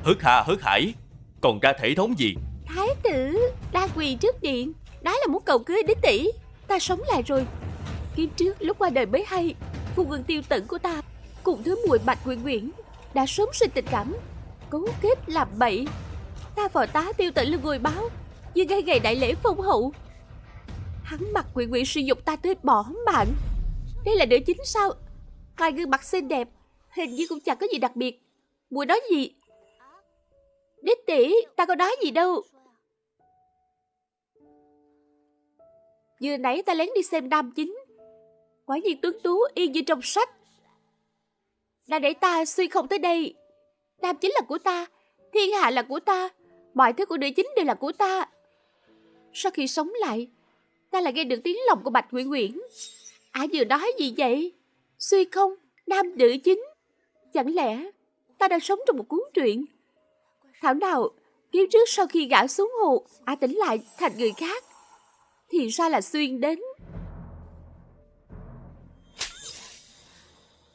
hớt hà hớt hải, còn ra thể thống gì? Thái tử đang quỳ trước điện, nói là muốn cầu cưới đích tỷ. Ta sống lại rồi. Kiếp trước lúc qua đời mới hay, phu quân Tiêu Tẩn của ta cùng thứ muội Bạch Uyển Uyển đã sớm sinh tình cảm, cấu kết làm bậy. Ta phò tá Tiêu Tẩn lên ngôi báo, như ngay ngày đại lễ phong hậu, hắn Bạch Uyển Uyển sử dụng ta tới bỏ mạng. Đây là nữ chính sao? Ngoài gương mặt xinh đẹp, hình như cũng chẳng có gì đặc biệt. Muội nói gì? Đích tỷ, ta có nói gì đâu. Vừa nãy ta lén đi xem nam chính, quả nhiên tuấn tú y như trong sách. Đã để ta suy không tới đây. Nam chính là của ta, thiên hạ là của ta, mọi thứ của nữ chính đều là của ta. Sau khi sống lại, ta lại nghe được tiếng lòng của Bạch Uyển Uyển. Vừa nói gì vậy? Suy không, nam nữ chính. Chẳng lẽ ta đang sống trong một cuốn truyện? Thảo nào kiếp trước sau khi gã xuống hồ, tỉnh lại thành người khác, thì ra là Xuyên đến.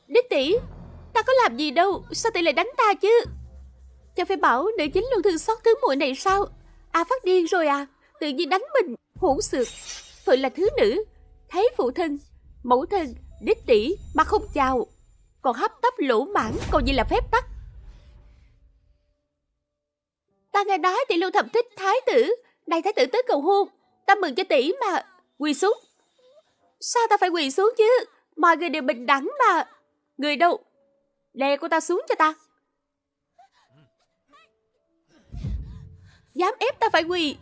Đích tỷ, ta có làm gì đâu, sao tỷ lại đánh ta chứ? Chẳng phải bảo nữ chính luôn thương xót thứ muội này sao? Phát điên rồi à? Tự nhiên đánh mình, hỗn xược. Phượng là thứ nữ, thấy phụ thân, mẫu thân, đích tỷ mà không chào, còn hấp tấp lỗ mãn, còn gì là phép tắc. Ta nghe nói tỷ Lưu thầm thích thái tử, này thái tử tới cầu hôn, ta mừng cho tỷ mà. Quỳ xuống. Sao ta phải quỳ xuống chứ? Mọi người đều bình đẳng mà. Người đâu? Đè cô ta xuống cho ta. Dám ép ta phải quỳ,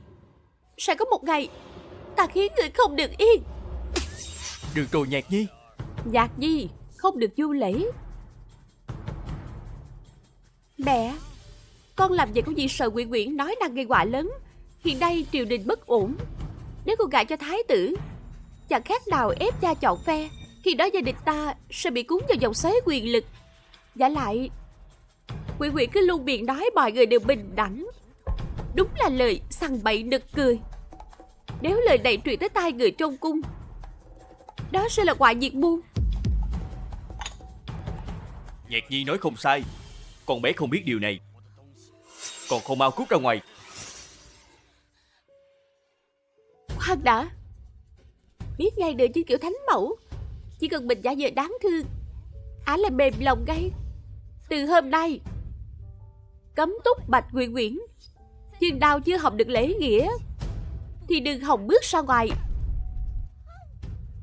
sẽ có một ngày ta khiến người không được yên. Được rồi Nhạc Nhi. Nhạc Nhi, không được vô lễ. Mẹ, con làm vậy có gì sợ Uyển Uyển nói năng gây họa lớn. Hiện nay triều đình bất ổn, nếu cô gả cho thái tử, chẳng khác nào ép cha chọn phe. Khi đó gia đình ta sẽ bị cuốn vào dòng xoáy quyền lực. Giả lại, Uyển Uyển cứ luôn miệng nói mọi người đều bình đẳng, đúng là lời sằng bậy nực cười. Nếu lời này truyền tới tai người trong cung, đó sẽ là họa diệt môn. Nhạc Nhi nói không sai, con bé không biết điều này, còn không mau cút ra ngoài. Khoan đã, biết ngay được chứ kiểu thánh mẫu, chỉ cần mình giả vờ đáng thương, là mềm lòng ngay. Từ hôm nay cấm túc Bạch Uyển Uyển, chừng nào chưa học được lễ nghĩa thì đừng hòng bước ra ngoài.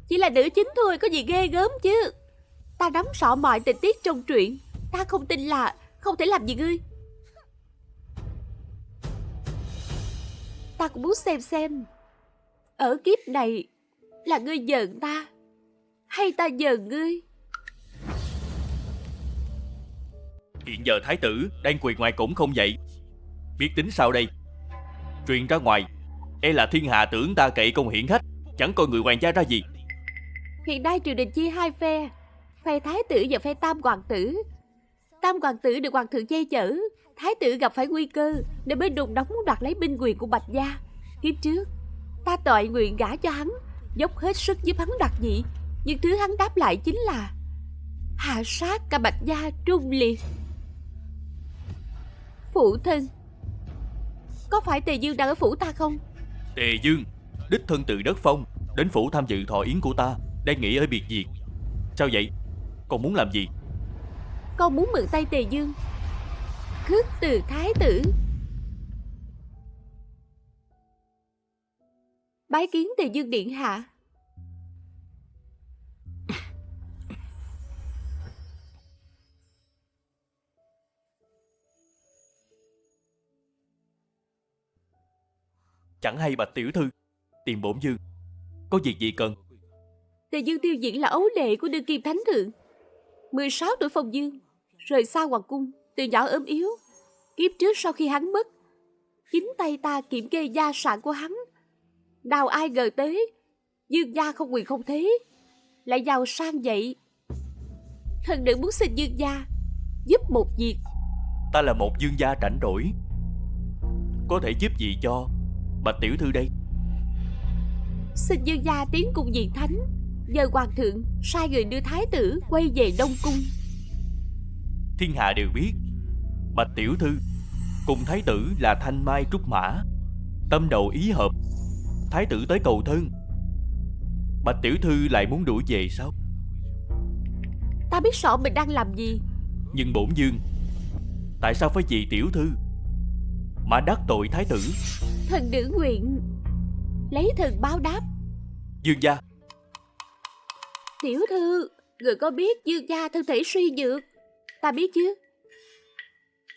Chỉ là nữ chính thôi, có gì ghê gớm chứ. Ta nắm rõ mọi tình tiết trong truyện, ta không tin là không thể làm gì ngươi. Ta cũng muốn xem ở kiếp này là ngươi giận ta hay ta giận ngươi. Hiện giờ thái tử đang quỳ ngoài cổng không dậy, biết tính sao đây? Truyền ra ngoài, là thiên hạ tưởng ta cậy công hiển hách, chẳng coi người hoàng gia ra gì. Hiện nay triều đình chia hai phe, phe thái tử và phe tam hoàng tử. Tam hoàng tử được hoàng thượng che chở, thái tử gặp phải nguy cơ nên mới đùng đóng muốn đoạt lấy binh quyền của Bạch gia. Kiếp trước ta toại nguyện gả cho hắn, dốc hết sức giúp hắn đoạt vị, nhưng thứ hắn đáp lại chính là hạ sát cả Bạch gia trung liệt. Phụ thân, có phải Tề Dương đang ở phủ ta không? Tề Dương đích thân từ đất phong đến phủ tham dự thọ yến của ta, đang nghỉ ở biệt viện. Sao vậy? Con muốn làm gì? Con muốn mượn tay Tề Dương khước từ thái tử, bái kiến Tề Dương điện hạ. Chẳng hay Bạch tiểu thư, tìm bổn Dương có việc gì cần? Tề Dương Tiêu Diễn là ấu đệ của đương kim thánh thượng, 16 tuổi phong dương, rời xa hoàng cung, từ nhỏ ốm yếu. Kiếp trước sau khi hắn mất, chính tay ta kiểm kê gia sản của hắn. Nào ai ngờ tới Dương gia không quyền không thế, lại giàu sang vậy. Thần nữ muốn xin Dương gia giúp một việc. Ta là một dương gia rảnh rỗi, có thể giúp gì cho Bạch tiểu thư đây? Xin Dương gia tiến cung diện thánh, nhờ hoàng thượng sai người đưa thái tử quay về Đông cung. Thiên hạ đều biết Bạch tiểu thư cùng thái tử là thanh mai trúc mã, tâm đầu ý hợp. Thái tử tới cầu thân, Bạch tiểu thư lại muốn đuổi về sao? Ta biết rõ mình đang làm gì. Nhưng bổn vương tại sao phải vì tiểu thư mà đắc tội thái tử? Thần nữ nguyện lấy thần báo đáp. Dương gia, Tiểu thư, người có biết Dương gia thân thể suy nhược? Ta biết chứ.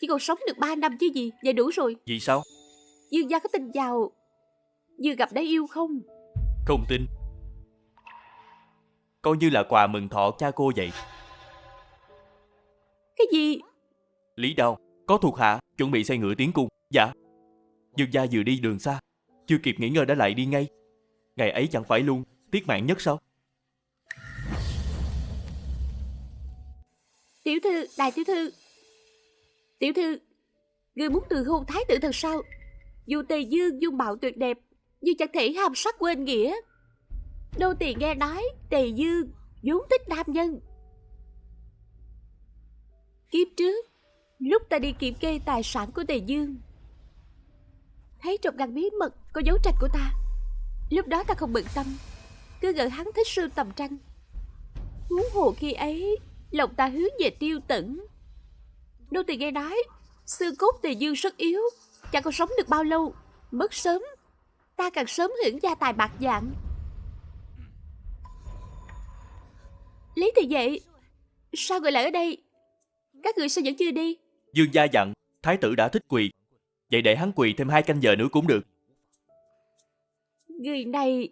Chỉ còn sống được 3 năm chứ gì. Vậy đủ rồi. vì sao? Dương gia có tin vào vừa gặp đã yêu không? Không tin. Coi như là quà mừng thọ cha cô vậy. Cái gì? Lý Đao, có thuộc hạ chuẩn bị xe ngựa tiến cung. Dạ. Dương gia vừa đi đường xa, chưa kịp nghỉ ngơi đã lại đi ngay. Ngày ấy chẳng phải luôn tiếc mạng nhất sao? Tiểu thư, đại tiểu thư. Tiểu thư, người muốn từ hôn thái tử thật sao? Dù Tề Dương dung mạo tuyệt đẹp, nhưng chẳng thể ham sắc quên nghĩa. Nô tỳ nghe nói Tề Dương vốn thích nam nhân. Kiếp trước, lúc ta đi kiểm kê tài sản của Tề Dương, thấy trong ngăn bí mật có dấu tranh của ta. Lúc đó ta không bận tâm, cứ ngỡ hắn thích sưu tầm tranh. Huống hồ khi ấy, lòng ta hướng về Tiêu Tẩn. Nô tỳ nghe nói xương cốt Tề Dương rất yếu, chẳng còn sống được bao lâu, mất sớm. Ta càng sớm hưởng gia tài bạc vạn. Lý Thị Vệ, sao người lại ở đây? Các người sao vẫn chưa đi? Dương gia dặn thái tử đã thích quỳ, vậy để hắn quỳ thêm 2 canh giờ nữa cũng được. Người này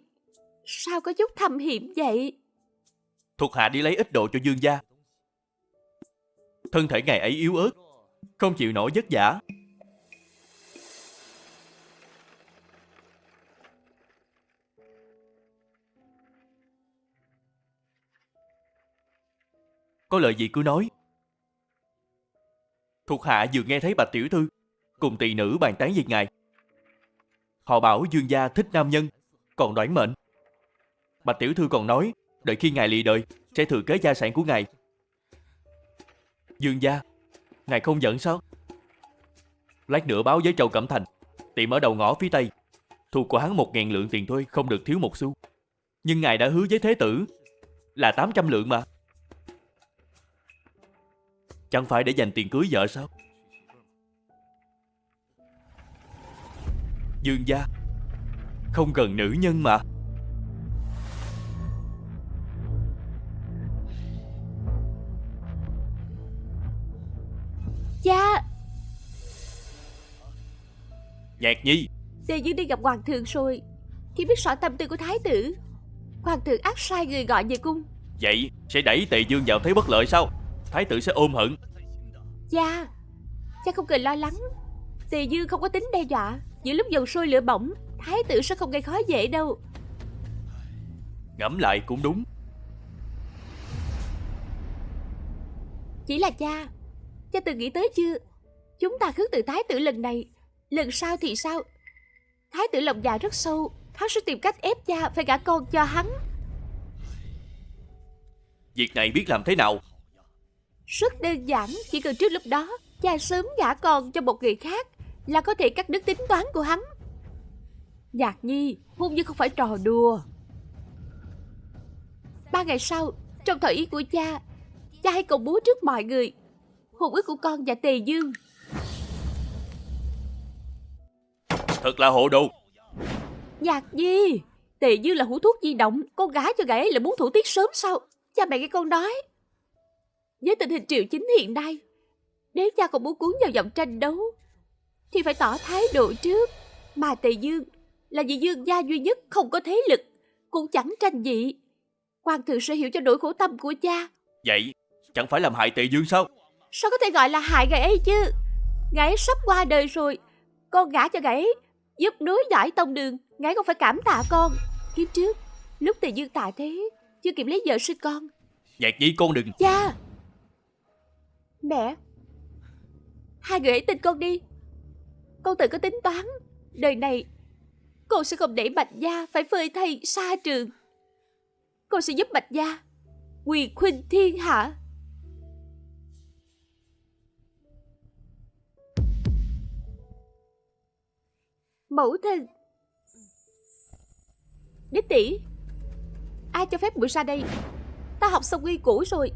sao có chút thâm hiểm vậy? Thuộc hạ đi lấy ít đồ cho Dương gia. Thân thể ngày ấy yếu ớt, không chịu nổi vất vả. Có lời gì cứ nói. Thuộc hạ vừa nghe thấy Bạch tiểu thư cùng tỳ nữ bàn tán về ngài. Họ bảo Dương gia thích nam nhân, còn đoản mệnh. Bạch tiểu thư còn nói đợi khi ngài lìa đời sẽ thừa kế gia sản của ngài. Dương gia, ngài không giận sao? Lát nữa báo với Châu Cẩm Thành, tiệm ở đầu ngõ phía tây, thu của hắn 1.000 lượng tiền thuê, không được thiếu một xu. Nhưng ngài đã hứa với thế tử là 800 lượng mà. Chẳng phải để dành tiền cưới vợ sao? Dương gia không cần nữ nhân mà. Cha, Nhạc Nhi, Tề Dương đi gặp hoàng thượng rồi. Khi biết rõ tâm tư của thái tử, hoàng thượng ắt sai người gọi về cung. vậy sẽ đẩy Tề Dương vào thế bất lợi sao? Thái tử sẽ ôm hận. Cha, cha không cần lo lắng. Tề Dương không có tính đe dọa. Giữa lúc dầu sôi lửa bỏng, thái tử sẽ không gây khó dễ đâu. Ngẫm lại cũng đúng. Chỉ là cha từng nghĩ tới chưa? Chúng ta khước từ thái tử lần này, lần sau thì sao? Thái tử lòng dạ rất sâu, hắn sẽ tìm cách ép cha phải gả con cho hắn. Việc này biết làm thế nào? Rất đơn giản, chỉ cần trước lúc đó cha sớm gả con cho một người khác là có thể cắt đứt tính toán của hắn. Nhạc Nhi, hôn nhân không phải trò đùa. 3 ngày sau, trong thời ý của cha hãy công bố trước mọi người hôn ước của con và Tề Dương. Thật là hồ đồ. Nhạc Nhi, Tề Dương là hũ thuốc di động, con gái cho gã ấy là muốn thủ tiết sớm sao? Cha mẹ nghe con nói. Với tình hình triều chính hiện nay, nếu cha còn muốn cuốn vào vòng tranh đấu thì phải tỏ thái độ trước. Mà Tề Dương là vị Dương gia duy nhất không có thế lực, cũng chẳng tranh vị. Hoàng thượng sẽ hiểu cho nỗi khổ tâm của cha. Vậy chẳng phải làm hại Tề Dương sao? Sao có thể gọi là hại gã ấy chứ? Gã ấy sắp qua đời rồi, con gả cho gã ấy, giúp nối dõi tông đường. Gã ấy không phải cảm tạ con. Kiếp trước, lúc Tề Dương tại thế, chưa kịp lấy vợ sinh con. Nhạc Nhi, con đừng. Cha, mẹ, hai người hãy tin con đi. Con tự có tính toán, đời này con sẽ không để Bạch gia phải phơi thây xa trường. Con sẽ giúp Bạch gia quyền khuynh thiên hạ. Mẫu thân. Đích tỷ, ai cho phép muội ra đây? Ta học xong quy củ rồi.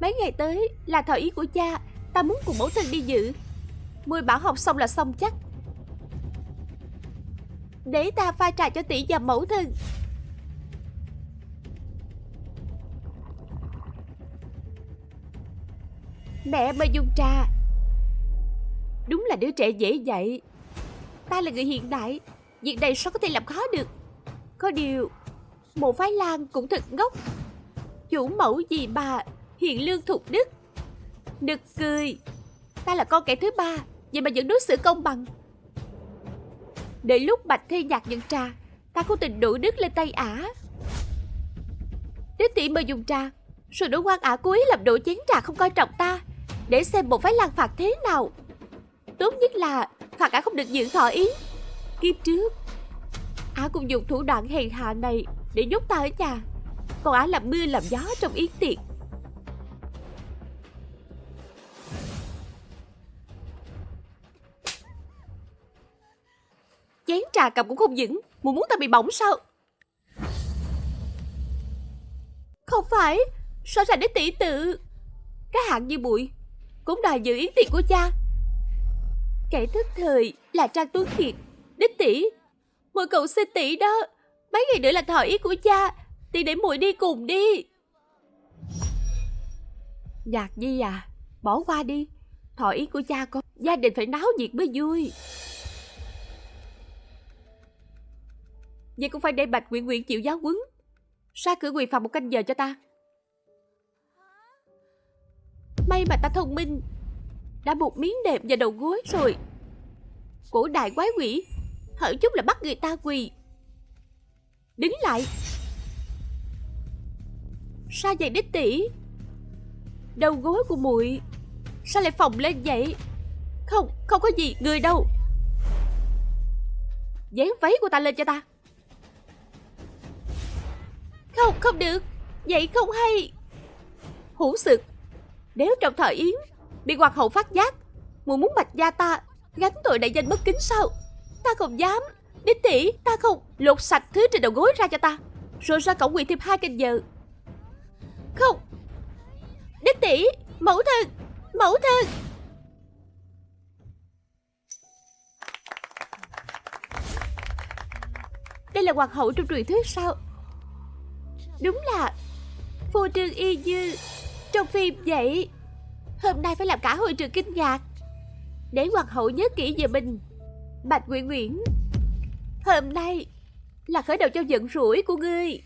Mấy ngày tới là thọ yến của cha, ta muốn cùng mẫu thân đi dự. Muội bảo học xong là xong chắc. Để ta pha trà cho tỷ và mẫu thân. Mẹ mời dùng trà. Đúng là đứa trẻ dễ dạy. Ta là người hiện đại, việc này sao có thể làm khó được. Có điều Mộ Phái Lan cũng thật ngốc. Chủ mẫu gì bà hiền lương thục đức. Nực cười. Ta là con kẻ thứ ba, vậy mà vẫn đối xử công bằng. Để lúc Bạch Thê Nhạc nhận trà, ta cố tình đổ nước lên tay ả. Đích tỷ mời dùng trà, rồi đổ quan ả cố ý làm đổ chén trà không coi trọng ta, để xem Mộ Phái Lan phạt thế nào. Tốt nhất là phạt ả không được dự thọ yến. Kiếp trước ả cũng dùng thủ đoạn hèn hạ này để nhốt ta ở nhà, còn ả làm mưa làm gió trong yến tiệc. Chén trà cầm cũng không vững, muốn ta bị bỏng sao? Không phải, rõ ràng để tỷ tự. Cái hạng như muội cũng đòi dự yến tiệc của cha. Kẻ thức thời là Trang Tuấn Kiệt. Đích tỷ, muội cầu xin tỷ đó, mấy ngày nữa là thọ yến của cha, tỷ để muội đi cùng đi. Nhạc Nhi à, bỏ qua đi. Thọ yến của cha con, gia đình phải náo nhiệt mới vui. Vậy cũng phải để Bạch Nguyện Nguyện chịu giáo huấn. Ra cửa quỳ phòng 1 canh giờ cho ta. May mà ta thông minh, đã buộc miếng đệm vào đầu gối rồi. Cổ đại quái quỷ hở chút là bắt người ta quỳ. Đứng lại. Sao vậy đích tỷ? Đầu gối của muội sao lại phồng lên vậy? Không có gì, người đâu. Dán váy của ta lên cho ta. Không được, vậy không hay. Hủ sực, nếu trong thọ yến bị hoàng hậu phát giác, muội muốn Bạch gia ta gánh tội đại danh bất kính sao? Ta không dám. Đích tỷ, ta không. Lột sạch thứ trên đầu gối ra cho ta, rồi ra cổng quỳ thêm 2 canh giờ. Không. Đích tỷ, mẫu thân. Đây là hoàng hậu trong truyền thuyết sao? Đúng là phô trương y như trong phim vậy. Hôm nay phải làm cả hội trường kinh ngạc. Để hoàng hậu nhớ kỹ về mình. Bạch Nguyện Nguyện, hôm nay là khởi đầu cho giận rủi của ngươi.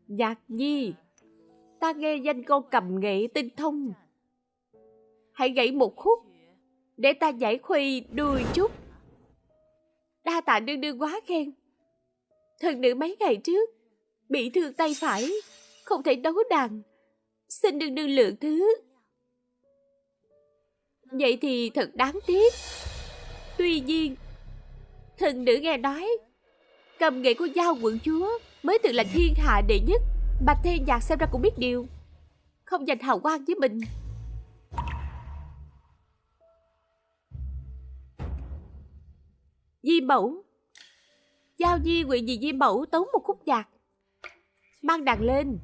Nhạc Nhi, ta nghe danh con cầm nghệ tinh thông. Hãy gảy một khúc để ta giải khuây đôi chút. Đa tạ nương nương quá khen. Thần nữ mấy ngày trước bị thương tay phải, không thể đấu đàn, xin nương nương lượng thứ. Vậy thì thật đáng tiếc. Tuy nhiên, thần nữ nghe nói cầm nghệ của Giao quận chúa mới từng là thiên hạ đệ nhất. Bạch Thê Nhạc xem ra cũng biết điều, không giành hào quang với mình. Di mẫu, Giao Nhi nguyện vì Di mẫu tấu một khúc nhạc. Mang đàn lên.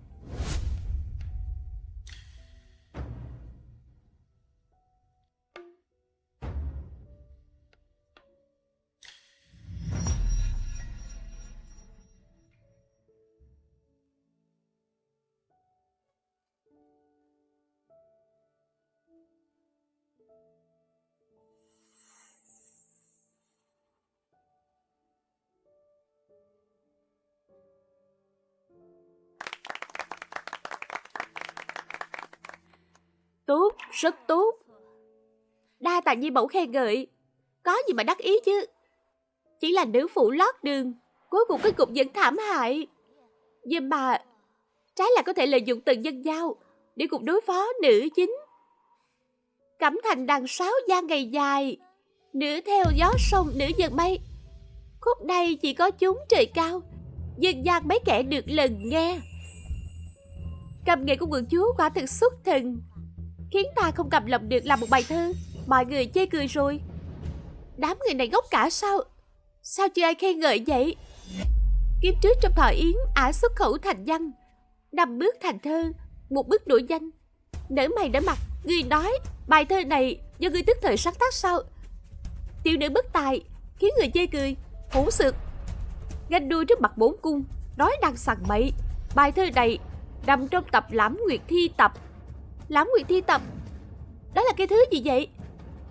Tốt, rất tốt. Đa tạ Di mẫu khen ngợi. Có gì mà đắc ý chứ. Chỉ là nữ phụ lót đường, cuối cùng kết cục vẫn thảm hại. Nhưng mà trái lại có thể lợi dụng từng dân giao để cùng đối phó nữ chính. Cẩm thành đàn sáo gian ngày dài, nửa theo gió sông nửa dần mây. Khúc này chỉ có chúng trời cao, dân gian mấy kẻ được lần nghe. Cầm nghệ của quận chúa quả thực xuất thần, khiến ta không cầm lòng được làm một bài thơ. Mọi người chê cười rồi. Đám người này ngốc cả sao? Sao chưa ai khen ngợi vậy? Kiếp trước trong Thọ Yến, ả xuất khẩu thành văn, 5 bước thành thơ, 1 bước nổi danh. Nở mày nở mặt, ngươi nói bài thơ này do ngươi tức thời sáng tác sao? Tiểu nữ bất tài, khiến người chê cười, hỗn xược. Ganh đua trước mặt 4 cung, nói năng sằng bậy. Bài thơ này nằm trong tập Lãm Nguyệt Thi tập. Lãm Nguyệt Thi tập? Đó là cái thứ gì vậy?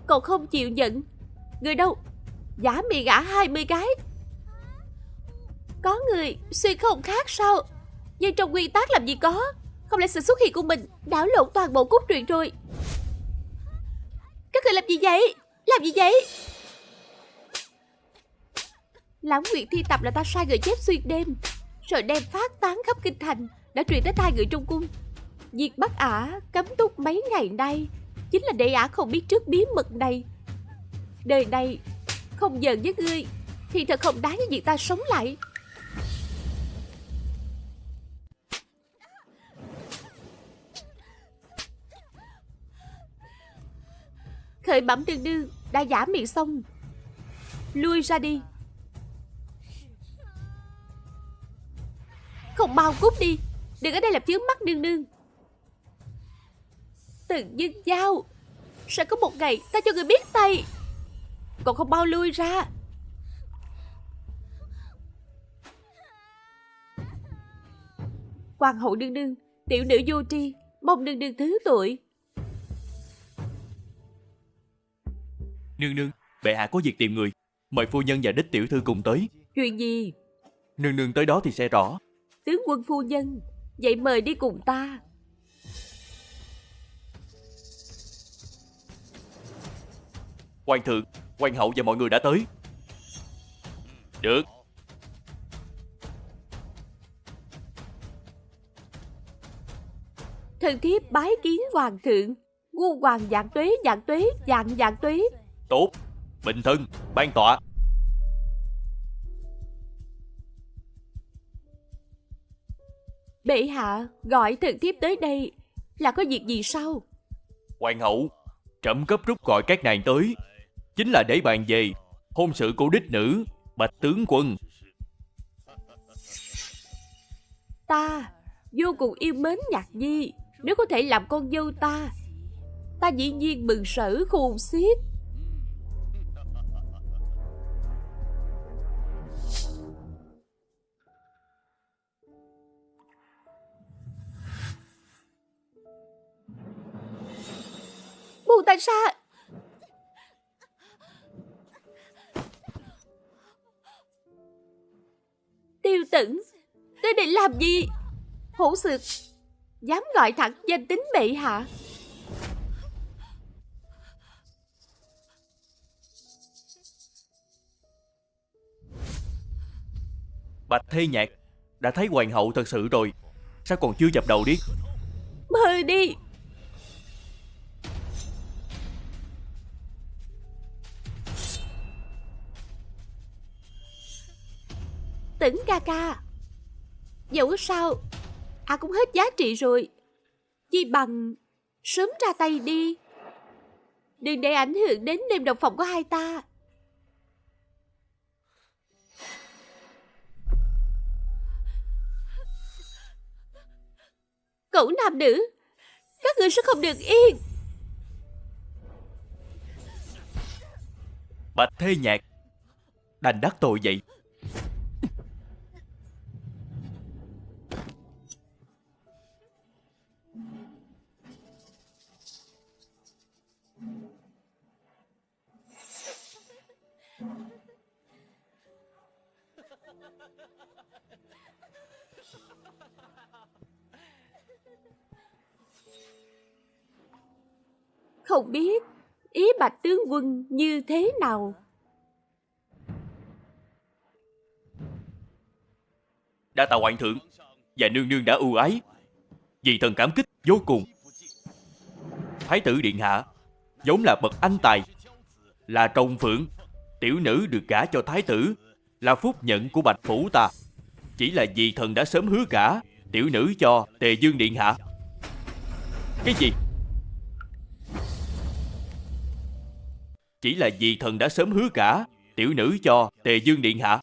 Còn không chịu nhận. Người đâu? Giả mì gả 20 cái. Có người suy không khác sao? Nhưng trong nguyên tác làm gì có. Không lẽ sự xuất hiện của mình đảo lộn toàn bộ cốt truyện rồi? Các người làm gì vậy? Làm gì vậy? Lãm Nguyệt Thi tập là ta sai người chép xuyên đêm, rồi đem phát tán khắp kinh thành, đã truyền tới tai người trong cung. Việc bắt ả cấm túc mấy ngày nay chính là để ả không biết trước bí mật này. Đời này không giận với ngươi thì thật không đáng với việc ta sống lại. Khởi bẩm đương đương đã giả miệng xong, lui ra đi. Không mau cút đi, đừng ở đây làm chướng mắt đương đương. Từng Dương Giao, sẽ có một ngày ta cho người biết tay. Còn không mau lui ra. Hoàng hậu đương đương, tiểu nữ vô tri, mong đương đương thứ tội. Nương nương, bệ hạ có việc tìm người, mời phu nhân và đích tiểu thư cùng tới. Chuyện gì? Nương nương tới đó thì sẽ rõ. Tướng quân phu nhân, vậy mời đi cùng ta. Hoàng thượng, hoàng hậu và mọi người đã tới. Được. Thần thiếp bái kiến hoàng thượng. Ngu hoàng vạn tuế, vạn tuế, vạn tuế. Tốt, bình thân, ban tọa. Bệ hạ gọi thần thiếp tới đây là có việc gì sao? Hoàng hậu, trẫm cấp rút gọi các nàng tới, chính là để bàn về hôn sự của đích nữ Bạch tướng quân. Ta vô cùng yêu mến Nhạc Nhi, nếu có thể làm con dâu ta dĩ nhiên mừng rỡ khôn xiết. Buông tay ra. Tiêu Tửng, tới đây làm gì? Hỗn xược, dám gọi thẳng danh tính bệ hạ. Bạch Thê Nhạc, đã thấy hoàng hậu thật sự rồi, sao còn chưa dập đầu đi? Mời đi. Tửng ca ca, dẫu sao cũng hết giá trị rồi, chi bằng sớm ra tay đi, đừng để ảnh hưởng đến đêm đồng phòng của hai ta. Cẩu nam nữ, các ngươi sẽ không được yên. Bạch Thê Nhạc, đành đắc tội vậy. Không biết ý Bạch tướng quân như thế nào? Đa tạ hoàng thượng và nương nương đã ưu ái, vì thần cảm kích vô cùng. Thái tử điện hạ vốn là bậc anh tài, là trồng phượng, tiểu nữ được gả cho thái tử là phúc nhận của Bạch phủ ta. Chỉ là vì thần đã sớm hứa gả tiểu nữ cho Tề Dương điện hạ. Cái gì? Chỉ là vì thần đã sớm hứa cả tiểu nữ cho Tề Dương điện hạ.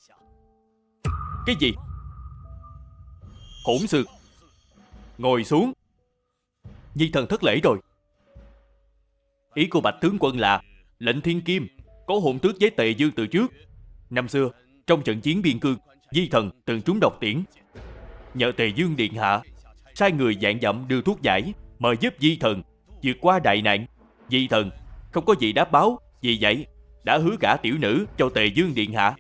Cái gì? Hỗn xược! Ngồi xuống. Nhi thần thất lễ rồi. Ý của Bạch tướng quân là lệnh thiên kim có hôn tước với Tề Dương từ trước. Năm xưa trong trận chiến biên cương, Di thần từng trúng độc tiễn. Nhờ Tề Dương điện hạ sai người vạn dặm đưa thuốc giải mời giúp Di thần vượt qua đại nạn. Di thần không có gì đáp báo, vì vậy đã hứa cả tiểu nữ cho Tề Dương điện hạ.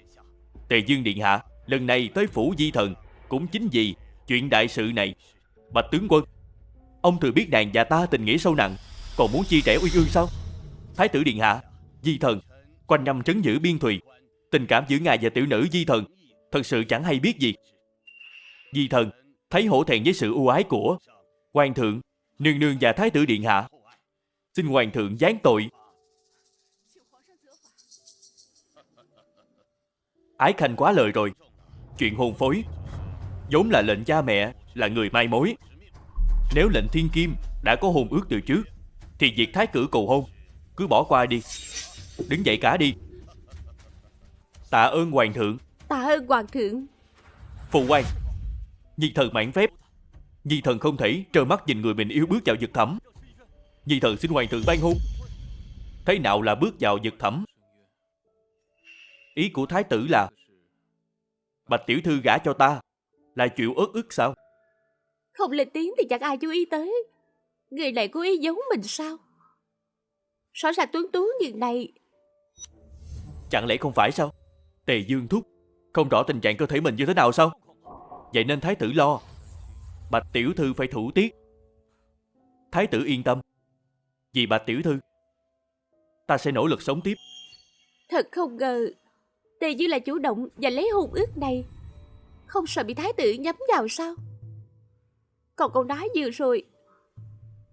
Tề Dương điện hạ lần này tới phủ Di thần cũng chính vì chuyện đại sự này. Bạch tướng quân, ông thừa biết nàng và ta tình nghĩa sâu nặng, còn muốn chia rẽ uy ương sao? Thái tử điện hạ, Di thần quanh năm trấn giữ biên thùy, tình cảm giữa ngài và tiểu nữ Di thần thật sự chẳng hay biết gì. Di thần thấy hổ thẹn với sự ưu ái của hoàng thượng, nương nương và thái tử điện hạ, xin hoàng thượng giáng tội. Ái khanh quá lời rồi. Chuyện hôn phối vốn là lệnh cha mẹ là người mai mối. Nếu lệnh thiên kim đã có hôn ước từ trước thì việc thái cử cầu hôn cứ bỏ qua đi. Đứng dậy cả đi. Tạ ơn hoàng thượng. Tạ ơn hoàng thượng. Phụ quan, Nhi thần mãn phép. Nhi thần không thể trơ mắt nhìn người mình yêu bước vào vực thẳm. Nhi thần xin hoàng thượng ban hôn. Thế nào là bước vào vực thẳm? Ý của thái tử là Bạch tiểu thư gả cho ta là chịu uất ức sao? Không lên tiếng thì chẳng ai chú ý tới. Người này cố ý giấu mình sao? Rõ ràng tuấn tú như này. Chẳng lẽ không phải sao? Tề Dương thúc không rõ tình trạng cơ thể mình như thế nào sao? Vậy nên thái tử lo Bạch tiểu thư phải thủ tiết. Thái tử yên tâm, vì Bạch tiểu thư ta sẽ nỗ lực sống tiếp. Thật không ngờ Tề Dương là chủ động và lấy hôn ước này. Không sợ bị thái tử nhắm vào sao? Còn câu nói vừa rồi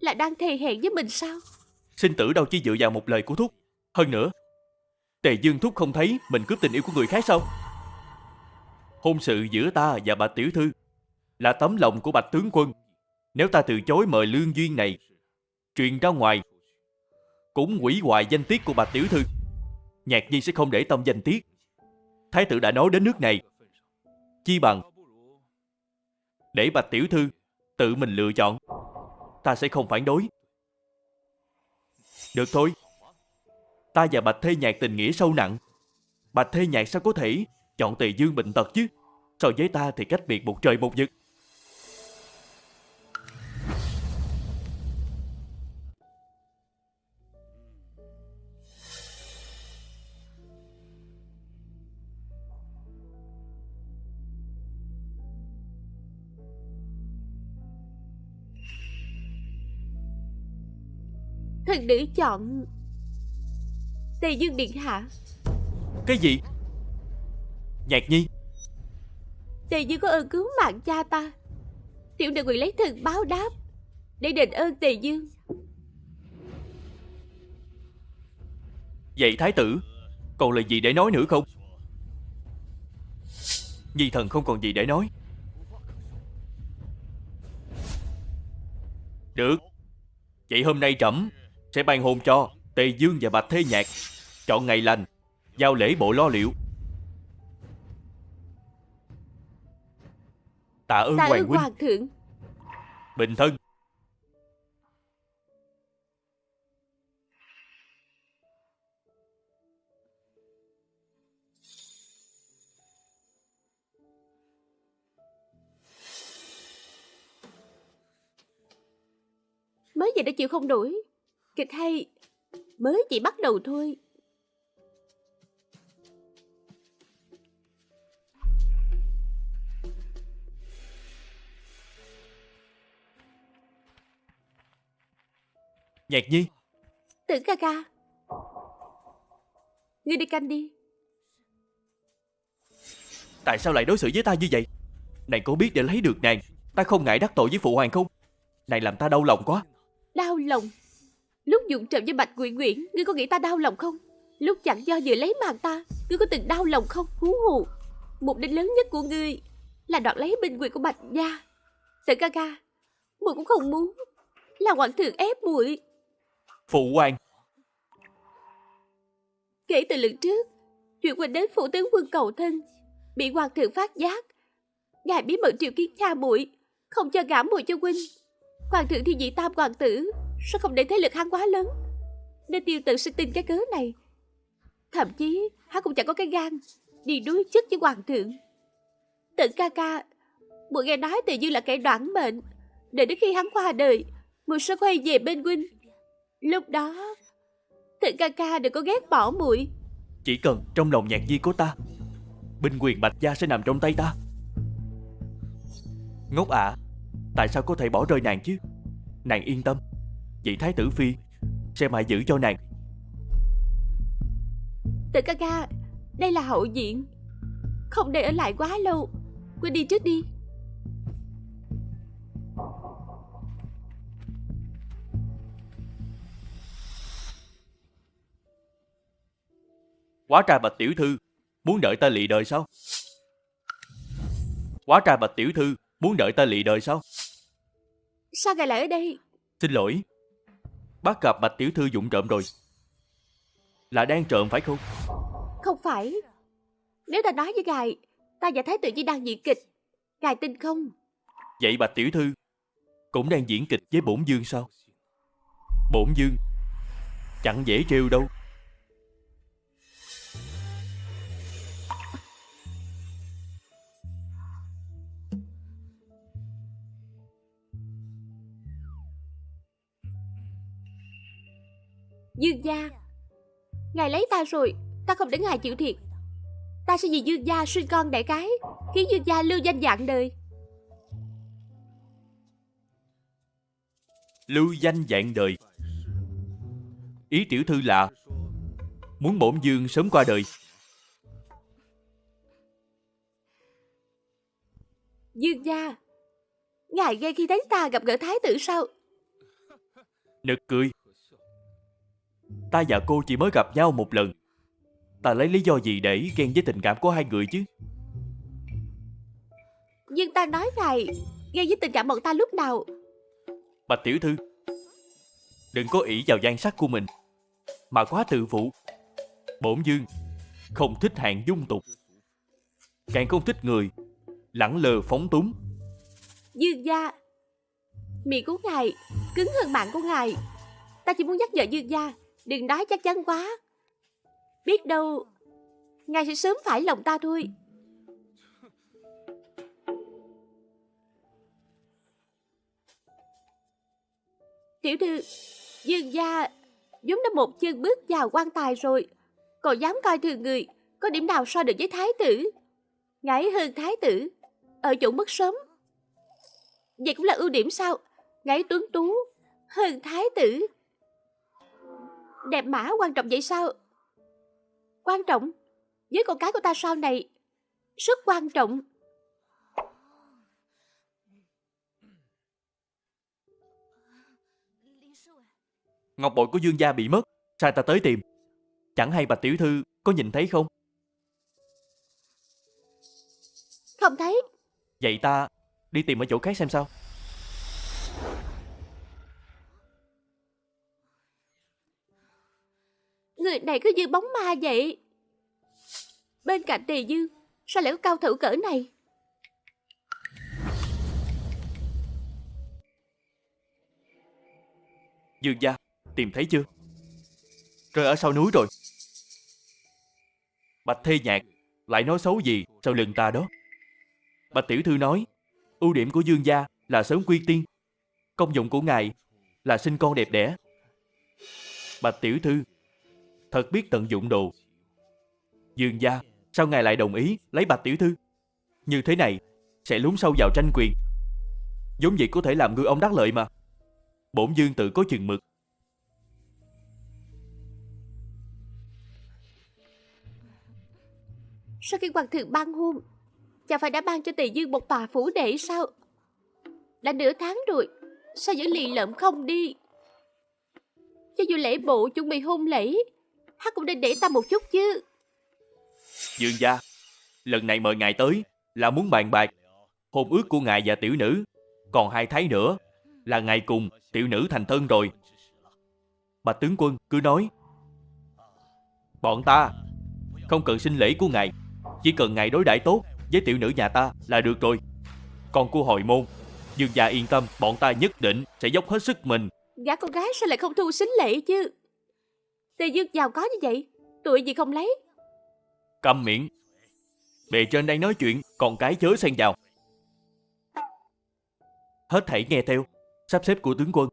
là đang thề hẹn với mình sao? Sinh tử đâu chỉ dựa vào một lời của thúc. Hơn nữa, Tề Dương thúc không thấy mình cướp tình yêu của người khác sao? Hôn sự giữa ta và Bạch tiểu thư là tấm lòng của Bạch tướng quân. Nếu ta từ chối mời lương duyên này truyền ra ngoài, cũng hủy hoại danh tiết của Bạch tiểu thư. Nhạc nhi sẽ không để tâm danh tiết. Thái tử đã nói đến nước này, chi bằng để Bạch tiểu thư tự mình lựa chọn. Ta sẽ không phản đối. Được thôi. Ta và Bạch Thê Nhạc tình nghĩa sâu nặng. Bạch Thê Nhạc sao có thể chọn Tề Dương bệnh tật chứ? So với ta thì cách biệt một trời một vực. Thần nữ chọn Tề Dương điện hạ. Cái gì? Nhạc nhi, Tề Dương có ơn cứu mạng cha ta, tiểu nữ nguyện lấy thần báo đáp để đền ơn Tề Dương. vậy thái tử còn lời gì để nói nữa không? Nhi thần không còn gì để nói. Được. Vậy hôm nay trẫm sẽ ban hôn cho Tề Dương và Bạch Thê Nhạc. Chọn ngày lành, giao lễ bộ lo liệu. Tạ ơn Tạ hoàng ơn huynh. hoàng thượng. Bình thân. Mới vậy đã chịu không nổi. Kịch hay mới chỉ bắt đầu thôi. Nhạc nhi, Tử ca ca, ngươi đi canh đi. tại sao lại đối xử với ta như vậy? Nàng có biết để lấy được nàng, ta không ngại đắc tội với phụ hoàng không? Nàng làm ta đau lòng quá. Đau lòng? Lúc dụng trộm với Bạch Nguyễn Nguyễn, ngươi có nghĩ ta đau lòng không? Lúc chặn do dự lấy mạng ta, ngươi có từng đau lòng không? Hú hù, mục đích lớn nhất của ngươi là đoạt lấy binh quyền của Bạch gia. Tử ca ca, muội cũng không muốn, là hoàng thượng ép muội. Phụ hoàng, Kể từ lần trước, chuyện huynh đến phủ tướng quân cầu thân, bị hoàng thượng phát giác, ngài bí mật triệu kiến cha muội, không cho gả muội cho huynh. Hoàng thượng thiên vị tam hoàng tử, sao không để thế lực hắn quá lớn, nên Tiêu Tự sẽ tin cái cớ này. Thậm chí hắn cũng chẳng có cái gan đi đối chất với hoàng thượng. Tự ca ca, muội nghe nói Từ Dương là kẻ đoản mệnh, đợi đến khi hắn qua đời, muội sẽ quay về bên huynh. Lúc đó Tự ca ca đừng có ghét bỏ muội. Chỉ cần trong lòng Nhạc Di có ta, binh quyền Bạch gia sẽ nằm trong tay ta. Ngốc ạ, tại sao có thể bỏ rơi nàng chứ? Nàng yên tâm, vị thái tử phi sẽ mãi giữ cho nàng. Tự ca ca, đây là hậu viện, không để ở lại quá lâu, huynh đi trước đi. Hóa ra Bạch tiểu thư muốn đợi ta lì đời sao? Hóa ra Bạch tiểu thư muốn đợi ta lì đời sao? Sao ngài lại ở đây? Xin lỗi, bắt gặp Bạch tiểu thư vụng trộm rồi. Là đang trộm phải không? Không phải. Nếu ta nói với ngài, ta và thái tử chỉ đang diễn kịch, ngài tin không? Vậy Bạch tiểu thư cũng đang diễn kịch với bổn vương sao? Bổn vương chẳng dễ trêu đâu. Dương gia, ngài lấy ta rồi, ta không để ngài chịu thiệt. Ta sẽ vì Dương gia sinh con đẻ cái, khiến Dương gia lưu danh vạn đời. Lưu danh vạn đời. Ý tiểu thư là muốn bổn vương sớm qua đời. Dương gia, ngài ghen khi thấy ta gặp gỡ thái tử sao? Nực cười. Ta và cô chỉ mới gặp nhau một lần, ta lấy lý do gì để ghen với tình cảm của hai người chứ? Nhưng ta nói ngài ghen với tình cảm bọn ta lúc nào? Bạch tiểu thư, đừng có ỷ vào nhan sắc của mình mà quá tự phụ. Bổn vương không thích hạng dung tục, càng không thích người lẳng lơ phóng túng. Dương gia, miệng của ngài cứng hơn mạng của ngài. Ta chỉ muốn nhắc nhở Dương gia đừng nói chắc chắn quá. Biết đâu ngài sẽ sớm phải lòng ta thôi. Tiểu thư, Dương gia vốn đã một chân bước vào quan tài rồi, còn dám coi thường người, có điểm nào so được với thái tử? Ngài hơn thái tử, ở chỗ mất sớm. Vậy cũng là ưu điểm sao? Ngài tuấn tú hơn thái tử. Đẹp mã quan trọng vậy sao? Quan trọng với con cái của ta sau này, rất quan trọng. Ngọc bội của Dương gia bị mất, sai ta tới tìm. Chẳng hay Bạch tiểu thư có nhìn thấy không? Không thấy. Vậy ta đi tìm ở chỗ khác xem sao. Người này cứ như bóng ma vậy. Bên cạnh Tề Dương sao lại có cao thủ cỡ này? Dương gia, tìm thấy chưa? Rơi ở sau núi rồi. Bạch Thê Nhạc lại nói xấu gì sau lưng ta đó. Bạch tiểu thư nói ưu điểm của Dương gia là sớm quy tiên, công dụng của ngài là sinh con đẹp đẽ. Bạch tiểu thư thật biết tận dụng đồ. Dương gia, sao ngài lại đồng ý lấy Bạch tiểu thư? Như thế này sẽ lún sâu vào tranh quyền, giống vậy có thể làm ngư ông đắc lợi mà. Bổn vương tự có chừng mực. Sau khi hoàng thượng ban hôn, chẳng phải đã ban cho Tề Dương một tòa phủ đệ sao? Đã nửa tháng rồi, sao vẫn lì lợm không đi? Cho dù lễ bộ chuẩn bị hôn lễ, hắn cũng nên để ta một chút chứ. Dương gia, lần này mời ngài tới là muốn bàn bạc hôn ước của ngài và tiểu nữ. Còn 2 tháng nữa là ngài cùng tiểu nữ thành thân rồi. Bạch tướng quân cứ nói. Bọn ta không cần xin lễ của ngài, chỉ cần ngài đối đãi tốt với tiểu nữ nhà ta là được rồi. Còn của hồi môn, Dương gia yên tâm, bọn ta nhất định sẽ dốc hết sức mình. Gã con gái sao lại không thu sính lễ chứ? Tề Dương giàu có như vậy, tụi gì không lấy? Câm miệng. Bề trên đang nói chuyện, còn cái chớ xen vào. Hết thảy nghe theo sắp xếp của tướng quân.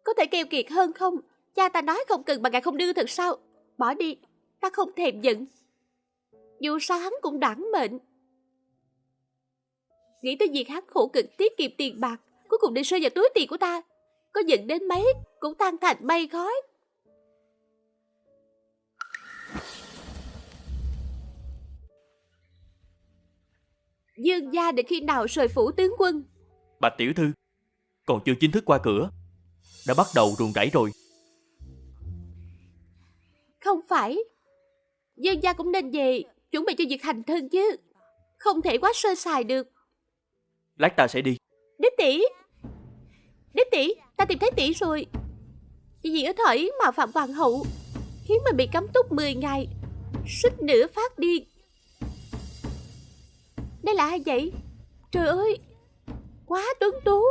Có thể keo kiệt hơn không? Cha ta nói không cần mà ngài không đưa thật sao? Bỏ đi, ta không thèm giận. Dù sao hắn cũng đoản mệnh. Nghĩ tới việc hắn khổ cực tiết kiệm tiền bạc, cuối cùng để rơi vào túi tiền của ta. Có giận đến mấy cũng tan thành mây khói. Dương gia đến khi nào rời phủ tướng quân? Bạch tiểu thư còn chưa chính thức qua cửa, đã bắt đầu ruồng rẫy rồi. Không phải, Dương gia cũng nên về chuẩn bị cho việc hành thân chứ. Không thể quá sơ sài được. Lát ta sẽ đi. Đích tỷ, Đích tỷ, ta tìm thấy tỷ rồi. Chỉ vì ở Thọ Yến mạo phạm hoàng hậu, khiến mình bị cấm túc 10 ngày, suýt nữa phát điên. Đây là ai vậy? Trời ơi, quá tuấn tú.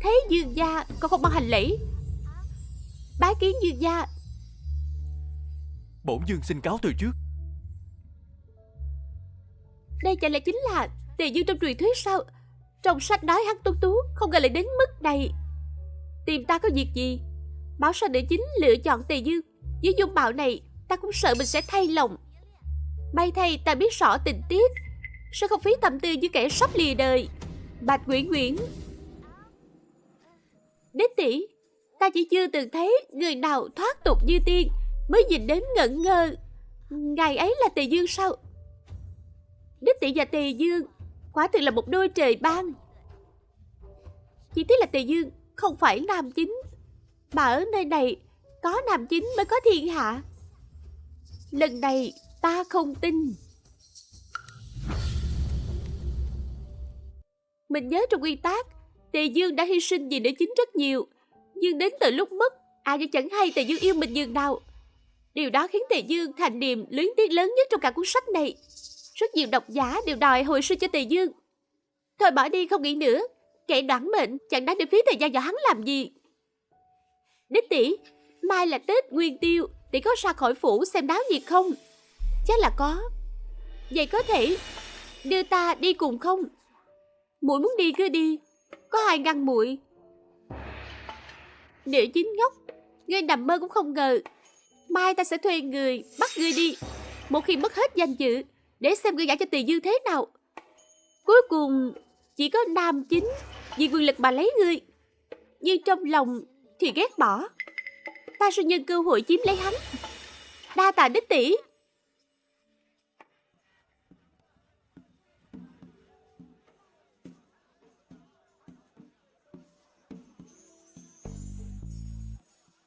Thấy Dương gia còn không mang hành lễ. Bái kiến Dương gia. Bổn dương xin cáo từ trước. Đây chẳng lẽ chính là Tề Dương trong truyền thuyết sao? Trong sách nói hắn tuấn tú, không ngờ lại đến mức này. Tìm ta có việc gì? Bảo sao để chính lựa chọn Tề Dương. Với dung mạo này, ta cũng sợ mình sẽ thay lòng. May thay ta biết rõ tình tiết, sao không phí tâm tư với kẻ sắp lìa đời. Bạch Uyển Uyển, Đích tỷ, ta chỉ chưa từng thấy người nào thoát tục như tiên, mới nhìn đến ngẩn ngơ. Ngài ấy là Tề Dương sao? Đích tỷ và Tề Dương quả thực là một đôi trời ban. Chỉ tiếc là Tề Dương không phải nam chính, mà ở nơi này có nam chính mới có thiên hạ. Lần này ta không tin. Mình nhớ trong quy tắc, Tề Dương đã hy sinh vì nữ chính rất nhiều, nhưng đến từ lúc mất, ai cũng chẳng hay Tề Dương yêu mình nhường nào. Điều đó khiến Tề Dương thành niềm luyến tiếc lớn nhất trong cả cuốn sách này. Rất nhiều độc giả đều đòi hồi sinh cho Tề Dương. Thôi bỏ đi, không nghĩ nữa. Kẻ đoản mệnh chẳng đáng để phí thời gian vào hắn làm gì. Đích tỷ, mai là Tết Nguyên Tiêu, tỷ có ra khỏi phủ xem náo nhiệt không? Chắc là có. Vậy có thể đưa ta đi cùng không? Muội muốn đi cứ đi, có ai ngăn muội? Nữ chính ngốc, ngươi nằm mơ cũng không ngờ. Mai ta sẽ thuê người bắt ngươi đi. Một khi mất hết danh dự, để xem ngươi gả cho Tề Dương thế nào. Cuối cùng chỉ có nam chính vì quyền lực mà lấy ngươi, nhưng trong lòng thì ghét bỏ. Ta sẽ nhân cơ hội chiếm lấy hắn. Đa tạ Đích tỷ.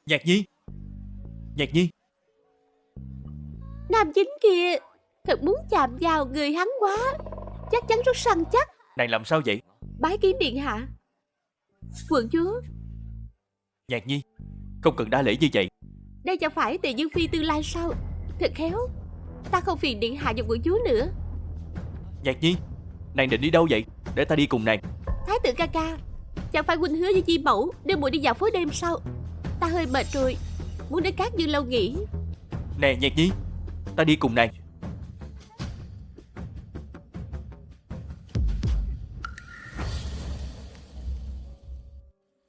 Nhạc Nhi, Nhạc Nhi. Nam chính kia thật muốn chạm vào người hắn quá, chắc chắn rất săn chắc. Nàng làm sao vậy? Bái kiến điện hạ. Quận chúa, Nhạc Nhi, không cần đa lễ như vậy. đây chẳng phải Tề Dương phi tương lai sao? Thật khéo. Ta không phiền điện hạ và quận chúa nữa. Nhạc Nhi, nàng định đi đâu vậy? Để ta đi cùng nàng. Thái tử ca ca, chẳng phải huynh hứa với Chi Mẫu đưa muội đi dạo phố đêm sao? Ta hơi mệt rồi, muốn đến Cát Dương lâu nghỉ. Nè Nhạc Nhi, ta đi cùng nàng.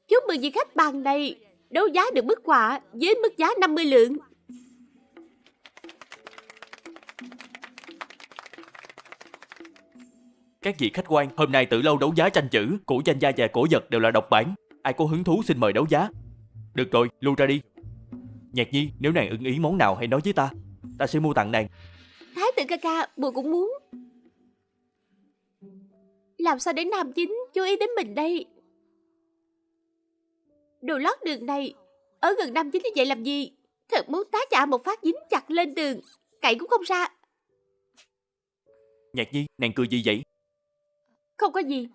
Chúc mừng vị khách bàn này đấu giá được bức họa với mức giá 50 lượng. Các vị khách quan, hôm nay Tử Lâu đấu giá tranh chữ, cổ danh gia và cổ vật đều là độc bản. Ai có hứng thú xin mời đấu giá. Được rồi, lui ra đi. Nhạc Nhi, nếu nàng ưng ý món nào hãy nói với ta, ta sẽ mua tặng nàng. Thái tử ca ca, muội cũng muốn. Làm sao để nam chính chú ý đến mình đây? Đồ lót đường này ở gần nam chính như vậy làm gì? Thật muốn tá chả một phát dính chặt lên tường, cậy cũng không ra. Nhạc Nhi, nàng cười gì vậy? Không có gì,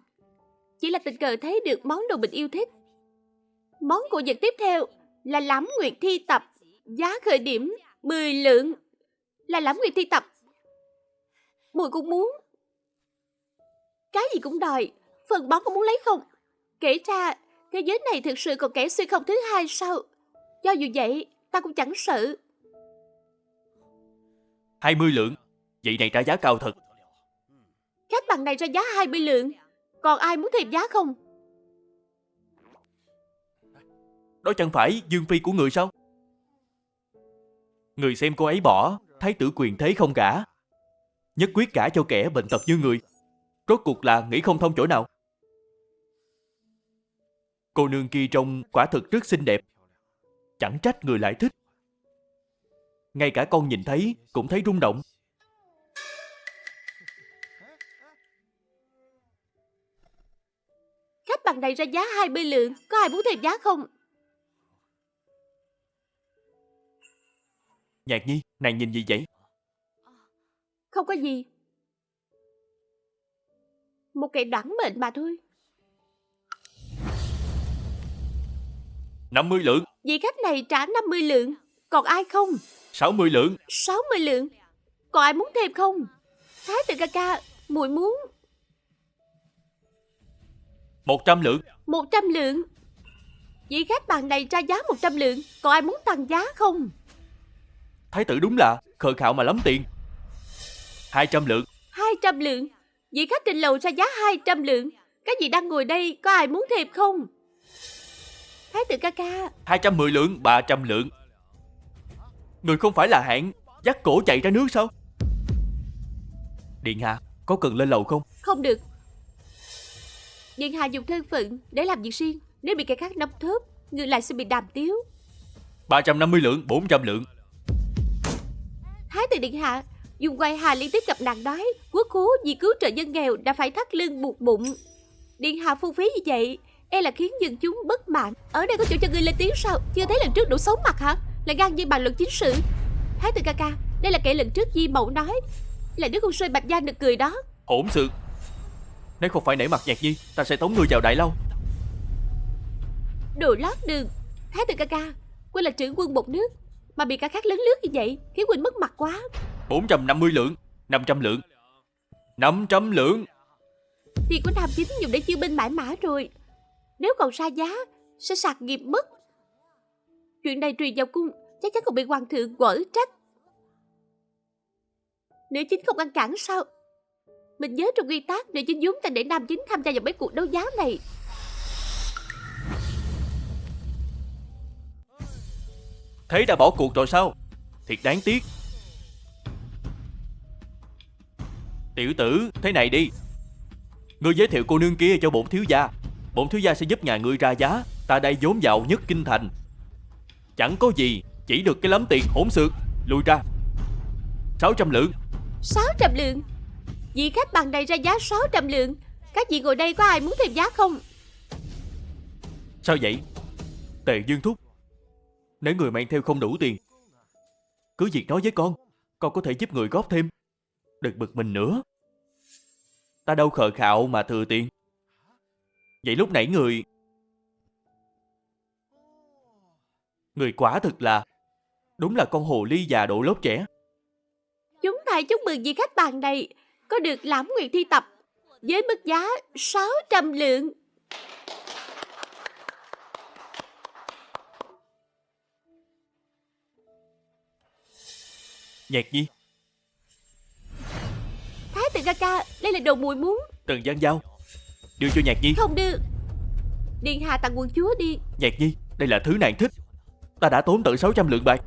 chỉ là tình cờ thấy được món đồ mình yêu thích. Món cổ vật tiếp theo là Lãm Nguyệt Thi Tập, Giá khởi điểm 10 lượng. Là Lãm Nguyệt thi tập. Muội cũng muốn. Cái gì cũng đòi. Phần bón có muốn lấy không? Kể ra thế giới này thực sự còn kẻ xuyên không thứ hai sao? Do dù vậy ta cũng chẳng sợ. 20 lượng. Vậy này trả giá cao thật. Khách bằng này ra giá 20 lượng. Còn ai muốn thêm giá không? Đó chẳng phải Dương Phi của người sao? Người xem cô ấy bỏ, thái tử quyền thế không gả, nhất quyết gả cho kẻ bệnh tật như người. Rốt cuộc là nghĩ không thông chỗ nào. Cô nương kia trông quả thực rất xinh đẹp, chẳng trách người lại thích. Ngay cả con nhìn thấy cũng thấy rung động. Khách bằng này ra giá 20 lượng. Có ai muốn thêm giá không? Nhạc Nhi, nàng nhìn gì vậy? Không có gì. Một kẻ đoản mệnh mà thôi. 50 lượng. Vị khách này trả 50 lượng. Còn ai không? 60 lượng. 60 lượng. Còn ai muốn thêm không? Thái tử ca ca, muội muốn. 100 lượng. 100 lượng. Vị khách bàn này ra giá 100 lượng. Còn ai muốn tăng giá không? Thái tử đúng là khờ khạo mà lắm tiền. 200 lượng. 200 lượng. Vị khách trên lầu ra giá 200 lượng. Các vị đang ngồi đây có ai muốn thêm không? Thái tử ca ca. 210 lượng. 300 lượng. Người không phải là hạng dắt cổ chạy ra nước sao? Điện hạ, có cần lên lầu không? Không được. Điện hạ dùng thân phận để làm việc riêng. Nếu bị kẻ khác nắm thớp, người lại sẽ bị đàm tiếu. 350 lượng. 400 lượng. Thái tử điện hạ, dùng quay hà liên tiếp gặp nạn đói, quốc khố vì cứu trợ dân nghèo đã phải thắt lưng buộc bụng. Điện hạ phung phí như vậy, e là khiến dân chúng bất mãn. Ở đây có chỗ cho ngươi lên tiếng sao? Chưa thấy lần trước đủ xấu mặt hả? Lại gan như bàn luận chính sự. Thái tử ca ca, đây là kẻ lần trước Di Mẫu nói là đứa con sơi Bạch Gia nực cười đó. Hỗn xược. Nếu không phải nể mặt Nhạc Nhi, ta sẽ tống ngươi vào đại lao. Đồ lót đường. Thái tử ca ca, Huynh là trưởng quân một nước mà bị cả khác lấn lướt như vậy, khiến Huynh mất mặt quá. 450 lượng. 500 lượng. 500 lượng. Tiền của Nam Chính dùng để chiêu binh mãi mã rồi, nếu còn sai giá sẽ sạc nghiệp mất. Chuyện này truyền vào cung chắc chắn còn bị hoàng thượng quở trách. Nữ chính không ngăn cản sao? Mình nhớ trong quy tắc nữ chính vốn ta để Nam Chính tham gia vào mấy cuộc đấu giá này. Thế đã bỏ cuộc rồi sao? Thiệt đáng tiếc. Tiểu tử, thế này đi. Ngươi giới thiệu cô nương kia cho bổn thiếu gia. Bổn thiếu gia sẽ giúp nhà ngươi ra giá. Ta đây vốn giàu nhất kinh thành. Chẳng có gì, chỉ được cái lắm tiền hỗn xược. Lùi ra. 600 lượng. 600 lượng. Vị khách bằng này ra giá 600 lượng. Các vị ngồi đây có ai muốn thêm giá không? Sao vậy? Tề Dương thúc, nếu người mang theo không đủ tiền, cứ việc nói với con có thể giúp người góp thêm. Đừng bực mình nữa. Ta đâu khờ khạo mà thừa tiền. Vậy lúc nãy người quả thực là đúng là con hồ ly già độ lốt trẻ. Chúng ta chúc mừng vị khách bàn này có được Lãm Nguyệt thi tập với mức giá 600 lượng. Nhạc Nhi, Thái tử ca ca, đây là đồ muội muốn. Tần Giang Giao, đưa cho Nhạc Nhi. Không được. Điện hạ tặng quận chúa đi. Nhạc Nhi, đây là thứ nàng thích. Ta đã tốn tận 600 lượng bạc.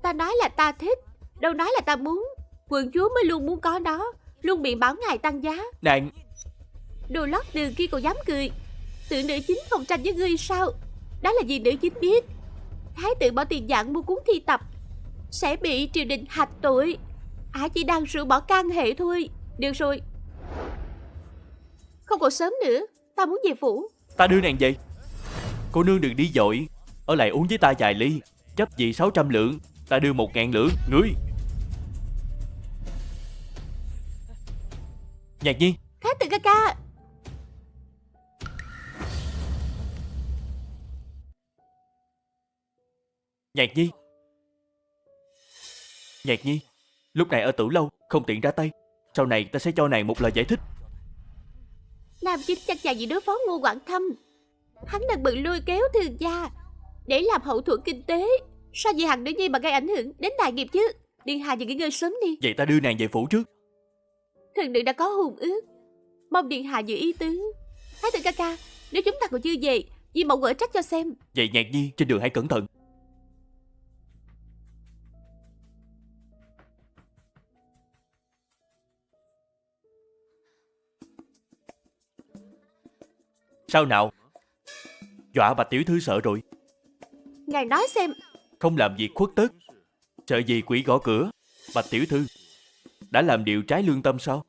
Ta nói là ta thích, đâu nói là ta muốn. Quận chúa mới luôn muốn có đó, luôn miệng bảo ngài tăng giá. Nàng... Đồ lót đường kia còn dám cười. Tự nữ chính không tranh với ngươi sao? Đó là vì nữ chính biết thái tử bỏ tiền dạng mua cuốn thi tập sẽ bị triều đình hạch tội. Ả chỉ đang rượu bỏ can hệ thôi. Được rồi, không còn sớm nữa, ta muốn về phủ. Ta đưa nàng về. Cô nương đừng đi dội, ở lại uống với ta vài ly. Chấp gì 600 lượng, ta đưa 1000 lượng. Ngươi Nhạc Nhi, Thái tử ca ca. Nhạc Nhi, Nhạc Nhi, lúc này ở Tử Lâu không tiện ra tay. Sau này ta sẽ cho nàng một lời giải thích. Nam Chính chắc chắn vì đối phó Ngô Quảng Thâm. Hắn đang bận lôi kéo Thường gia để làm hậu thuẫn kinh tế. Sao vì hằng nữ nhi mà gây ảnh hưởng đến đại nghiệp chứ? Điện hạ và nghỉ ngơi sớm đi. Vậy ta đưa nàng về phủ trước. Thần nữ đã có hôn ước, mong điện hạ giữ ý tứ. Thái tử ca ca, nếu chúng ta còn chưa về, Di mẫu gửi trách cho xem. Vậy Nhạc Nhi trên đường hãy cẩn thận. Sao nào? Dọa Bạch tiểu thư sợ rồi. Ngài nói xem. Không làm việc khuất tất, sợ gì quỷ gõ cửa. Bạch tiểu thư đã làm điều trái lương tâm sao?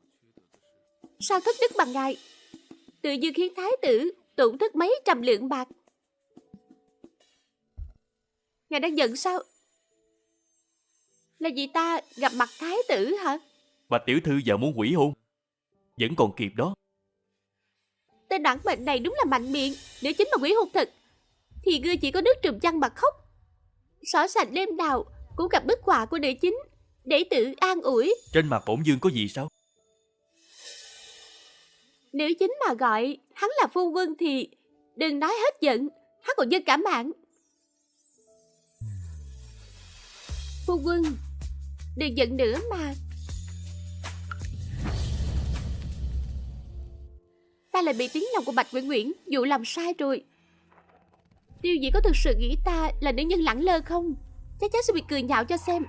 Sao thất đức bằng ngài? Tự dưng khiến thái tử tổn thất mấy trăm lượng bạc. Ngài đang giận sao? Là vì ta gặp mặt thái tử hả? Bạch tiểu thư giờ muốn hủy hôn, vẫn còn kịp đó. Tên đoản mệnh này đúng là mạnh miệng. Nếu chính mà quỷ hôn thật thì ngươi chỉ có nước trùm chăn mà khóc. Xỏ sạch đêm nào cũng gặp bức họa của nữ chính để tự an ủi. Trên mặt bổn dương có gì sao? Nữ chính mà gọi hắn là phu quân thì đừng nói hết giận, hắn còn dâng cả mạng. Phu quân, đừng giận nữa mà. Ta lại bị tiếng lòng của Bạch Nguyễn Nguyễn dụ làm sai rồi. Tiêu Dĩ có thực sự nghĩ ta là nữ nhân lẳng lơ không? Chắc chắn sẽ bị cười nhạo cho xem.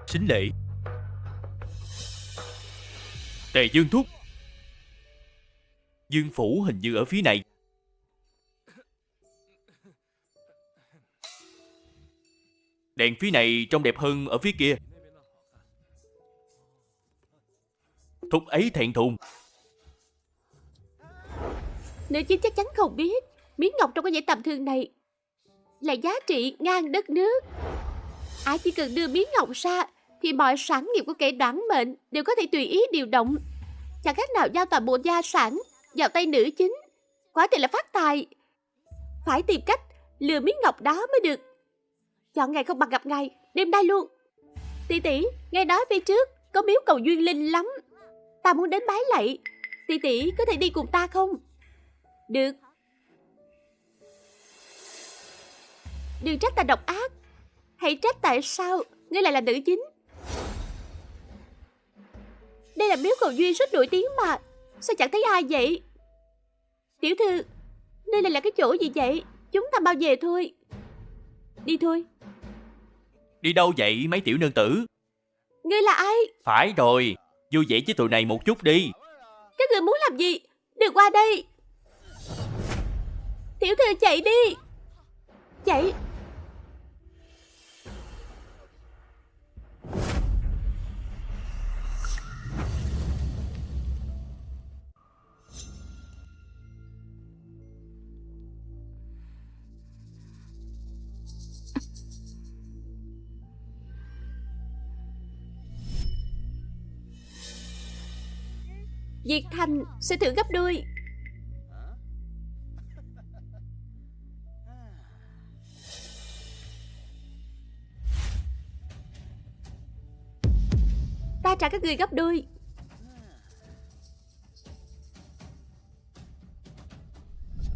Xính lễ. Tề Dương thúc, Dương phủ hình như ở phía này. Đèn phía này trông đẹp hơn ở phía kia. Thúc ấy thẹn thùng. Nữ chính chắc chắn không biết miếng ngọc trong cái dãy tầm thường này là giá trị ngang đất nước. Ai chỉ cần đưa miếng ngọc ra thì mọi sản nghiệp của kẻ đoản mệnh đều có thể tùy ý điều động, chẳng khác nào giao toàn bộ gia sản vào tay nữ chính. Quả thật là phát tài. Phải tìm cách lừa miếng ngọc đó mới được. Chọn ngày không bằng gặp ngày, đêm nay luôn. Tỷ tỷ, nghe nói phía trước có miếu cầu duyên linh lắm, ta muốn đến bái lạy. Tỷ tỷ có thể đi cùng ta không? Được. Đừng trách ta độc ác, hãy trách tại sao ngươi lại là nữ chính. Đây là miếu cầu duyên rất nổi tiếng mà, sao chẳng thấy ai vậy? Tiểu thư, đây là cái chỗ gì vậy? Chúng ta mau về thôi. Đi thôi. Đi đâu vậy mấy tiểu nương tử? Ngươi là ai? Phải rồi, vui vẻ với tụi này một chút đi. Các người muốn làm gì? Đừng qua đây. Tiểu thư chạy đi. Chạy. Diệt Thành sẽ thưởng gấp đôi. Ta trả các người gấp đôi.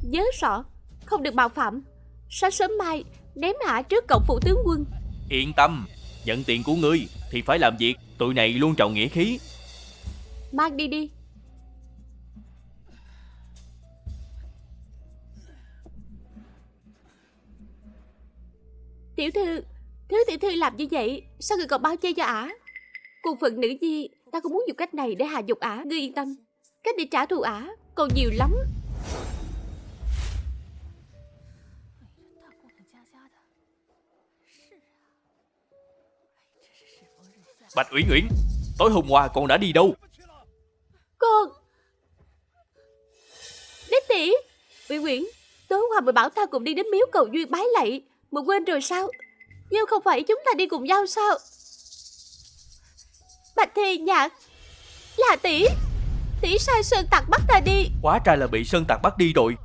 Nhớ rõ, không được mạo phạm. Sáng sớm mai ném hạ trước cổng phủ tướng quân. Yên tâm, nhận tiền của ngươi thì phải làm việc. Tụi này luôn trọng nghĩa khí. Mang đi đi. Tiểu thư, thứ tiểu thư làm như vậy, sao người còn bao che cho ả? Cùng phận nữ nhi, ta cũng muốn dùng cách này để hạ nhục ả. Ngươi yên tâm, cách để trả thù ả còn nhiều lắm. Bạch Uyển Uyển, tối hôm qua con đã đi đâu? Con Đế tỷ, Uyển Uyển, tối qua mày bảo ta cùng đi đến miếu cầu duyên bái lạy, mà quên rồi sao? Nhưng không phải chúng ta đi cùng nhau sao? Bạch Thi Nhạc, là tỷ sai Sơn Tặc bắt ta đi. Quá ra là bị Sơn Tặc bắt đi rồi.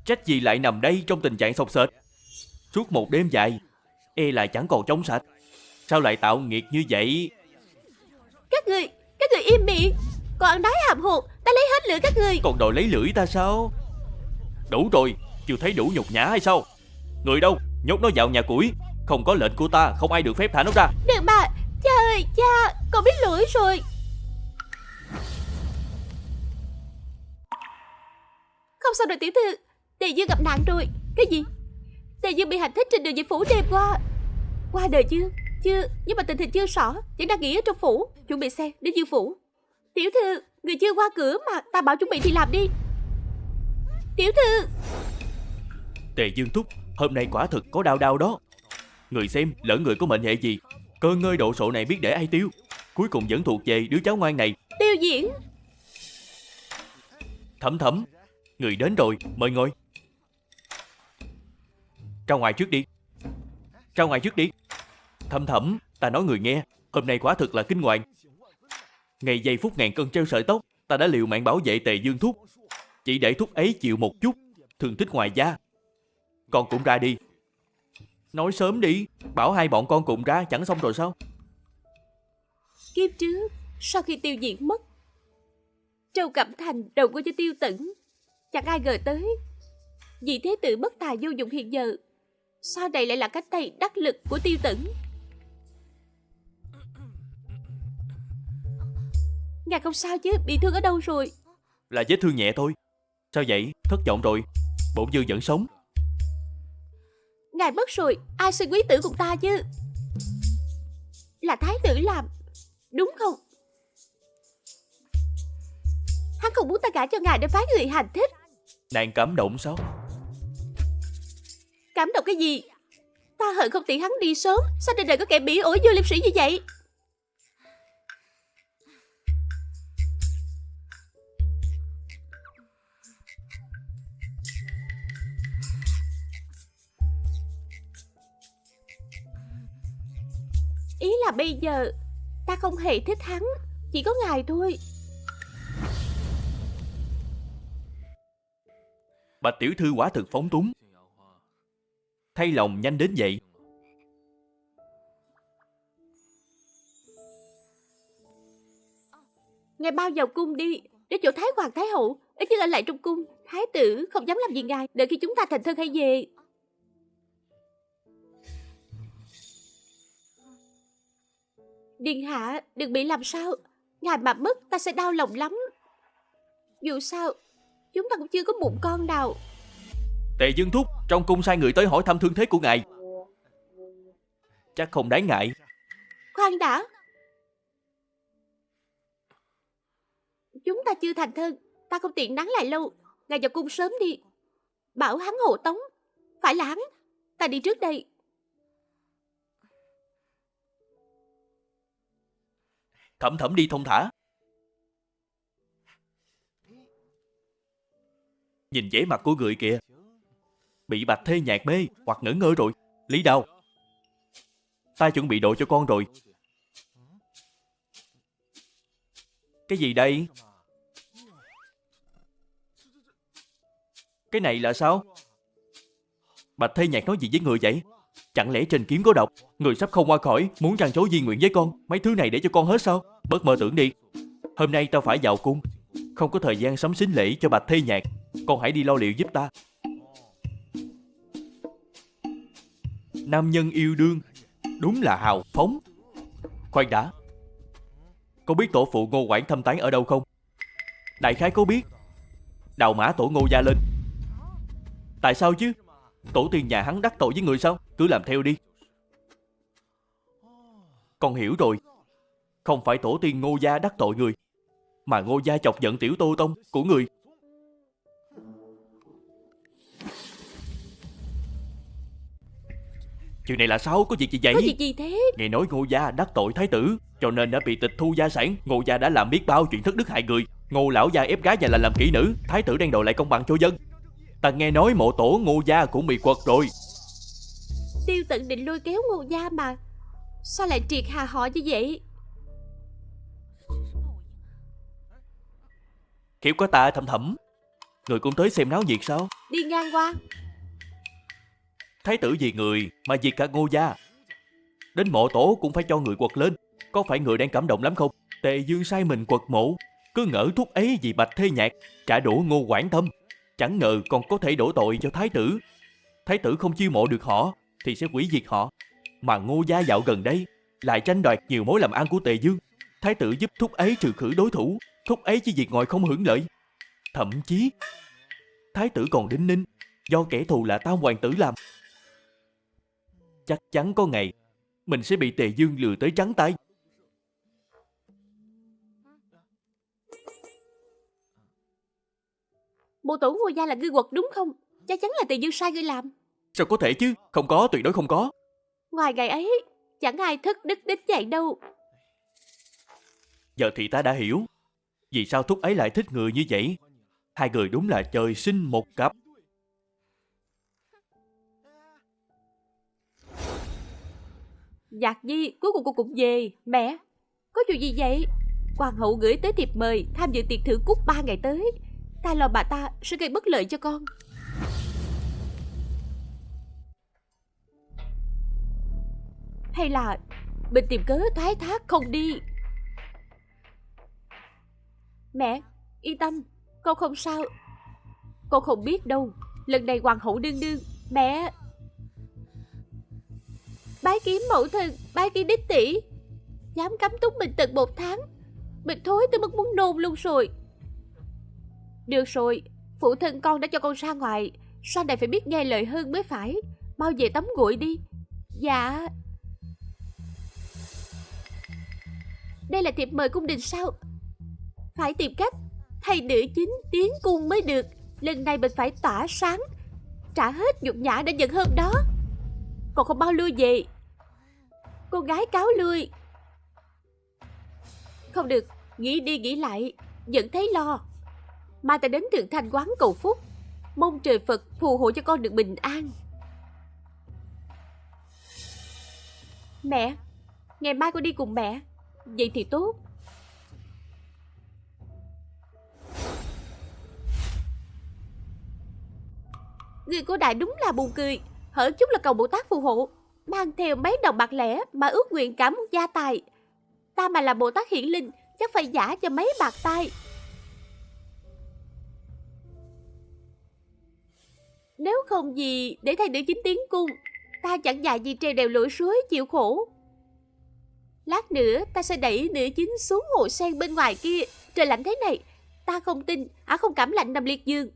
Trách gì lại nằm đây trong tình trạng sột sệt. Suốt một đêm dài, e là chẳng còn trong sạch. Sao lại tạo nghiệt như vậy? Các người im miệng. Còn ăn đái hàm hồn, ta lấy hết lửa các người. Còn đòi lấy lưỡi ta sao? Đủ rồi, chưa thấy đủ nhục nhã hay sao? Người đâu, nhốt nó vào nhà củi. Không có lệnh của ta, không ai được phép thả nó ra. Đừng mà, cha ơi, cha, con biết lỗi rồi. Không sao rồi tiểu thư, Tề Dương gặp nạn rồi. Cái gì? Tề Dương bị hành thích trên đường về phủ đêm qua. Qua đời chưa? Chưa, nhưng mà tình hình chưa rõ. Vẫn đang nghỉ ở trong phủ, chuẩn bị xe đến Dương phủ. Tiểu thư, người chưa qua cửa mà, ta bảo chuẩn bị thì làm đi. Tiểu thư. Tề Dương thúc, hôm nay quả thực có đau đau đó. Người xem, lỡ người có mệnh hệ gì, cơ ngơi độ sộ này biết để ai tiêu, cuối cùng vẫn thuộc về đứa cháu ngoan này. Tiêu Diễn. Thẩm Thẩm, người đến rồi, mời ngồi. Ra ngoài trước đi. Ra ngoài trước đi. Thẩm Thẩm, ta nói người nghe, hôm nay quả thực là kinh hoàng. Ngày giây phút ngàn cân treo sợi tóc, ta đã liều mạng bảo vệ Tề Dương thúc, chỉ để thúc ấy chịu một chút thương tích ngoài da. Con cũng ra đi. Nói sớm đi, bảo hai bọn con cùng ra chẳng xong rồi sao? Kiếp trước, sau khi Tiêu Diễn mất, Châu Cẩm Thành đầu quân cho Tiêu Tửng. Chẳng ai ngờ tới vị thế tử bất tài vô dụng hiện giờ, sau này lại là cánh tay đắc lực của Tiêu Tửng. Ngài không sao chứ, bị thương ở đâu rồi? Là vết thương nhẹ thôi. Sao vậy, thất vọng rồi? Bổn dư vẫn sống. Ngài mất rồi, ai sinh quý tử cùng ta chứ? Là thái tử làm, đúng không? Hắn không muốn ta gả cho ngài để phái người hành thích. Nàng cảm động sao? Cảm động cái gì? Ta hận không tiện hắn đi sớm. Sao trên đời có kẻ bỉ ổi vô liêm sĩ như vậy? Ý là bây giờ ta không hề thích hắn, chỉ có ngài thôi. Bạch tiểu thư quả thực phóng túng, thay lòng nhanh đến vậy. Ngài bao vào cung đi, đến chỗ Thái Hoàng Thái Hậu. Ít nhất ở lại trong cung, Thái tử không dám làm gì ngài. Đợi khi chúng ta thành thân hay về. Điện hạ đừng bị làm sao. Ngài mà mất ta sẽ đau lòng lắm. Dù sao chúng ta cũng chưa có bụng con nào. Tề Dương thúc, trong cung sai người tới hỏi thăm thương thế của ngài. Chắc không đáng ngại. Khoan đã, chúng ta chưa thành thân, ta không tiện nán lại lâu. Ngài vào cung sớm đi, bảo hắn hộ tống. Phải là hắn. Ta đi trước đây. Thẩm Thẩm đi thông thả. Nhìn vẻ mặt của người kìa, bị Bạch Thê Nhạc mê hoặc ngẩn ngơ rồi. Lý Đao, ta chuẩn bị đồ cho con rồi. Cái gì đây? Cái này là sao? Bạch Thê Nhạc nói gì với người vậy? Chẳng lẽ trên kiếm có độc? Người sắp không qua khỏi, muốn trăn trối di nguyện với con. Mấy thứ này để cho con hết sao? Bớt mơ tưởng đi. Hôm nay tao phải vào cung, không có thời gian sắm sính lễ cho Bạch Thê Nhạc. Con hãy đi lo liệu giúp ta. Nam nhân yêu đương đúng là hào phóng. Khoan đã, có biết tổ phụ Ngô Quảng thăm tán ở đâu không? Đại khái có biết. Đào mã tổ Ngô gia lên. Tại sao chứ? Tổ tiên nhà hắn đắc tội với người sao? Cứ làm theo đi. Con hiểu rồi. Không phải tổ tiên Ngô gia đắc tội người, mà Ngô gia chọc giận tiểu Tô Tông của người. Chuyện này là sao? Có việc gì vậy? Có việc gì thế? Nghe nói Ngô gia đắc tội thái tử, cho nên đã bị tịch thu gia sản. Ngô gia đã làm biết bao chuyện thất đức hại người. Ngô lão gia ép gái nhà lành làm kỹ nữ. Thái tử đang đòi lại công bằng cho dân. Ta nghe nói mộ tổ Ngô gia cũng bị quật rồi. Tiêu Tận định lôi kéo Ngô gia mà, sao lại triệt hà họ như vậy? Khiếp có ta Thẩm Thẩm. Người cũng tới xem náo nhiệt sao? Đi ngang qua. Thái tử vì người mà vì cả Ngô gia. Đến mộ tổ cũng phải cho người quật lên. Có phải người đang cảm động lắm không? Tề Dương sai mình quật mộ, cứ ngỡ thúc ấy vì Bạch Thê Nhạc, trả đũa Ngô Quảng Thâm. Chẳng ngờ còn có thể đổ tội cho thái tử. Thái tử không chiêu mộ được họ thì sẽ hủy diệt họ. Mà Ngô gia dạo gần đây lại tranh đoạt nhiều mối làm ăn của Tề Dương. Thái tử giúp thúc ấy trừ khử đối thủ, thúc ấy chỉ việc ngồi không hưởng lợi. Thậm chí thái tử còn đinh ninh do kẻ thù là Tam hoàng tử làm. Chắc chắn có ngày mình sẽ bị Tề Dương lừa tới trắng tay. Mộ tổ Ngô gia là ngươi quật đúng không? Chắc chắn là Tề Dương sai ngươi làm. Sao có thể chứ? Không có, tuyệt đối không có. Ngoài ngày ấy, chẳng ai thất đức đến vậy đâu. Giờ thì ta đã hiểu vì sao thúc ấy lại thích người như vậy. Hai người đúng là trời sinh một cặp. Nhạc Nhi, cuối cùng cô cũng về. Mẹ, có chuyện gì vậy? Hoàng hậu gửi tới thiệp mời tham dự tiệc thử cúc 3 ngày tới. Ta lo bà ta sẽ gây bất lợi cho con. Hay là mình tìm cớ thoái thác không đi? Mẹ, yên tâm, con không sao. Con không biết đâu, lần này hoàng hậu nương nương. Mẹ, bái kiến mẫu thân, bái kiến đích tỷ. Dám cấm túc mình tận 1 tháng. Mình thối tới mức muốn nôn luôn rồi. Được rồi, phụ thân con đã cho con ra ngoài, sau này phải biết nghe lời hơn mới phải. Mau về tắm gội đi. Dạ. Đây là thiệp mời cung đình sao? Phải tìm cách thay nữ chính tiến cung mới được. Lần này mình phải tỏa sáng, trả hết nhục nhã đã nhận hôm đó. Còn không bao lui về. Cô gái cáo lui. Không được, nghĩ đi nghĩ lại vẫn thấy lo. Mai ta đến Thượng Thanh quán cầu phúc, mong trời Phật phù hộ cho con được bình an. Mẹ, ngày mai con đi cùng mẹ. Vậy thì tốt. Người cô đại đúng là buồn cười. Hở chút là cầu Bồ Tát phù hộ, mang theo mấy đồng bạc lẻ mà ước nguyện cả một gia tài. Ta mà là Bồ Tát hiển linh chắc phải giả cho mấy bạc tai. Nếu không gì để thay nữ chính tiến cung, ta chẳng dạy gì treo đèo lội suối chịu khổ. Lát nữa ta sẽ đẩy nữ chính xuống hồ sen bên ngoài kia. Trời lạnh thế này, ta không tin không cảm lạnh nằm liệt giường.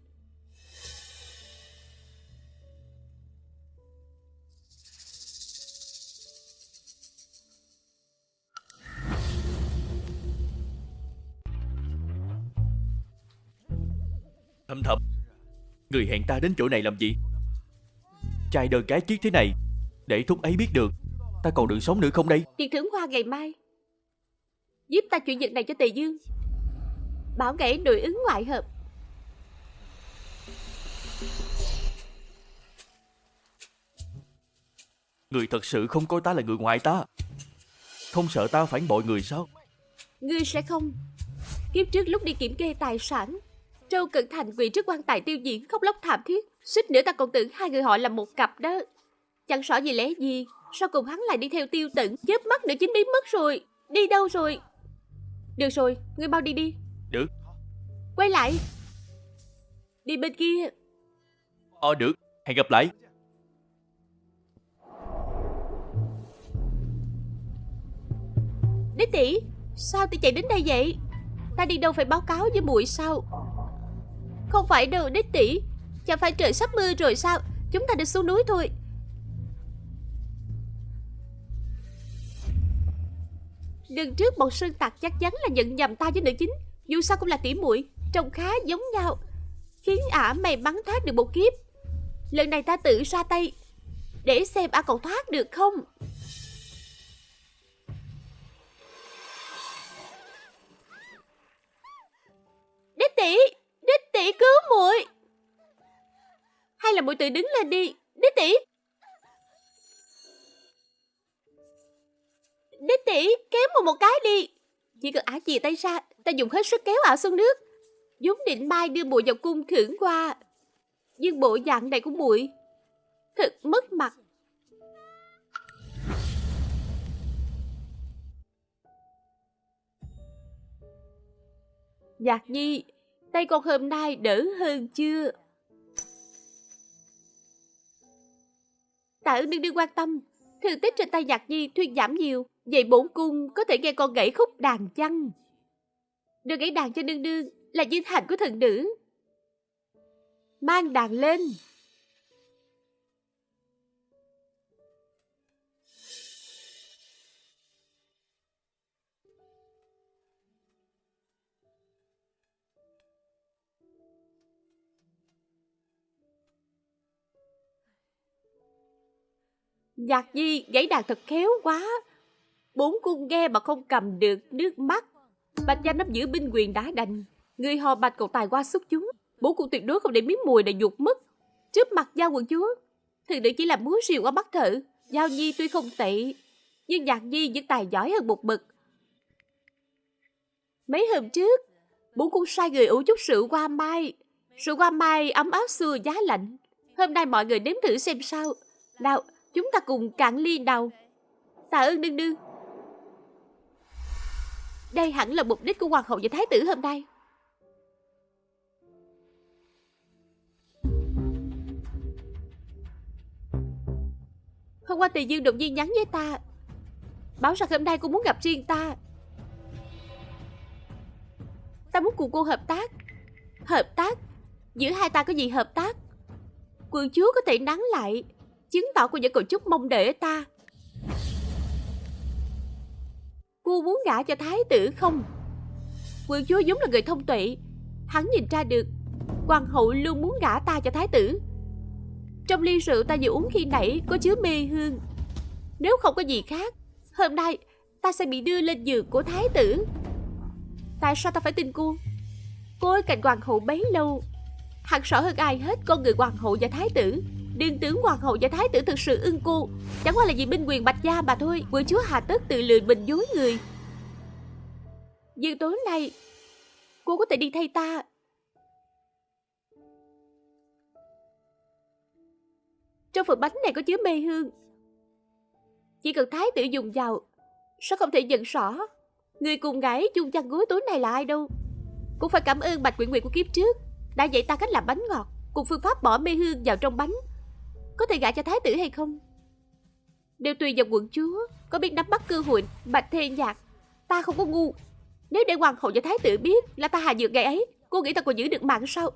Thầm thầm, người hẹn ta đến chỗ này làm gì? Trai đơn cái chiếc thế này, để thúc ấy biết được ta còn đường sống nữa không đây? Tiền thưởng hoa ngày mai. Giúp ta chuyện việc này cho Tề Dương. Bảo nghệ nội ứng ngoại hợp. Người thật sự không coi ta là người ngoài ta? Không sợ ta phản bội người sao? Ngươi sẽ không. Kiếp trước lúc đi kiểm kê tài sản, Châu Cận Thành quỳ trước quan tài tiêu diễn khóc lóc thảm thiết, suýt nữa ta còn tưởng hai người họ là một cặp đó. Chẳng rõ vì lẽ gì, sau cùng hắn lại đi theo Tiêu Tận, chớp mắt nữa chính biến mất rồi. Đi đâu rồi? Được rồi, ngươi mau đi đi. Được. Quay lại. Đi bên kia. Được, hẹn gặp lại. Đế tỷ, sao tỷ chạy đến đây vậy? Ta đi đâu phải báo cáo với muội sao? Không phải đâu đế tỷ, chẳng phải trời sắp mưa rồi sao? Chúng ta đi xuống núi thôi. Lần trước bọn sơn tặc chắc chắn là nhận nhầm ta với nữ chính. Dù sao cũng là tỷ muội, trông khá giống nhau, khiến ả may mắn thoát được một kiếp. Lần này ta tự ra tay, để xem ả còn thoát được không. Đích tỷ cứu muội. Hay là muội tự đứng lên đi, đích tỷ. Đích tỷ kéo muội một cái đi. Chỉ cần ả chìa tay ra, ta dùng hết sức kéo ả xuống nước. vốn định mai đưa muội vào cung thưởng qua, nhưng bộ dạng này của muội thật mất mặt. Nhạc Nhi, tay con hôm nay đỡ hơn chưa? Tạ ơn nương nương quan tâm. Thương tích trên tay Nhạc Nhi thuyên giảm nhiều, vậy bổn cung có thể nghe con gãy khúc đàn chăng? Được gãy đàn cho nương nương là vinh hạnh của thần nữ. Mang đàn lên. Nhạc Nhi gãy đàn thật khéo quá. Bốn cung nghe mà không cầm được nước mắt. Bạch gia nắm giữ binh quyền đã đành, người họ Bạch còn tài hoa xuất chúng. Bốn cung tuyệt đối không để miếng mùi này nhục mất. Trước mặt Giao quận chúa, thần nữ chỉ là múa rìu qua mắt thợ. Giao Nhi tuy không tệ, nhưng Nhạc Nhi vẫn tài giỏi hơn một bậc. Mấy hôm trước, bốn cung sai người ủ chút rượu hoa mai. Rượu hoa mai ấm áp xua giá lạnh. Hôm nay mọi người nếm thử xem sao. Nào, chúng ta cùng cạn ly nào. Tạ ơn nương nương. Đây hẳn là mục đích của hoàng hậu và thái tử hôm nay. Hôm qua Tề Dương đột nhiên nhắn với ta, bảo rằng hôm nay cô muốn gặp riêng ta. Ta muốn cùng cô hợp tác. Hợp tác? Giữa hai ta có gì hợp tác? Quận chúa có thể nắng lại, chứng tỏ cô vẫn còn chút mong đợi ở ta. Cô muốn gả cho thái tử không? Quận chúa vốn là người thông tuệ, hắn nhìn ra được hoàng hậu luôn muốn gả ta cho thái tử. Trong ly rượu ta vừa uống khi nãy có chứa mê hương. Nếu không có gì khác, hôm nay ta sẽ bị đưa lên giường của thái tử. Tại sao ta phải tin cô? Cô ở cạnh hoàng hậu bấy lâu, hẳn rõ hơn ai hết con người hoàng hậu và thái tử. Đừng tưởng hoàng hậu và thái tử thực sự ưng cô, chẳng qua là vì binh quyền Bạch gia mà thôi. Quận chúa hà tất tự lừa mình dối người. Nhưng tối nay cô có thể đi thay ta. Trong phần bánh này có chứa mê hương, chỉ cần thái tử dùng vào, sao không thể nhận rõ người cùng ngải chung chăn gối tối nay là ai đâu. Cũng phải cảm ơn Bạch Quyện Nguyệt của kiếp trước đã dạy ta cách làm bánh ngọt cùng phương pháp bỏ mê hương vào trong bánh. Có thể gả cho thái tử hay không đều tùy vào quận chúa có biết nắm bắt cơ hội. Bạch Thê Nhạc, ta không có ngu. Nếu để hoàng hậu và thái tử biết là ta hạ dược ngày ấy, cô nghĩ ta còn giữ được mạng sao?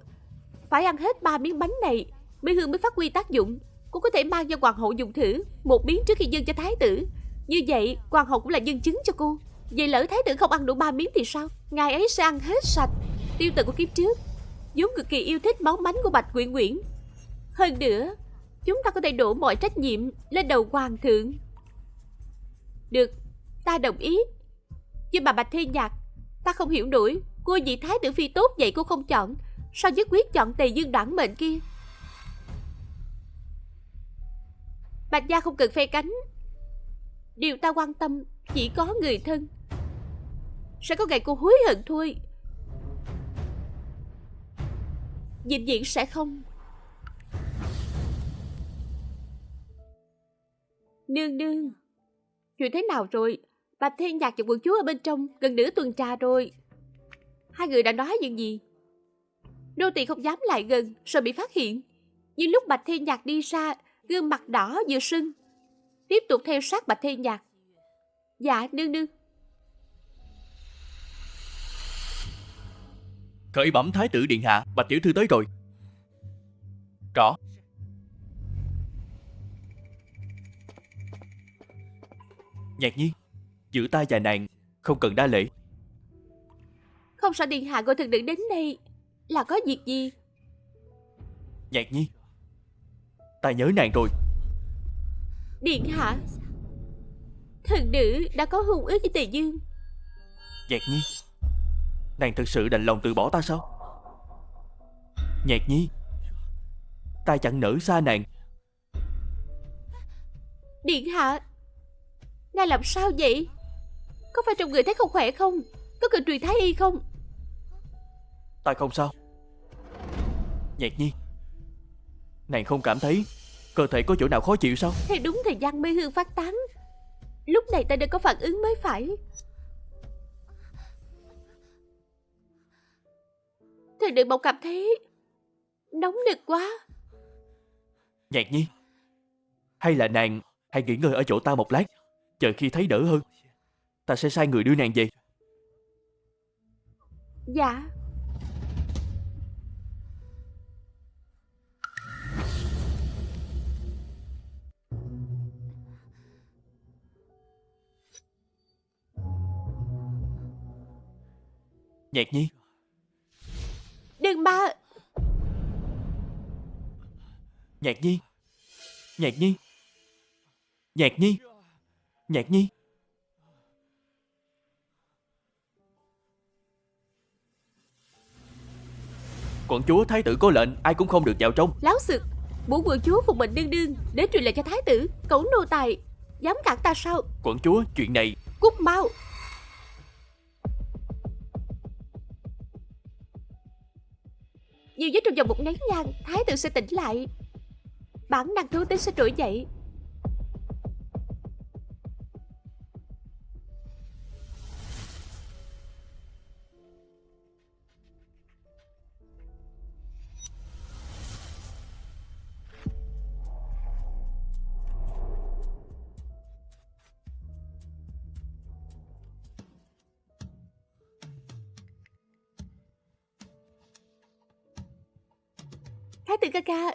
Phải ăn hết 3 miếng bánh này, mê hương mới phát huy tác dụng. Cô có thể mang cho hoàng hậu dùng thử một miếng trước khi dâng cho thái tử. Như vậy hoàng hậu cũng là nhân chứng cho cô. Vậy lỡ thái tử không ăn đủ 3 miếng thì sao? Ngài ấy sẽ ăn hết sạch. Tiêu Tần của kiếp trước vốn cực kỳ yêu thích máu bánh của Bạch Quyện Nguyễn. Hơn nữa, chúng ta có thể đổ mọi trách nhiệm lên đầu hoàng thượng. Được, ta đồng ý. Nhưng mà Bạch Thê Nhạc, ta không hiểu nổi cô vị thái tử phi tốt vậy cô không chọn, sao nhất quyết chọn Tề Dương đoản mệnh kia? Bạch gia không cần phe cánh. Điều ta quan tâm chỉ có người thân. Sẽ có ngày cô hối hận thôi. Vĩnh viễn sẽ không. Nương nương, chuyện thế nào rồi? Bạch Thê Nhạc và quận chúa ở bên trong gần nửa tuần trà rồi. Hai người đã nói những gì? Nô tỳ không dám lại gần, sợ bị phát hiện. Nhưng lúc Bạch Thê Nhạc đi ra, gương mặt đỏ vừa sưng. Tiếp tục theo sát Bạch Thê Nhạc. Dạ nương nương. Khởi bẩm thái tử điện hạ, Bạch tiểu thư tới rồi. Rõ. Nhạc Nhi, giữ tay và nàng không cần đa lễ. Không sao điện hạ gọi thần nữ đến đây là có việc gì? Nhạc Nhi, ta nhớ nàng rồi. Điện hạ, thần nữ đã có hôn ước với Tề Dương. Nhạc Nhi, nàng thật sự đành lòng từ bỏ ta sao? Nhạc Nhi, ta chẳng nỡ xa nàng. Điện hạ, ngài làm sao vậy? Có phải trong người thấy không khỏe không? Có cần truyền thái y không? Ta không sao. Nhạc Nhi, nàng không cảm thấy cơ thể có chỗ nào khó chịu sao? Thì đúng thời gian mê hương phát tán, lúc này ta nên có phản ứng mới phải. Thì đừng bỗng cảm thấy nóng nực quá. Nhạc Nhi, hay là nàng hãy nghỉ ngơi ở chỗ ta một lát, chờ khi thấy đỡ hơn, ta sẽ sai người đưa nàng về. Dạ. Nhạc Nhi, Đừng mà. Nhạc Nhi, Nhạc Nhi, Nhạc Nhi, Nhạc Nhi. Quận chúa, thái tử có lệnh ai cũng không được vào trong. Láo xực, muốn quận chúa phục mệnh đương đương để truyền lệnh cho thái tử. Cẩu nô tài dám cản ta sao? Quận chúa, chuyện này. Cút mau. Nhiều nhất trong vòng một nén nhang, thái tử sẽ tỉnh lại, bản năng thú tính sẽ trỗi dậy. Thái tử ca ca.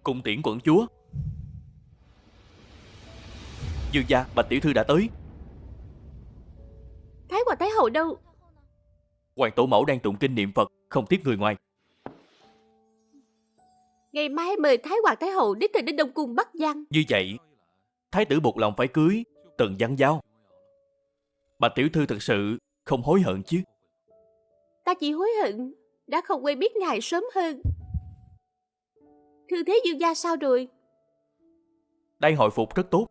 Cung tiễn quận chúa. Dương gia, Bạch tiểu thư đã tới. Thái hoàng thái hậu đâu? Hoàng tổ mẫu đang tụng kinh niệm Phật, không tiếp người ngoài. Ngày mai mời thái hoàng thái hậu đích thân đến Đông Cung Bắc Giang. Như vậy, thái tử buộc lòng phải cưới Tần Văn Giao. Bạch tiểu thư thật sự không hối hận chứ? Ta chỉ hối hận đã không quen biết ngài sớm hơn. Thương thế Dương gia sao rồi? Đang hồi phục rất tốt.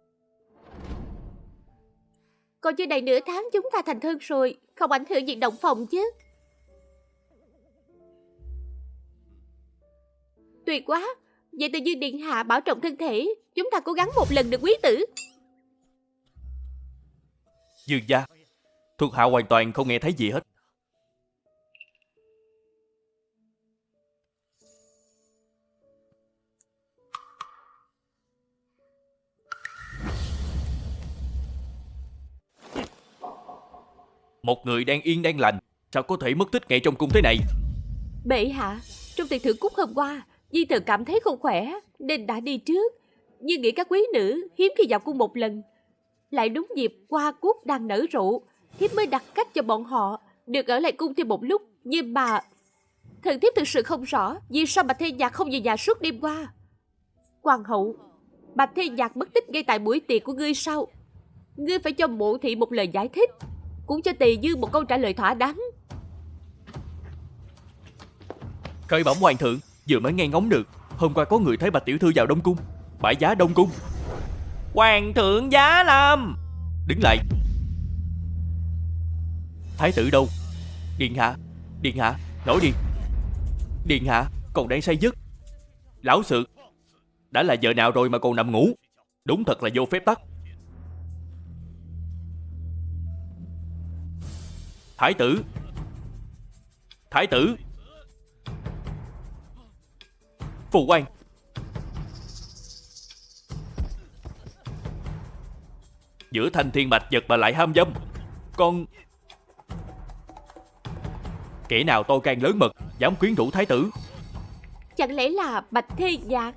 Còn chưa đầy nửa tháng chúng ta thành thân rồi, không ảnh hưởng việc động phòng chứ? Tuyệt quá. Vậy từ Dương điện hạ bảo trọng thân thể, chúng ta cố gắng một lần được quý tử. Dương gia, thuộc hạ hoàn toàn không nghe thấy gì hết. Một người đang yên đang lành, sao có thể mất tích ngay trong cung thế này? Bệ hạ, trong tiệc thưởng cúc hôm qua, Di Thần cảm thấy không khỏe nên đã đi trước. Nhưng nghĩ các quý nữ hiếm khi vào cung một lần, lại đúng dịp hoa cúc đang nở rộ, thiếp mới đặt cách cho bọn họ được ở lại cung thêm một lúc. Nhưng mà thần thiếp thực sự không rõ vì sao Bạch Thê Nhạc không về nhà suốt đêm qua. Hoàng hậu, Bạch Thê Nhạc mất tích ngay tại buổi tiệc của ngươi sao? Ngươi phải cho mộ thị một lời giải thích, cũng cho Tề Dương một câu trả lời thỏa đáng. Khởi bẩm hoàng thượng, vừa mới nghe ngóng được, hôm qua có người thấy Bạch tiểu thư vào Đông Cung, bãi giá Đông Cung. Hoàng thượng giá lâm. Đứng lại. Thái tử đâu? Điện hạ, điện hạ, nói đi. Điện hạ, còn đang say giấc. Lão sự, đã là giờ nào rồi mà còn nằm ngủ? Đúng thật là vô phép tắc. Thái tử, thái tử. Phù quan. Giữa thanh thiên bạch nhật mà lại ham dâm, con kẻ nào to gan lớn mật dám quyến rũ thái tử? Chẳng lẽ là Bạch Thê Nhạc?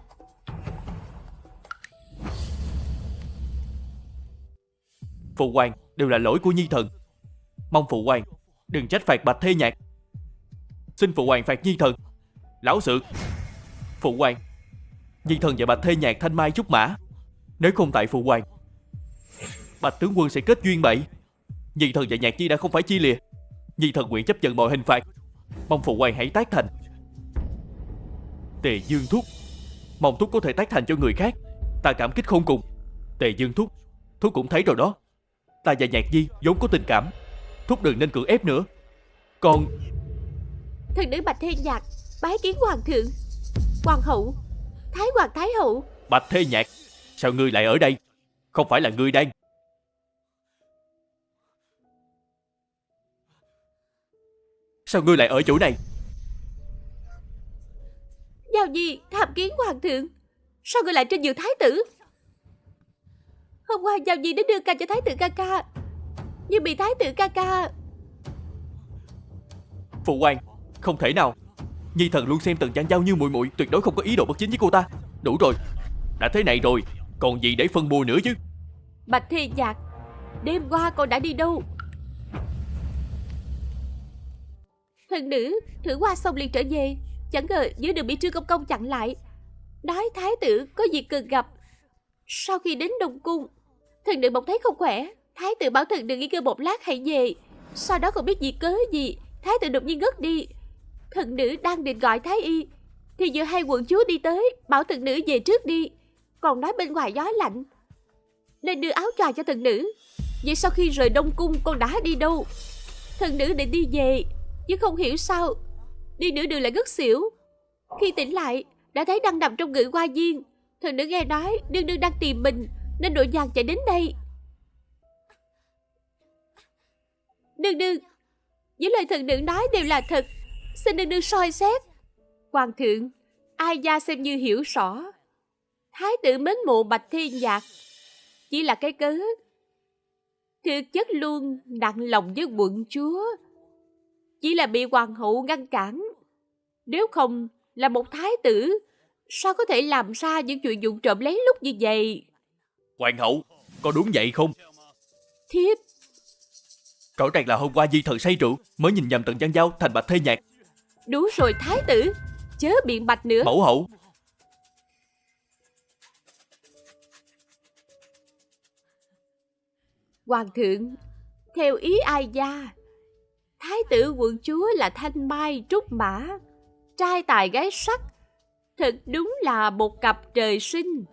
Phụ hoàng, đều là lỗi của nhi thần. Mong phụ hoàng đừng trách phạt Bạch Thê Nhạc. Xin phụ hoàng phạt nhi thần. Lão sự, phụ hoàng, nhi thần và Bạch Thê Nhạc thanh mai trúc mã, nếu không tại phụ hoàng, Bạch tướng quân sẽ kết duyên bậy. Nhi thần và Nhạc Nhi đã không phải chia lìa. Nhi thần nguyện chấp nhận mọi hình phạt, mong phụ hoàng hãy tán thành. Tề Dương thúc, Mong thúc có thể tác thành cho người khác. Ta cảm kích khôn cùng. Tề Dương thúc, thúc cũng thấy rồi đó. Ta và Nhạc Di vốn có tình cảm. Thúc đừng nên cưỡng ép nữa. Con... Thần nữ Bạch Thê Nhạc bái kiến hoàng thượng, hoàng hậu, thái hoàng thái hậu. Bạch Thê Nhạc, sao ngươi lại ở đây? Không phải là ngươi đang... Sao ngươi lại ở chỗ này? Giao Di tham kiến hoàng thượng. Sao ngươi lại trên giường thái tử? Hôm qua Giao Di đến đưa canh cho thái tử ca ca, nhưng bị thái tử ca ca... Phụ hoàng, không thể nào. Nhi thần luôn xem Tần Giang Giao như muội muội, tuyệt đối không có ý đồ bất chính với cô ta. Đủ rồi, đã thế này rồi, còn gì để phân bua nữa chứ? Bạch Thê Nhạc, đêm qua con đã đi đâu? Thần nữ thử qua xong liền trở về, chẳng ngờ dưới đường bị Trương Công Công chặn lại, nói thái tử có việc cần gặp. Sau khi đến Đông Cung, thần nữ bỗng thấy không khỏe. Thái tử bảo thần nữ nghỉ ngơi một lát hãy về. Sau đó không biết vì cớ gì, thái tử đột nhiên ngất đi. Thần nữ đang định gọi thái y, thì vừa hai quận chúa đi tới, bảo thần nữ về trước đi, còn nói bên ngoài gió lạnh nên đưa áo choàng cho thần nữ. Vậy sau khi rời Đông Cung, con đã đi đâu? Thần nữ định đi về, nhưng không hiểu sao đi nửa đường lại ngất xỉu. Khi tỉnh lại đã thấy đang nằm trong Ngự Hoa Viên. Thần nữ nghe nói nương nương đang tìm mình nên vội vàng chạy đến đây. Nương nương, những lời thần nữ nói đều là thật, xin nương nương soi xét. Hoàng thượng, ai gia xem như hiểu rõ. Thái tử mến mộ Bạch Thê Nhạc chỉ là cái cớ, thực chất luôn nặng lòng với quận chúa, chỉ là bị hoàng hậu ngăn cản. Nếu không là một thái tử, sao có thể làm ra những chuyện vụng trộm lén lút như vậy? Hoàng hậu, có đúng vậy không? Thiếp... Rõ ràng là hôm qua Di thần say rượu mới nhìn nhầm Tần Giang Giao thành Bạch Thê Nhạc. Đủ rồi thái tử, chớ biện bạch nữa. Mẫu hậu, Hoàng thượng, theo ý ai gia, thái tử quận chúa là thanh mai trúc mã, trai tài gái sắc, thật đúng là một cặp trời sinh.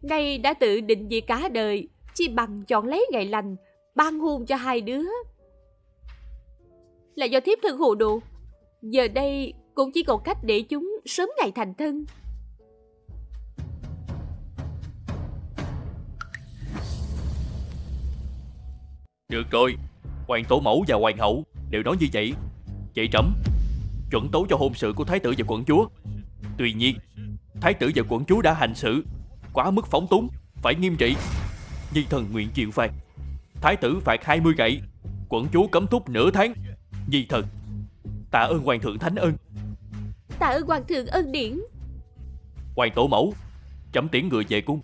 Nay đã tự định vì cả đời, chi bằng chọn lấy ngày lành ban hôn cho hai đứa. Là do thiếp thân hồ đồ, giờ đây cũng chỉ còn cách để chúng sớm ngày thành thân. được rồi. Hoàng tổ mẫu và hoàng hậu đều nói như vậy. Vậy trẫm chuẩn tấu cho hôn sự của thái tử và quận chúa. Tuy nhiên, thái tử và quận chúa đã hành sự quá mức phóng túng, phải nghiêm trị. Nhi thần nguyện chịu phạt. Thái tử phạt 20 gậy, quận chúa cấm túc nửa tháng. Nhi thần tạ ơn hoàng thượng thánh ân. Tạ ơn hoàng thượng ân điển. Hoàng tổ mẫu, trẫm tiễn người về cung.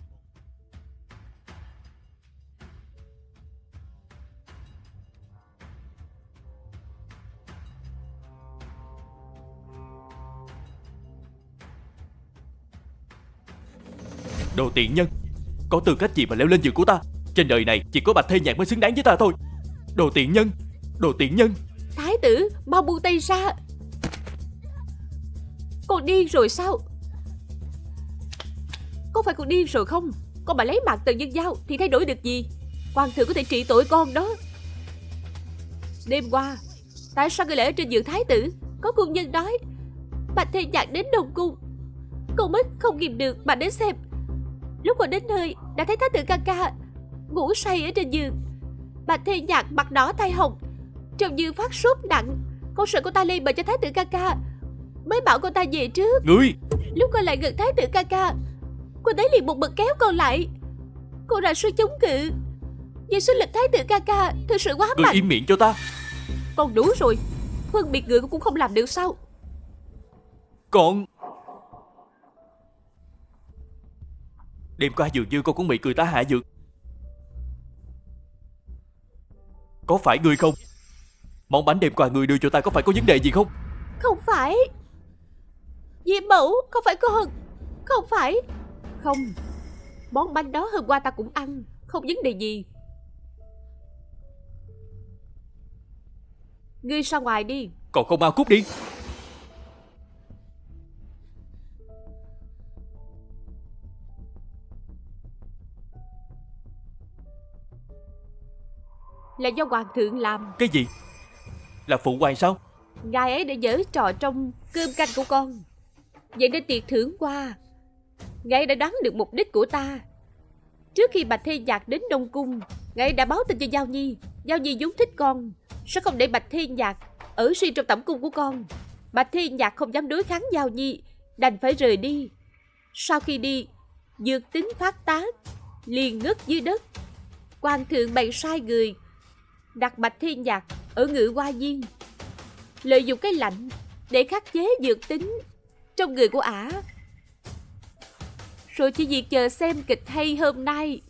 Đồ tiện nhân, có tư cách gì mà leo lên giường của ta? Trên đời này chỉ có Bạch Thê Nhạc mới xứng đáng với ta thôi. Đồ tiện nhân, đồ tiện nhân. Thái tử, mau buông tay ra. Con điên rồi sao? Có phải con điên rồi không? Con mà lấy mạng Tần Dân Giao thì thay đổi được gì? Hoàng thượng có thể trị tội con đó. Đêm qua, tại sao người lại ở trên giường thái tử? Có cung nhân nói Bạch Thê Nhạc đến Đông Cung, con mới không kìm được mà đến xem. Lúc con đến nơi đã thấy thái tử ca ca ngủ say ở trên giường. Bạch Thê Nhạc mặt đỏ tai hồng, trông như phát sốt nặng. Con sợ cô ta lây bệnh cho thái tử ca ca, mới bảo cô ta về trước. Ngươi! Lúc con lại gần thái tử ca ca, cô ấy liền một bật kéo con lại. Cô ra sức chống cự, nhưng sức lực thái tử ca ca thực sự quá Ngươi mạnh. im miệng cho ta. Con đủ rồi, phân biệt người con cũng không làm được sao? Con... Đêm qua dường như con cũng bị người ta hạ dược. Có phải ngươi không? Món bánh đêm qua ngươi đưa cho ta có phải có vấn đề gì không? Không phải. Diệp mẫu, không phải con. Không phải. Không, món bánh đó hôm qua ta cũng ăn, không vấn đề gì. Ngươi ra ngoài đi. Còn không mau cút đi. là do hoàng thượng làm. Cái gì? Là phụ hoàng sao? Ngài ấy đã giở trò trong cơm canh của con. Vậy nên tiệc thưởng qua, ngài ấy đã đoán được mục đích của ta. Trước khi Bạch Thi Nhạc đến Đông Cung, ngài ấy đã báo tin cho Giao Nhi. Giao Nhi vốn thích con, sẽ không để Bạch Thi Nhạc ở riêng trong tẩm cung của con. Bạch Thi Nhạc không dám đối kháng Giao Nhi, đành phải rời đi. Sau khi đi, dược tính phát tác, liền ngất dưới đất. Hoàng thượng bèn sai người đặt Bạch Thi Nhạc ở Ngự Hoa Viên, lợi dụng cái lạnh để khắc chế dược tính trong người của ả. Rồi chỉ việc chờ xem kịch hay hôm nay.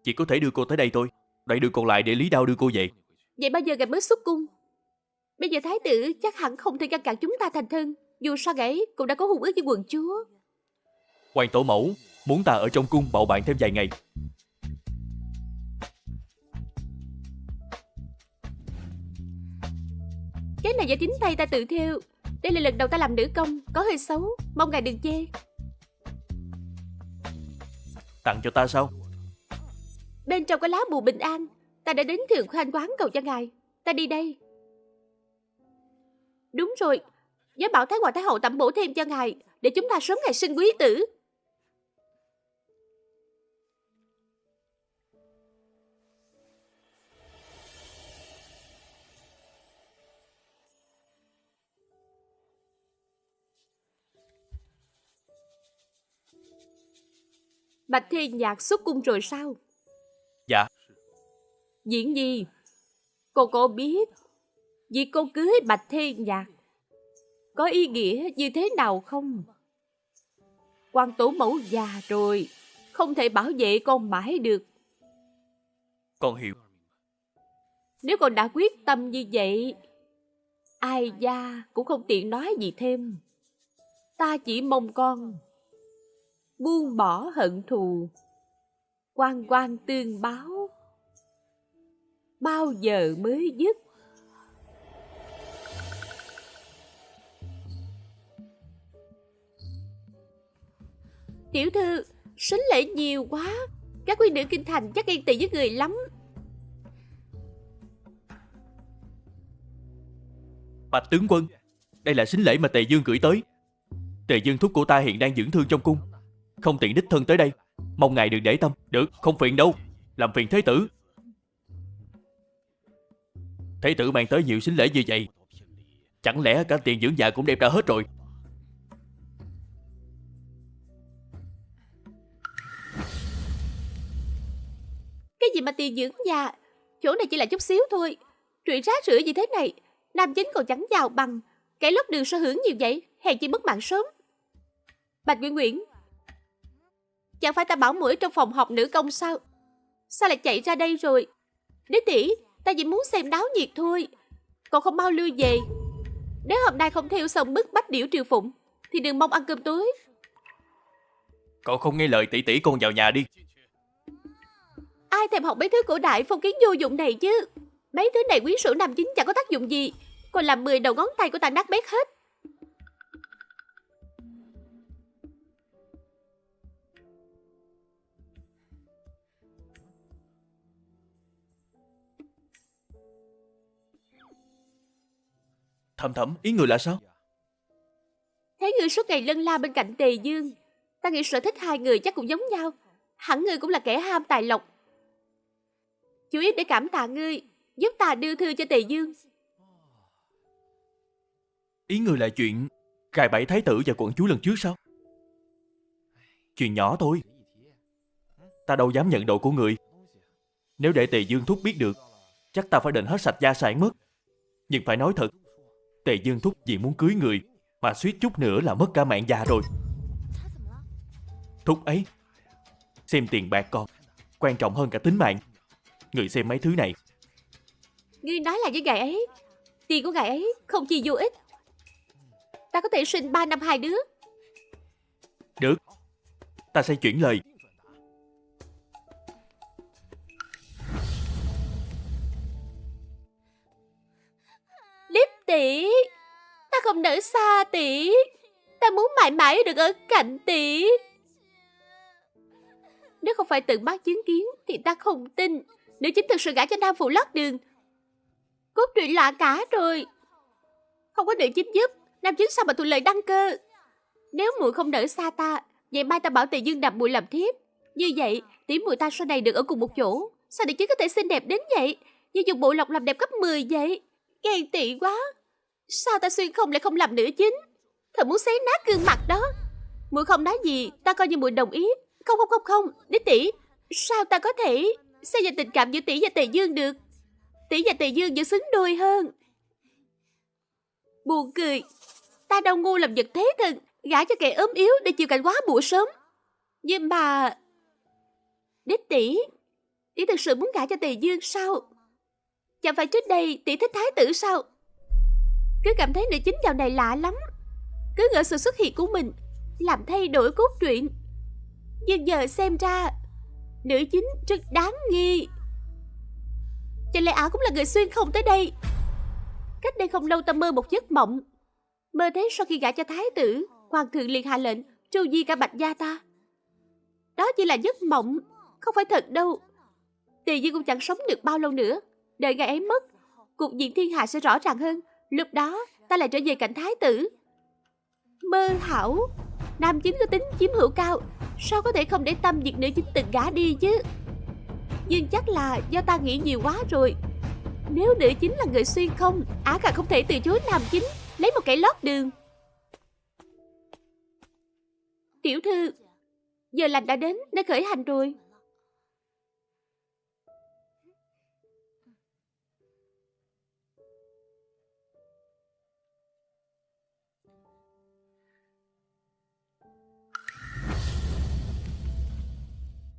Chỉ có thể đưa cô tới đây thôi. Đoạn đường còn lại để Lý Đao đưa cô về. Vậy bao giờ ngài mới xuất cung? Bây giờ thái tử chắc hẳn không thể ngăn cản chúng ta thành thân. Dù sao ngài cũng đã có hôn ước với quận chúa. Hoàng tổ mẫu muốn ta ở trong cung bầu bạn thêm vài ngày. Cái này do chính tay ta tự thêu. Đây là lần đầu ta làm nữ công, có hơi xấu, mong ngài đừng chê. Tặng cho ta sao? Bên trong có lá bùa bình an. Ta đã đến Thượng Khoan quán cầu cho ngài. Ta đi đây. Đúng rồi, nhớ bảo Thái Hoàng Thái Hậu tẩm bổ thêm cho ngài, để chúng ta sớm ngày sinh quý tử. Bạch Thi Nhạc xuất cung rồi sao? Dạ. Diễn gì? Cô có biết việc cô cưới Bạch Thi Nhạc có ý nghĩa như thế nào không? Quan tổ mẫu già rồi, không thể bảo vệ con mãi được. Con hiểu. Nếu con đã quyết tâm như vậy, ai gia cũng không tiện nói gì thêm. Ta chỉ mong con buông bỏ hận thù, oan oan tương báo, bao giờ mới dứt. Tiểu thư, sính lễ nhiều quá, các quý nữ kinh thành chắc ghen tị với người lắm. Bạch tướng quân, đây là sính lễ mà Tề Dương gửi tới. Tề Dương thúc của ta hiện đang dưỡng thương trong cung, không tiện đích thân tới đây. Mong ngài đừng để tâm. Được, không phiền đâu. Làm phiền thế tử. Thế tử mang tới nhiều sính lễ như vậy, chẳng lẽ cả tiền dưỡng già cũng đem ra hết rồi? Cái gì mà tiền dưỡng già? Chỗ này chỉ là chút xíu thôi. Chuyện rác rưởi như thế này, nam chính còn chẳng giàu bằng kẻ lót đường sở hưởng nhiều vậy, hèn chi mất mạng sớm. Bạch Nguyễn Nguyễn, chẳng phải ta bảo muội trong phòng học nữ công sao? Sao lại chạy ra đây rồi? Đế tỷ, ta chỉ muốn xem náo nhiệt thôi, còn không mau lui về. Nếu hôm nay không theo xong bức bách điểu triều phụng thì đừng mong ăn cơm tối. Cậu không nghe lời tỷ tỷ, con vào nhà đi. Ai thèm học mấy thứ cổ đại phong kiến vô dụng này chứ? Mấy thứ này quyến rũ nam chính chẳng có tác dụng gì, còn làm 10 đầu ngón tay của ta nát bét hết. Thầm thầm, ý người là sao? Thấy ngươi suốt ngày lân la bên cạnh Tề Dương, ta nghĩ sở thích hai người chắc cũng giống nhau. Hẳn ngươi cũng là kẻ ham tài lộc. Chủ yếu để cảm tạ ngươi giúp ta đưa thư cho Tề Dương. Ý người là chuyện gài bẫy thái tử và quận chúa lần trước sao? Chuyện nhỏ thôi, ta đâu dám nhận đồ của người. Nếu để Tề Dương thúc biết được, chắc ta phải đền hết sạch gia sản mất. Nhưng phải nói thật, Tề Dương thúc vì muốn cưới người mà suýt chút nữa là mất cả mạng già rồi. Thúc ấy xem tiền bạc con quan trọng hơn cả tính mạng. Người xem mấy thứ này. Ngươi nói là với ngài ấy, tiền của ngài ấy không chi vô ích. Ta có thể sinh 3 năm 2 đứa. Được, ta sẽ chuyển lời. Liếp tỷ, ta không nỡ xa tỷ, ta muốn mãi mãi được ở cạnh tỷ. Nếu không phải tận mắt chứng kiến thì ta không tin nữ chính thực sự gả cho nam phụ lót đường. Cốt truyện lạ cả rồi. Không có nữ chính giúp, nam chính sao mà thuận lợi đăng cơ. Nếu muội không nỡ xa ta, vậy mai ta bảo Tề Dương nạp muội làm thiếp. Như vậy tỷ muội ta sau này được ở cùng một chỗ. Sao nữ chính có thể xinh đẹp đến vậy? Như dùng bộ lọc làm đẹp gấp 10 vậy. Ghen tị quá. Sao ta Xuyên không lại không làm nữ chính? Thật muốn xé nát gương mặt đó. Muội không nói gì, ta coi như muội đồng ý. Không, đích tỷ, sao ta có thể xây dựng tình cảm giữa tỷ và Tề Dương được? Tỷ và Tề Dương vẫn xứng đôi hơn. Buồn cười, ta đâu ngu làm vật thế thân, gả cho kẻ ốm yếu để chịu cảnh quá bụa sớm. Nhưng mà đích tỷ thực sự muốn gả cho Tề Dương sao? Chẳng phải trước đây tỷ thích thái tử sao? Cứ cảm thấy nữ chính dạo này lạ lắm. Cứ ngỡ sự xuất hiện của mình làm thay đổi cốt truyện. Nhưng giờ xem ra nữ chính rất đáng nghi. Chẳng lẽ ảo cũng là người xuyên không tới đây? Cách đây không lâu ta mơ một giấc mộng. Mơ thấy sau khi gả cho thái tử, hoàng thượng liền hạ lệnh tru di cả Bạch gia ta. Đó chỉ là giấc mộng, không phải thật đâu. Tề Dương cũng chẳng sống được bao lâu nữa. Đợi ngày ấy mất, cục diện thiên hạ sẽ rõ ràng hơn. Lúc đó ta lại trở về cạnh thái tử. Mơ hảo. Nam chính có tính chiếm hữu cao, sao có thể không để tâm việc nữ chính từng gả đi chứ? Nhưng chắc là do ta nghĩ nhiều quá rồi. Nếu nữ chính là người xuyên không, ả càng không thể từ chối nam chính lấy một kẻ lót đường. Tiểu thư, giờ lành đã đến nên khởi hành rồi.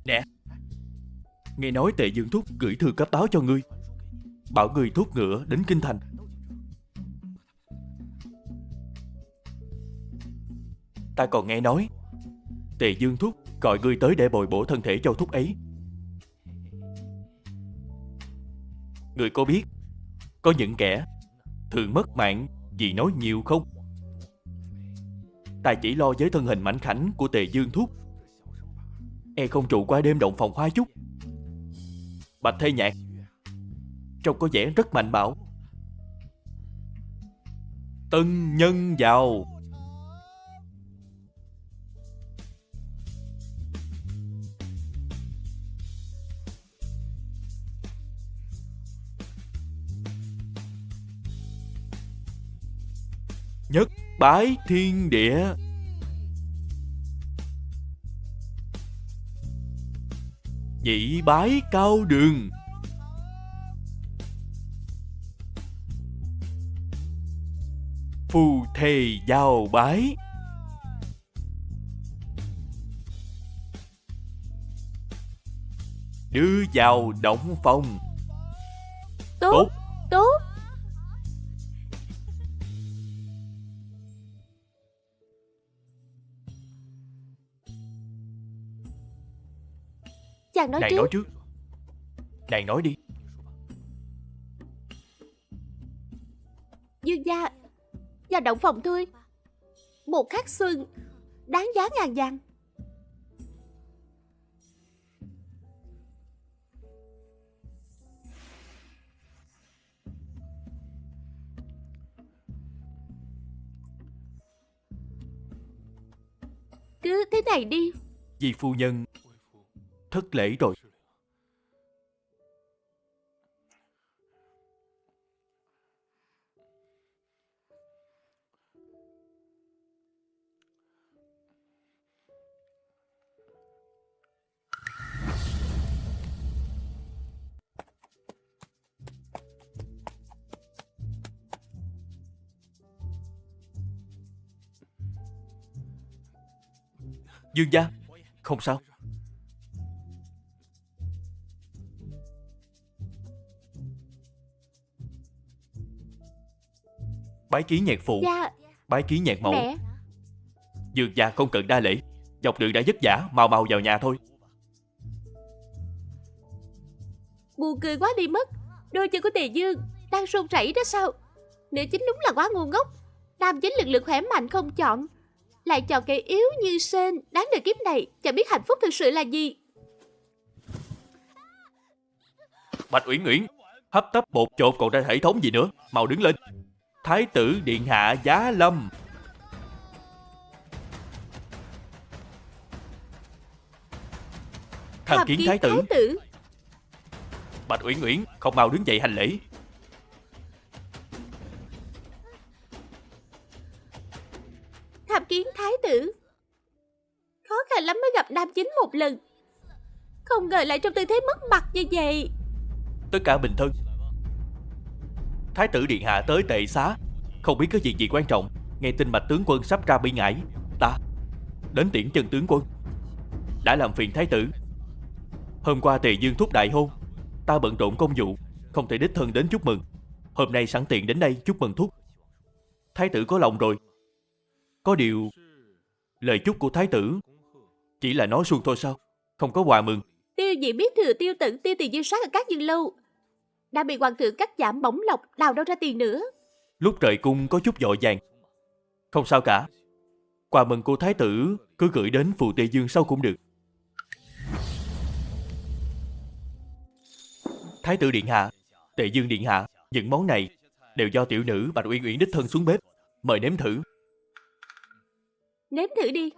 Nè, nghe nói Tề Dương thúc gửi thư cấp báo cho ngươi, bảo ngươi thúc ngựa đến kinh thành. Ta còn nghe nói Tề Dương thúc gọi ngươi tới để bồi bổ thân thể cho thúc ấy. Ngươi có biết có những kẻ thường mất mạng vì nói nhiều không? Ta chỉ lo với thân hình mảnh khảnh của Tề Dương thúc, e không trụ qua đêm động phòng hoa chút. Bạch Thê Nhạc trông có vẻ rất mạnh bạo. Tân nhân vào. Nhất bái thiên địa. Nhị bái cao đường. Phù thề giao bái. Đưa vào động phòng. Tốt. Chàng nói Nàng trước. nói trước. Nàng nói đi. Dương gia vào động phòng thôi. Một khắc xuân đáng giá ngàn vàng. Cứ thế này đi. Vì phu nhân thất lễ rồi. Dương gia, không sao. Bái kiến nhạc phụ. Dạ. Bái kiến nhạc mẫu. Mẹ. Dương gia không cần đa lễ. Dọc đường đã vất vả, mau mau vào nhà thôi. Buồn cười quá đi mất. Đôi chân của Tề Dương đang run rẩy đó sao? Nữ chính đúng là quá ngu ngốc. Nam chính lực lượng khỏe mạnh không chọn, lại chọn kẻ yếu như sên. Đáng đời kiếp này chẳng biết hạnh phúc thực sự là gì. Bạch Uyển Uyển, hấp tấp bột chột còn ra hệ thống gì nữa, mau đứng lên. Thái tử điện hạ giá lâm. Tham kiến thái tử. Bạch Uyển Uyển, không mau đứng dậy hành lễ. Tham kiến thái tử. Khó khăn lắm mới gặp nam chính một lần, không ngờ lại trong tư thế mất mặt như vậy. Tất cả bình thân. Thái tử điện hạ tới tệ xá, không biết có chuyện gì quan trọng. Nghe tin Bạch tướng quân sắp ra bi ngải, ta đến tiễn chân tướng quân. Đã làm phiền thái tử. Hôm qua Tề Dương thúc đại hôn, ta bận rộn công vụ, không thể đích thân đến chúc mừng. Hôm nay sẵn tiện đến đây chúc mừng thúc. Thái tử có lòng rồi. Có điều lời chúc của thái tử chỉ là nói suông thôi sao, không có quà mừng. Tiêu Diệm biết Thừa Tiêu Tận tiêu tiền dư sát ở các dương lâu đã bị hoàng thượng cắt giảm bổng lộc, đào đâu ra tiền nữa. Lúc rời cung có chút vội vàng. Không sao cả, quà mừng của thái tử cứ gửi đến phù Tề Dương sau cũng được. Thái tử điện hạ, Tề Dương điện hạ, những món này đều do tiểu nữ Bạch Uyển Uyển đích thân xuống bếp, mời nếm thử. Nếm thử đi.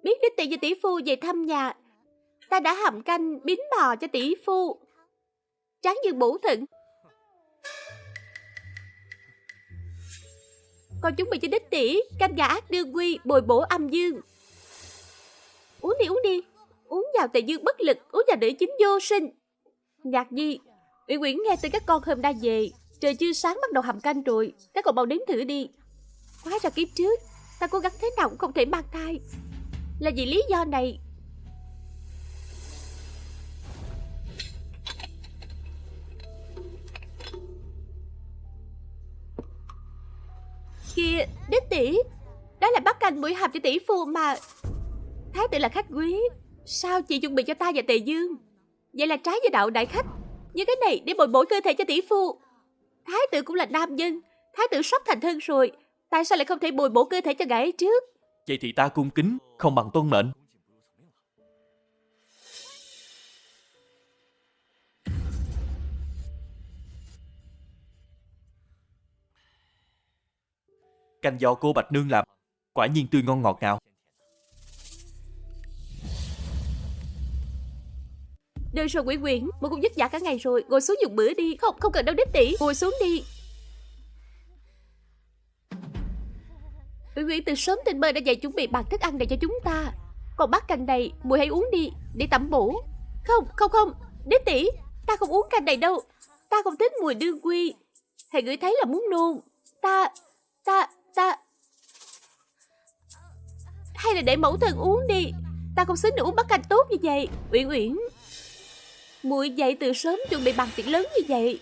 Biết đích tỷ và tỷ phu về thăm nhà, ta đã hầm canh bính bò cho tỷ phu, tráng dương bổ thận. Còn chuẩn bị cho đích tỷ canh gà ác đương quy bồi bổ âm dương. Uống đi, uống đi. Uống vào Tề Dương bất lực, uống vào nữ chính vô sinh. Nhạc Nhi, Uyển Uyển nghe tin các con hôm nay về, trời chưa sáng bắt đầu hầm canh rồi, các con mau nếm thử đi. Hóa ra kiếp trước ta cố gắng thế nào cũng không thể mang thai, là vì lý do này. Kìa, đích tỷ, đó là bát canh mũi hầm cho tỷ phu mà. Thái tử là khách quý, sao chị chuẩn bị cho ta và Tề Dương? Vậy là trái với đạo đại khách. Nhưng cái này để bồi bổ cơ thể cho tỷ phu. Thái tử cũng là nam nhân, thái tử sắp thành thân rồi, tại sao lại không thể bồi bổ cơ thể cho ngài ấy trước? Vậy thì ta cung kính không bằng tuân mệnh. Canh do cô Bạch Nương làm, quả nhiên tươi ngon ngọt ngào. Được rồi Uyển Uyển, muội cũng vất vả cả ngày rồi, ngồi xuống dùng bữa đi. Không cần đâu đích tỷ, ngồi xuống đi. Uyển Uyển từ sớm tinh mơ đã dạy chuẩn bị bàn thức ăn này cho chúng ta. Còn bát canh này, muội hãy uống đi, để tẩm bổ. Không, đích tỷ, ta không uống canh này đâu. Ta không thích mùi đương quy. Thầy ngửi thấy là muốn nôn. Ta... Hay là để mẫu thân uống đi. Ta không xứng được uống bát canh tốt như vậy. Uyển Uyển, muội dậy từ sớm chuẩn bị bàn tiệc lớn như vậy,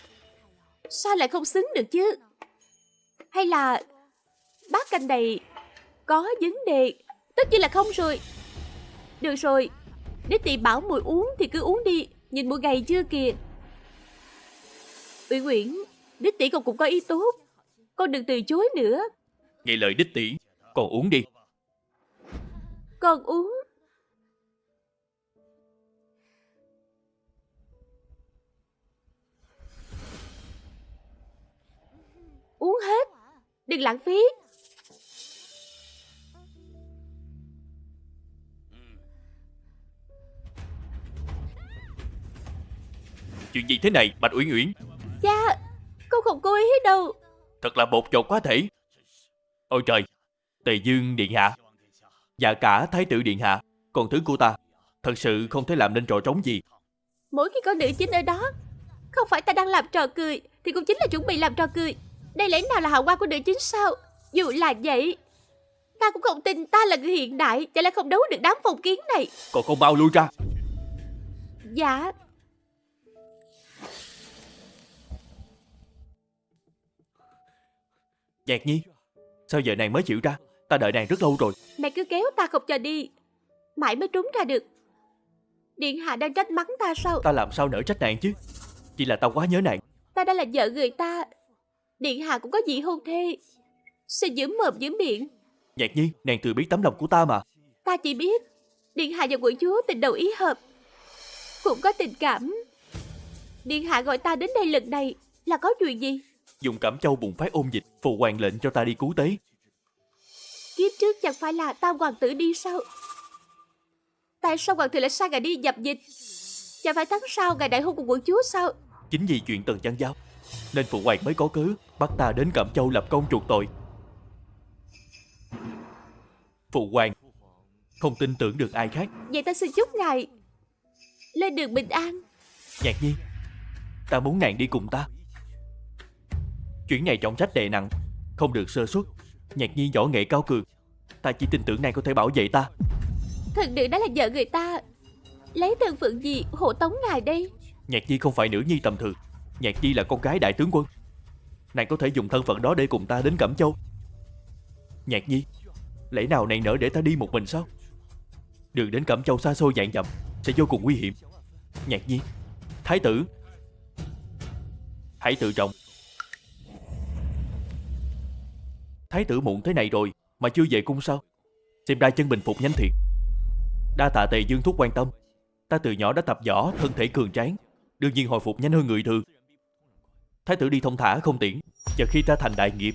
sao lại không xứng được chứ? Hay là bát canh này có vấn đề? Tất nhiên là không rồi. Được rồi, đích tỷ bảo muội uống thì cứ uống đi. Nhìn muội gầy chưa kìa. Uyển Uyển, đích tỷ cũng có ý tốt, con đừng từ chối nữa. Nghe lời đích tỷ, còn uống đi. Con uống. Uống hết, đừng lãng phí. Chuyện gì thế này Bạch Uyển Uyển? Cha, con không cố ý đâu. Thật là bột chột quá thể. Ôi trời, Tề Dương điện hạ và cả Thái tử điện hạ, con thứ của ta thật sự không thể làm nên trò trống gì. Mỗi khi có nữ chính ở đó, không phải ta đang làm trò cười thì cũng chính là chuẩn bị làm trò cười. Đây lẽ nào là hào quang của nữ chính sao? Dù là vậy, ta cũng không tin ta là người hiện đại chả lẽ không đấu được đám phong kiến này. Còn không bao lui ra. Dạ. Nhạc Nhi, sao giờ nàng mới chịu ra? Ta đợi nàng rất lâu rồi. Mẹ cứ kéo ta không cho đi, mãi mới trốn ra được. Điện hạ đang trách mắng ta sao? Ta làm sao nỡ trách nàng chứ? Chỉ là ta quá nhớ nàng. Ta đã là vợ người ta, Điện hạ cũng có vị hôn thê, sao giữ mồm giữ miệng? Nhạc Nhi, nàng tự biết tấm lòng của ta mà. Ta chỉ biết Điện hạ và quận chúa tình đầu ý hợp, cũng có tình cảm. Điện hạ gọi ta đến đây lần này là có chuyện gì? Dùng Cẩm Châu bùng phát ôn dịch, phụ hoàng lệnh cho ta đi cứu tế. Kiếp trước chẳng phải là tam hoàng tử đi sao? Tại sao hoàng thượng lại sai ngài đi dập dịch? Chẳng phải tháng sau ngài đại hôn của quận chúa sao? Chính vì chuyện Tần Văn Giao nên phụ hoàng mới có cớ bắt ta đến Cẩm Châu lập công chuộc tội. Phụ hoàng không tin tưởng được ai khác. Vậy ta xin chúc ngài lên đường bình an. Nhạc Nhi, ta muốn nàng đi cùng ta. Chuyến này trọng trách đè nặng, không được sơ suất. Nhạc Nhi võ nghệ cao cường, ta chỉ tin tưởng nàng có thể bảo vệ ta. Thần nữ đã là vợ người ta, lấy thân phận gì hộ tống ngài đây? Nhạc Nhi không phải nữ nhi tầm thường. Nhạc Nhi là con gái đại tướng quân. Nàng có thể dùng thân phận đó để cùng ta đến Cẩm Châu. Nhạc Nhi, lẽ nào nàng nỡ để ta đi một mình sao? Đường đến Cẩm Châu xa xôi vạn dặm sẽ vô cùng nguy hiểm. Nhạc Nhi, thái tử, hãy tự trọng. Thái tử muộn thế này rồi mà chưa về cung sao? Xem ra chân bình phục nhanh thiệt. Đa tạ Tề Dương thúc quan tâm. Ta từ nhỏ đã tập võ, thân thể cường tráng, đương nhiên hồi phục nhanh hơn người thường. Thái tử đi thông thả không tiễn, chờ khi ta thành đại nghiệp,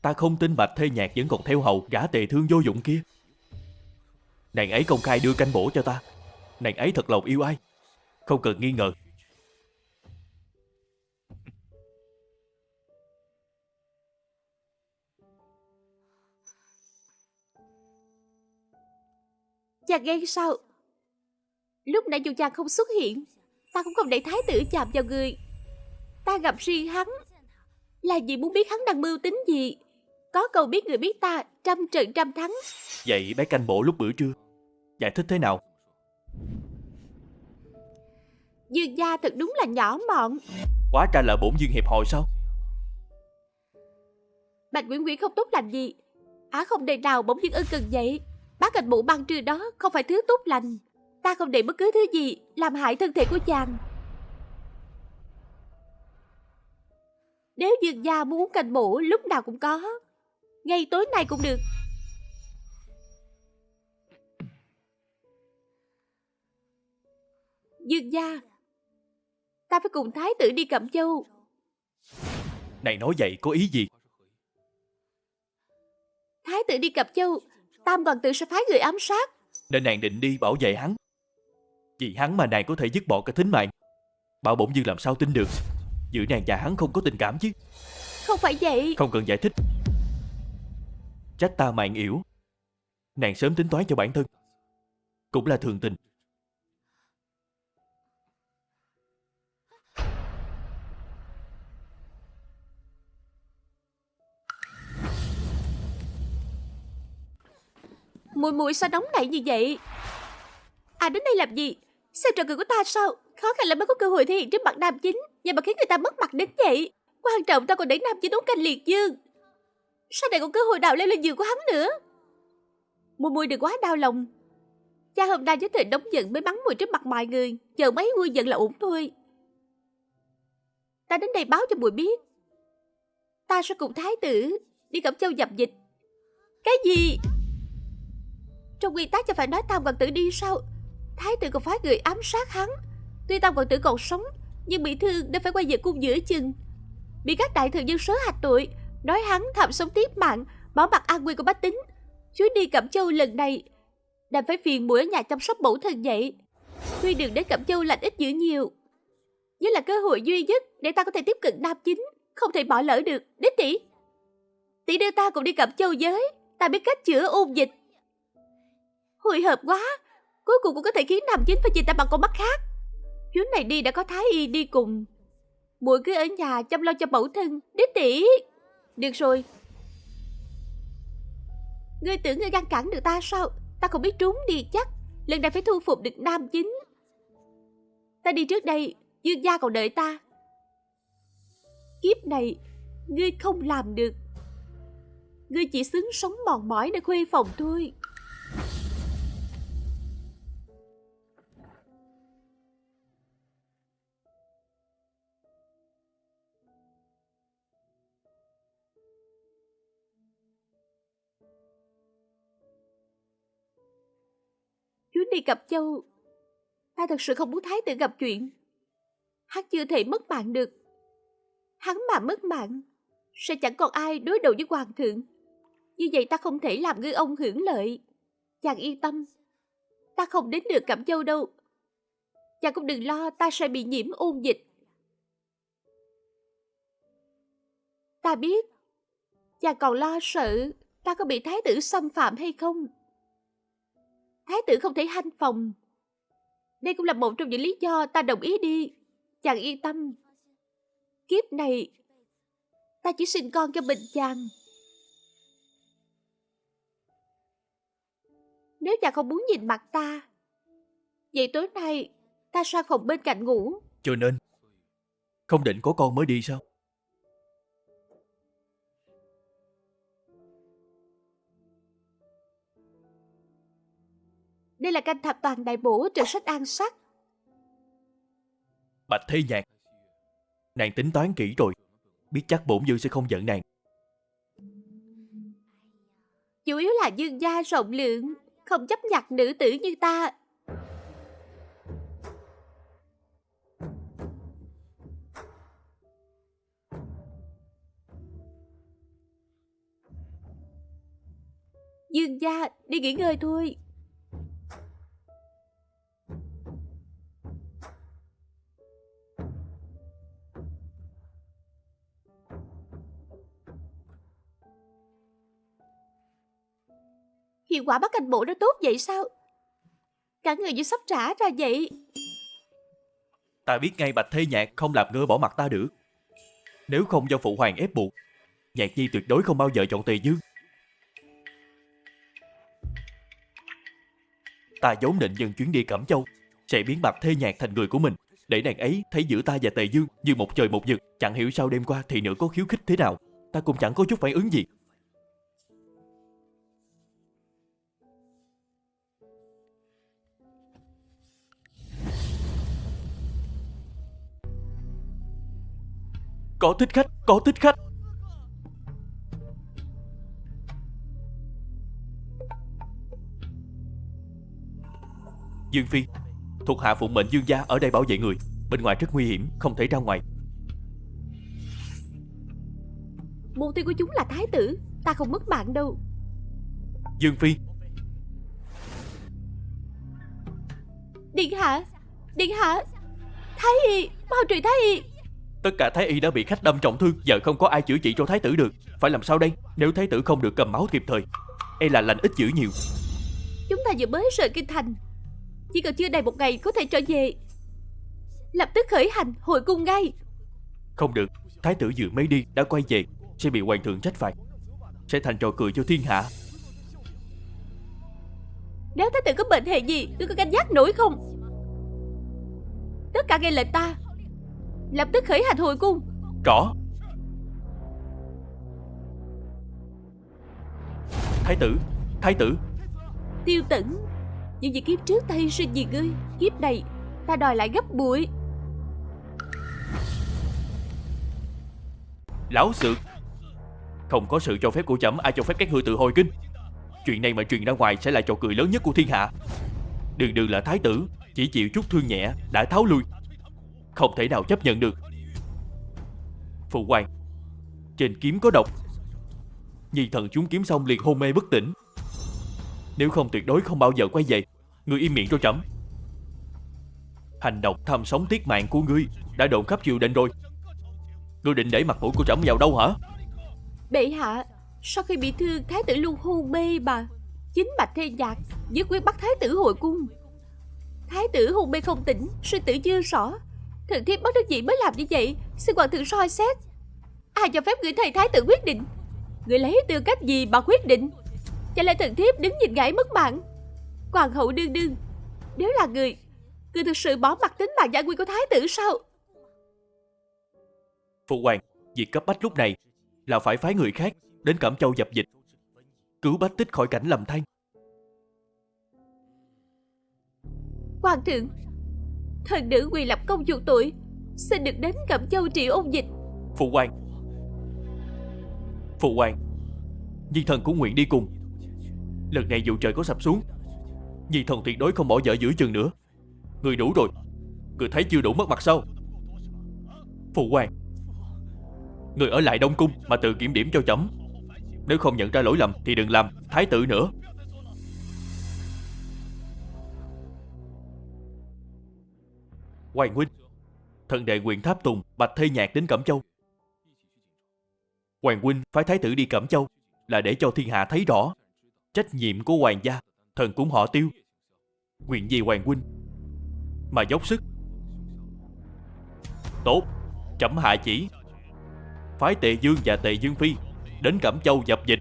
ta không tin Bạch Thê Nhạc vẫn còn theo hầu gã Tề Thương vô dụng kia. Nàng ấy công khai đưa canh bổ cho ta. Nàng ấy thật lòng yêu ai, không cần nghi ngờ. Chàng ghen sao? Lúc nãy dù chàng không xuất hiện, ta cũng không để thái tử chạm vào người. Ta gặp riêng hắn là vì muốn biết hắn đang mưu tính gì. Có câu biết người biết ta, trăm trận trăm thắng. Vậy bé canh bổ lúc bữa trưa giải thích thế nào? Dương gia thật đúng là nhỏ mọn. Hóa ra là bổn dương hẹp hòi sao? Bạch Nguyễn Nguyễn không tốt lành gì, không đời nào bỗng dưng ân cần vậy. Bác canh bộ băng trưa đó không phải thứ tốt lành. Ta không để bất cứ thứ gì làm hại thân thể của chàng. Nếu Dương gia muốn uống canh bổ lúc nào cũng có, ngay tối nay cũng được. Dương gia, ta phải cùng thái tử đi Cẩm Châu. Này nói vậy có ý gì? Thái tử đi Cẩm Châu, tam hoàng tử sẽ phái người ám sát. Nên nàng định đi bảo vệ hắn. Vì hắn mà nàng có thể dứt bỏ cả tính mạng. Bảo bổn dương làm sao tin được giữa nàng và hắn không có tình cảm chứ? Không phải vậy. Không cần giải thích. Trách ta mạn yểu. Nàng sớm tính toán cho bản thân, cũng là thường tình. Mùi mùi sao nóng nảy như vậy? Đến đây làm gì? Xem trò cười của ta sao? Khó khăn lắm mới có cơ hội thể hiện trước mặt nam chính, vậy mà khiến người ta mất mặt đến vậy. Quan trọng ta còn để nam chính uống canh liệt dương. Sao lại còn cơ hội nào leo lên giường của hắn nữa? Mùi mùi đừng quá đau lòng. Cha hôm nay với thời nóng giận mới mắng mùi trước mặt mọi người, chờ mấy nguôi giận là ổn thôi. Ta đến đây báo cho mùi biết, ta sẽ cùng thái tử đi Cẩm Châu dập dịch. Cái gì? Trong quy tắc cho phải nói tam hoàng tử đi sao? Thái tử còn phái người ám sát hắn. Tuy tam hoàng tử còn sống, nhưng bị thương nên phải quay về cung giữa chừng. Bị các đại thần dân sớ hạch tội, nói hắn tham sống tiếp mạng, bỏ mặt an nguy của bách tính. Chuyến đi Cẩm Châu lần này đành phải phiền muội ở nhà chăm sóc mẫu thân vậy. Tuy đường đến Cẩm Châu lành ít dữ nhiều, nhưng là cơ hội duy nhất để ta có thể tiếp cận nam chính, không thể bỏ lỡ được. Đến tỷ, tỷ đưa ta cùng đi Cẩm Châu với, ta biết cách chữa ôn dịch. Hồi hộp quá, cuối cùng cũng có thể khiến nam chính phải nhìn ta bằng con mắt khác. Chuyến này đi đã có thái y đi cùng, muội cứ ở nhà chăm lo cho mẫu thân. Đích tỷ. Được rồi. Ngươi tưởng ngươi ngăn cản được ta sao? Ta không biết trốn đi chắc. Lần này phải thu phục được nam chính. Ta đi trước đây, Dương gia còn đợi ta. Kiếp này ngươi không làm được. Ngươi chỉ xứng sống mòn mỏi nơi khuê phòng thôi. Chuyến đi Cẩm Châu, ta thật sự không muốn thái tử gặp chuyện. Hắn chưa thể mất mạng được. Hắn mà mất mạng, sẽ chẳng còn ai đối đầu với hoàng thượng. Như vậy ta không thể làm ngư ông hưởng lợi. Chàng yên tâm, ta không đến được Cẩm Châu đâu. Chàng cũng đừng lo ta sẽ bị nhiễm ôn dịch. Ta biết, chàng còn lo sợ ta có bị thái tử xâm phạm hay không. Thái tử không thể hanh phòng. Đây cũng là một trong những lý do ta đồng ý đi. Chàng yên tâm. Kiếp này, ta chỉ sinh con cho Bình chàng. Nếu chàng không muốn nhìn mặt ta, vậy tối nay ta sang phòng bên cạnh ngủ. Cho nên không định có con mới đi sao? Đây là canh thập toàn đại bổ trên sách An Sắc. Bạch Thế Nhạc, nàng tính toán kỹ rồi, biết chắc bổn vương sẽ không giận nàng. Chủ yếu là dương gia rộng lượng, không chấp nhặt nữ tử như ta. Dương gia, đi nghỉ ngơi thôi. Hiệu quả bắt canh bộ nó tốt vậy sao? Cả người như sắp trả ra vậy. Ta biết ngay Bạch Thế Nhạc không làm ngơ bỏ mặt ta được. Nếu không do phụ hoàng ép buộc, Nhạc Nhi tuyệt đối không bao giờ chọn Tề Dương. Ta vốn định nhân chuyến đi Cẩm Châu sẽ biến Bạch Thế Nhạc thành người của mình, để nàng ấy thấy giữa ta và Tề Dương như một trời một vực. Chẳng hiểu sao đêm qua thị nữ có khiêu khích thế nào, ta cũng chẳng có chút phản ứng gì. Có thích khách, có thích khách. Dương Phi, thuộc hạ phụng mệnh Dương gia ở đây bảo vệ người. Bên ngoài rất nguy hiểm, không thể ra ngoài. Mục tiêu của chúng là thái tử, ta không mất mạng đâu. Dương Phi, Điện hạ, điện hạ, Thái y, mau truyền Thái y. tất cả thái y đã bị khách đâm trọng thương, giờ không có ai chữa trị cho thái tử được. Phải làm sao đây? Nếu thái tử không được cầm máu kịp thời, e là lành ít dữ nhiều. Chúng ta vừa mới rời kinh thành, chỉ cần chưa đầy một ngày có thể trở về. Lập tức khởi hành hồi cung ngay. Không được, thái tử vừa mới đi đã quay về, sẽ bị hoàng thượng trách phạt, sẽ thành trò cười cho thiên hạ. Nếu thái tử có bệnh hệ gì, ngươi có canh giác nổi không? Tất cả nghe lệnh ta, lập tức khởi hành hồi cung. Rõ. Thái tử, thái tử. Tiêu Tẩn, những việc kiếp trước ta hy sinh vì ngươi, kiếp này ta đòi lại gấp bội. Lão xược, không có sự cho phép của trẫm, ai cho phép các ngươi tự hồi kinh. Chuyện này mà truyền ra ngoài sẽ là trò cười lớn nhất của thiên hạ. Đường đường là thái tử, chỉ chịu chút thương nhẹ đã tháo lui, không thể nào chấp nhận được. Phụ hoàng, trên kiếm có độc. Nhi thần trúng kiếm xong liền hôn mê bất tỉnh. Nếu không tuyệt đối không bao giờ quay về. Ngươi im miệng cho trẫm. Hành động tham sống tiếc mạng của ngươi đã đồn khắp triều đình rồi. Ngươi định để mặt mũi của trẫm vào đâu hả? Bệ hạ, sau khi bị thương thái tử luôn hôn mê mà. Chính Bạch Thế Nhạc với quyết bắt thái tử hồi cung. Thái tử hôn mê không tỉnh, sinh tử chưa rõ. Thần thiếp bất đắc dĩ mới làm như vậy, xin hoàng thượng soi xét. Ai cho phép người thầy thái tử quyết định? Người lấy tư cách gì mà quyết định? Chả lẽ thần thiếp đứng nhìn ngài mất mạng? Hoàng hậu đương đương, nếu là người thực sự bỏ mặc tính mạng gia quy của thái tử sao? Phụ hoàng, việc cấp bách lúc này là phải phái người khác đến Cẩm Châu dập dịch, cứu Bách Tích khỏi cảnh lầm than. Hoàng thượng, thần nữ quỳ lập công chuộc tội, xin được đến Cẩm Châu trị ôn dịch. Phụ hoàng, Nhi thần cũng nguyện đi cùng. Lần này dù trời có sập xuống, Nhi thần tuyệt đối không bỏ dở giữa chừng nữa. Người đủ rồi. Người thấy chưa đủ mất mặt sao? Phụ hoàng, người ở lại Đông Cung mà tự kiểm điểm cho chấm. Nếu không nhận ra lỗi lầm thì đừng làm thái tử nữa. Hoàng huynh, thần đệ nguyện tháp tùng Bạch Thê Nhạc đến Cẩm Châu. Hoàng huynh phái thái tử đi Cẩm Châu là để cho thiên hạ thấy rõ trách nhiệm của hoàng gia. Thần cũng họ Tiêu, nguyện vì hoàng huynh mà dốc sức. Tốt, trẫm hạ chỉ phái Tề Dương và Tề Dương Phi đến Cẩm Châu dập dịch.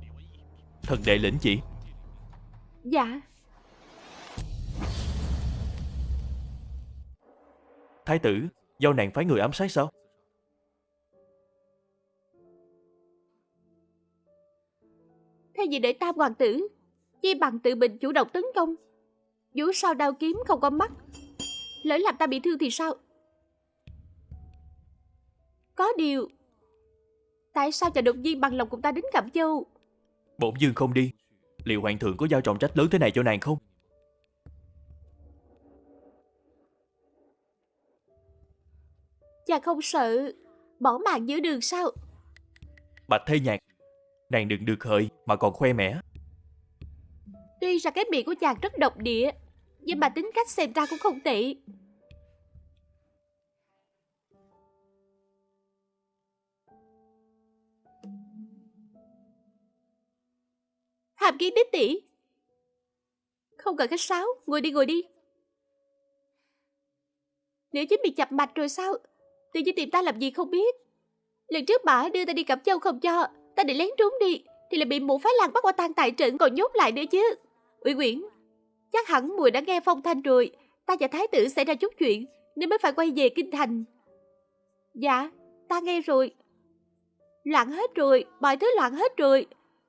Thần đệ lĩnh chỉ. Dạ. Thái tử, do nàng phái người ám sát sao? Thế gì để Tam hoàng tử chi bằng tự mình chủ động tấn công? Dù sao đao kiếm không có mắt, lỡ làm ta bị thương thì sao? Có điều, tại sao chàng đột nhiên bằng lòng cùng ta đến Cẩm Châu? Bổn dương không đi, liệu hoàng thượng có giao trọng trách lớn thế này cho nàng không? Chàng không sợ bỏ mạng giữa đường sao? Bạch Thê Nhạc, nàng đừng được hời mà còn khoe mẽ. Tuy rằng cái miệng của chàng rất độc địa, nhưng mà tính cách xem ra cũng không tệ. Hàm Kiến đích tỷ, không cần khách sáo, ngồi đi ngồi đi. Nếu chính bị chập mạch rồi sao? Tự nhiên tìm ta làm gì không biết. Lần trước bà đưa ta đi Cẩm Châu không cho, ta định lén trốn đi thì lại bị mụ phái Lan bắt qua tang tại trận còn nhốt lại nữa chứ. Ủy Quyển, chắc hẳn mùi đã nghe phong thanh rồi, ta và thái tử xảy ra chút chuyện nên mới phải quay về kinh thành. Dạ, ta nghe rồi. Loạn hết rồi, mọi thứ loạn hết rồi.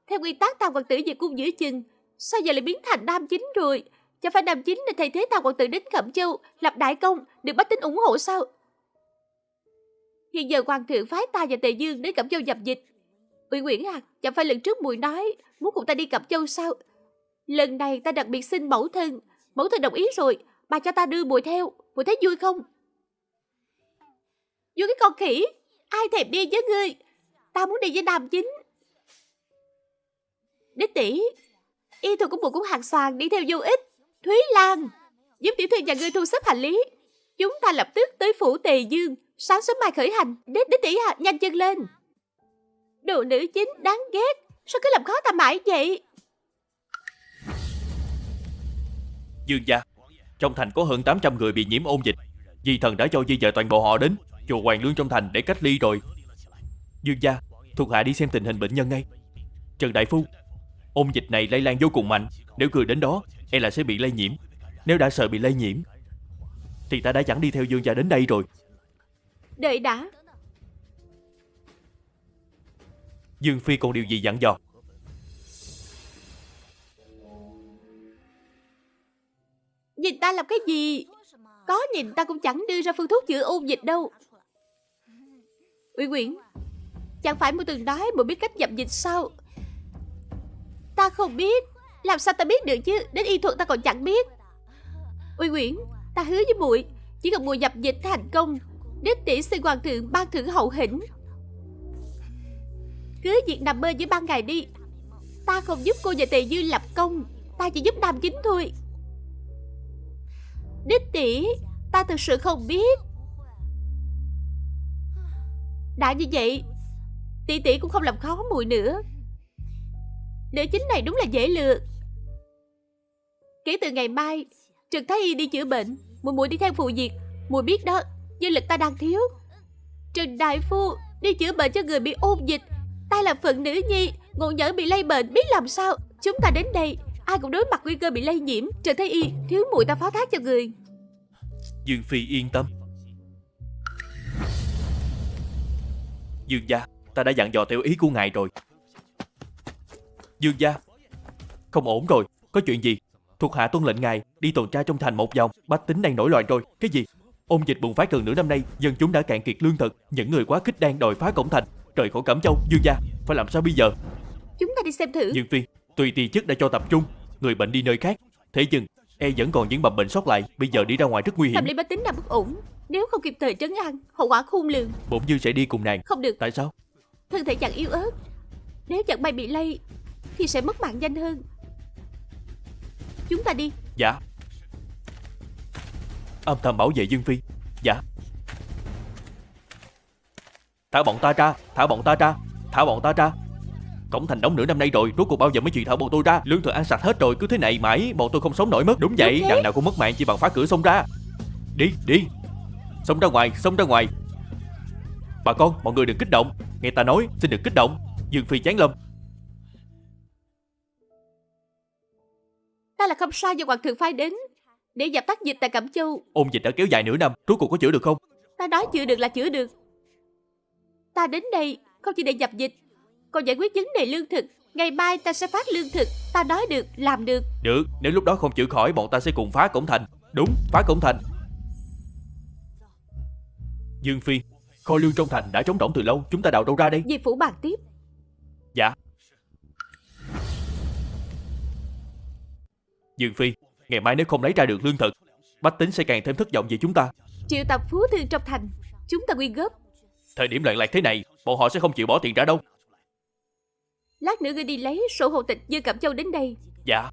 Theo nguyên tắc Tam hoàng tử về cung giữa chừng, sao giờ lại biến thành Nam Chính rồi? Chẳng phải Nam Chính để thay thế Tam hoàng tử đến Cẩm Châu lập đại công, được bách tính ủng hộ sao? Hiện giờ hoàng thượng phái ta và Tề Dương đến Cẩm Châu dập dịch. Ủy Quyển à, chẳng phải lần trước mùi nói muốn cùng ta đi Cẩm Châu sao? Lần này ta đặc biệt xin mẫu thân đồng ý rồi, bà cho ta đưa mùi theo, mùi thấy vui không? Vui cái con khỉ, ai thèm đi với ngươi? Ta muốn đi với Nam Chính. Đích tỷ, y thuật của mùi cũng hàng xoàn đi theo vô ích. Thúy Lan, giúp tiểu thư nhà ngươi thu xếp hành lý. Chúng ta lập tức tới phủ Tề Dương, sáng sớm mai khởi hành. Đích tỷ à, nhanh chân lên. Đồ nữ chính đáng ghét, sao cứ làm khó ta mãi vậy? Dương gia, trong thành có hơn 800 người bị nhiễm ôn dịch. Di thần đã cho di dời toàn bộ họ đến chùa Hoàng Lương trong thành để cách ly rồi. Dương gia, thuộc hạ đi xem tình hình bệnh nhân ngay. Trần đại phu, ôn dịch này lây lan vô cùng mạnh. Nếu người đến đó e là sẽ bị lây nhiễm. Nếu đã sợ bị lây nhiễm thì ta đã chẳng đi theo Dương gia đến đây rồi. Đợi đã. Dương phi còn điều gì dặn dò? Nhìn ta làm cái gì? Có nhìn ta cũng chẳng đưa ra phương thuốc chữa ôn dịch đâu. Ủy Quyển, chẳng phải muội từng nói muội biết cách dập dịch sao? Ta không biết. Làm sao ta biết được chứ? Đến y thuật ta còn chẳng biết. Ủy Quyển, ta hứa với muội, chỉ cần muội dập dịch thành công, đích tỷ xin hoàng thượng ban thưởng hậu hĩnh. Cứ việc nằm mơ với ban ngày đi. Ta không giúp cô và Tề Dư lập công, ta chỉ giúp Nam Chính thôi. Đích tỷ, ta thực sự không biết. Đã như vậy, tỷ tỷ cũng không làm khó muội nữa. Nữ chính này đúng là dễ lừa. Kể từ ngày mai, Trần Thái Y đi chữa bệnh, muội đi theo phụ việc. Muội biết đó, nhân lực ta đang thiếu. Trần đại phu đi chữa bệnh cho người bị ôn dịch, ta là phận nữ nhi, ngộ nhỡ bị lây bệnh biết làm sao. Chúng ta đến đây, ai cũng đối mặt nguy cơ bị lây nhiễm. Trần Thái Y thiếu muội ta phó thác cho người. Dương phi yên tâm. Dương gia, ta đã dặn dò theo ý của ngài rồi. Dương gia, không ổn rồi. Có chuyện gì? Thuộc hạ tuân lệnh ngài đi tuần tra trong thành một vòng. Bách tính đang nổi loạn rồi. Cái gì? Ôn dịch bùng phát gần nửa năm nay, dân chúng đã cạn kiệt lương thực. Những người quá khích đang đòi phá cổng thành, rời khỏi Cẩm Châu. Dương gia, phải làm sao bây giờ? Chúng ta đi xem thử. Dương phi, tùy tỳ chức đã cho tập trung người bệnh đi nơi khác. Thế nhưng vẫn còn những mầm bệnh sót lại. Bây giờ đi ra ngoài rất nguy hiểm. Tâm lý bách tính đang bất ổn. Nếu không kịp thời trấn an, hậu quả khôn lường. Bổn Vương sẽ đi cùng nàng. Không được, Tại sao? thân thể chàng yếu ớt. Nếu chẳng may bị lây thì sẽ mất mạng nhanh hơn. Chúng ta đi. Dạ. Âm thầm bảo vệ Dương Phi. Dạ. Thả bọn ta ra. Thả bọn ta ra. Thả bọn ta ra. Cổng thành đóng nửa năm nay rồi, rốt cuộc bao giờ mới chịu thả bọn tôi ra? Lương thực ăn sạch hết rồi, cứ thế này mãi bọn tôi không sống nổi mất. Đúng vậy, đằng nào cũng mất mạng chỉ bằng phá cửa xông ra. Đi, đi. Xông ra ngoài, xông ra ngoài. Bà con, mọi người đừng kích động. Nghe ta nói, xin đừng kích động. Dương Phi giáng lâm. Ta là không sai do hoàng thượng phái đến để dập tắt dịch tại Cẩm Châu. Ôn dịch đã kéo dài nửa năm, rốt cuộc có chữa được không? Ta nói chữa được là chữa được. Ta đến đây không chỉ để dập dịch, còn giải quyết vấn đề lương thực. Ngày mai ta sẽ phát lương thực. Ta nói được, làm được. Được, nếu lúc đó không chữa khỏi, bọn ta sẽ cùng phá cổng thành. Đúng, phá cổng thành. Dương Phi, kho lương trong thành đã trống rỗng từ lâu, chúng ta đào đâu ra đây? Về phủ bàn tiếp. Dạ. Dương Phi, ngày mai nếu không lấy ra được lương thực, bách tính sẽ càng thêm thất vọng về chúng ta. Triệu tập phú thương trong thành, chúng ta quyên góp. Thời điểm loạn lạc thế này, bọn họ sẽ không chịu bỏ tiền ra đâu. Lát nữa ngươi đi lấy sổ hộ tịch Dương Cẩm Châu đến đây. Dạ.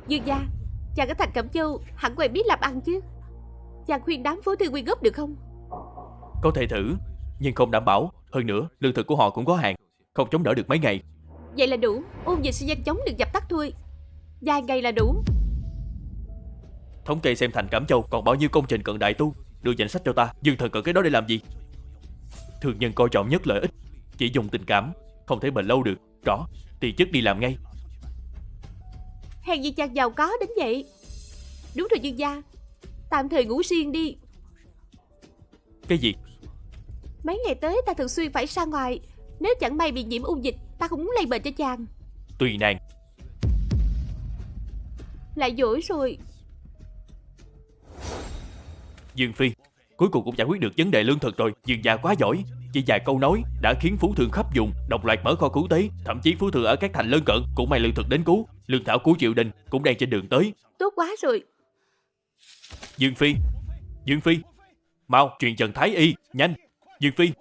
Dương gia, chàng ở thành Cẩm Châu hẳn quen biết làm ăn chứ. Chàng khuyên đám phú thương quyên góp được không? Có thể thử, nhưng không đảm bảo. Hơn nữa, lương thực của họ cũng có hạn, không chống đỡ được mấy ngày. Vậy là đủ, ôn dịch sẽ nhanh chóng được dập tắt thôi. Vài ngày là đủ. Thống kê xem thành Cẩm Châu còn bao nhiêu công trình cần đại tu, đưa danh sách cho ta. Dương thần cần cái đó để làm gì? Thương nhân coi trọng nhất lợi ích, chỉ dùng tình cảm, không thể bền lâu được. Rõ, thì chức đi làm ngay. Hèn gì chàng giàu có đến vậy. Đúng rồi Dương gia, tạm thời ngủ riêng đi. Cái gì? Mấy ngày tới ta thường xuyên phải ra ngoài. Nếu chẳng may bị nhiễm ung dịch, ta không muốn lây bệnh cho chàng. Tùy nàng. Lại dỗi rồi. Dương Phi, cuối cùng cũng giải quyết được vấn đề lương thực rồi. Dương gia quá giỏi, chỉ vài câu nói đã khiến phú thương khắp vùng đồng loạt mở kho cứu tế. Thậm chí phú thương ở các thành lân cận cũng mang lương thực đến cứu. Lương thảo của triều đình cũng đang trên đường tới. Tốt quá rồi. Dương Phi, Dương Phi, mau truyền Trần Thái Y, nhanh. Dương Phi.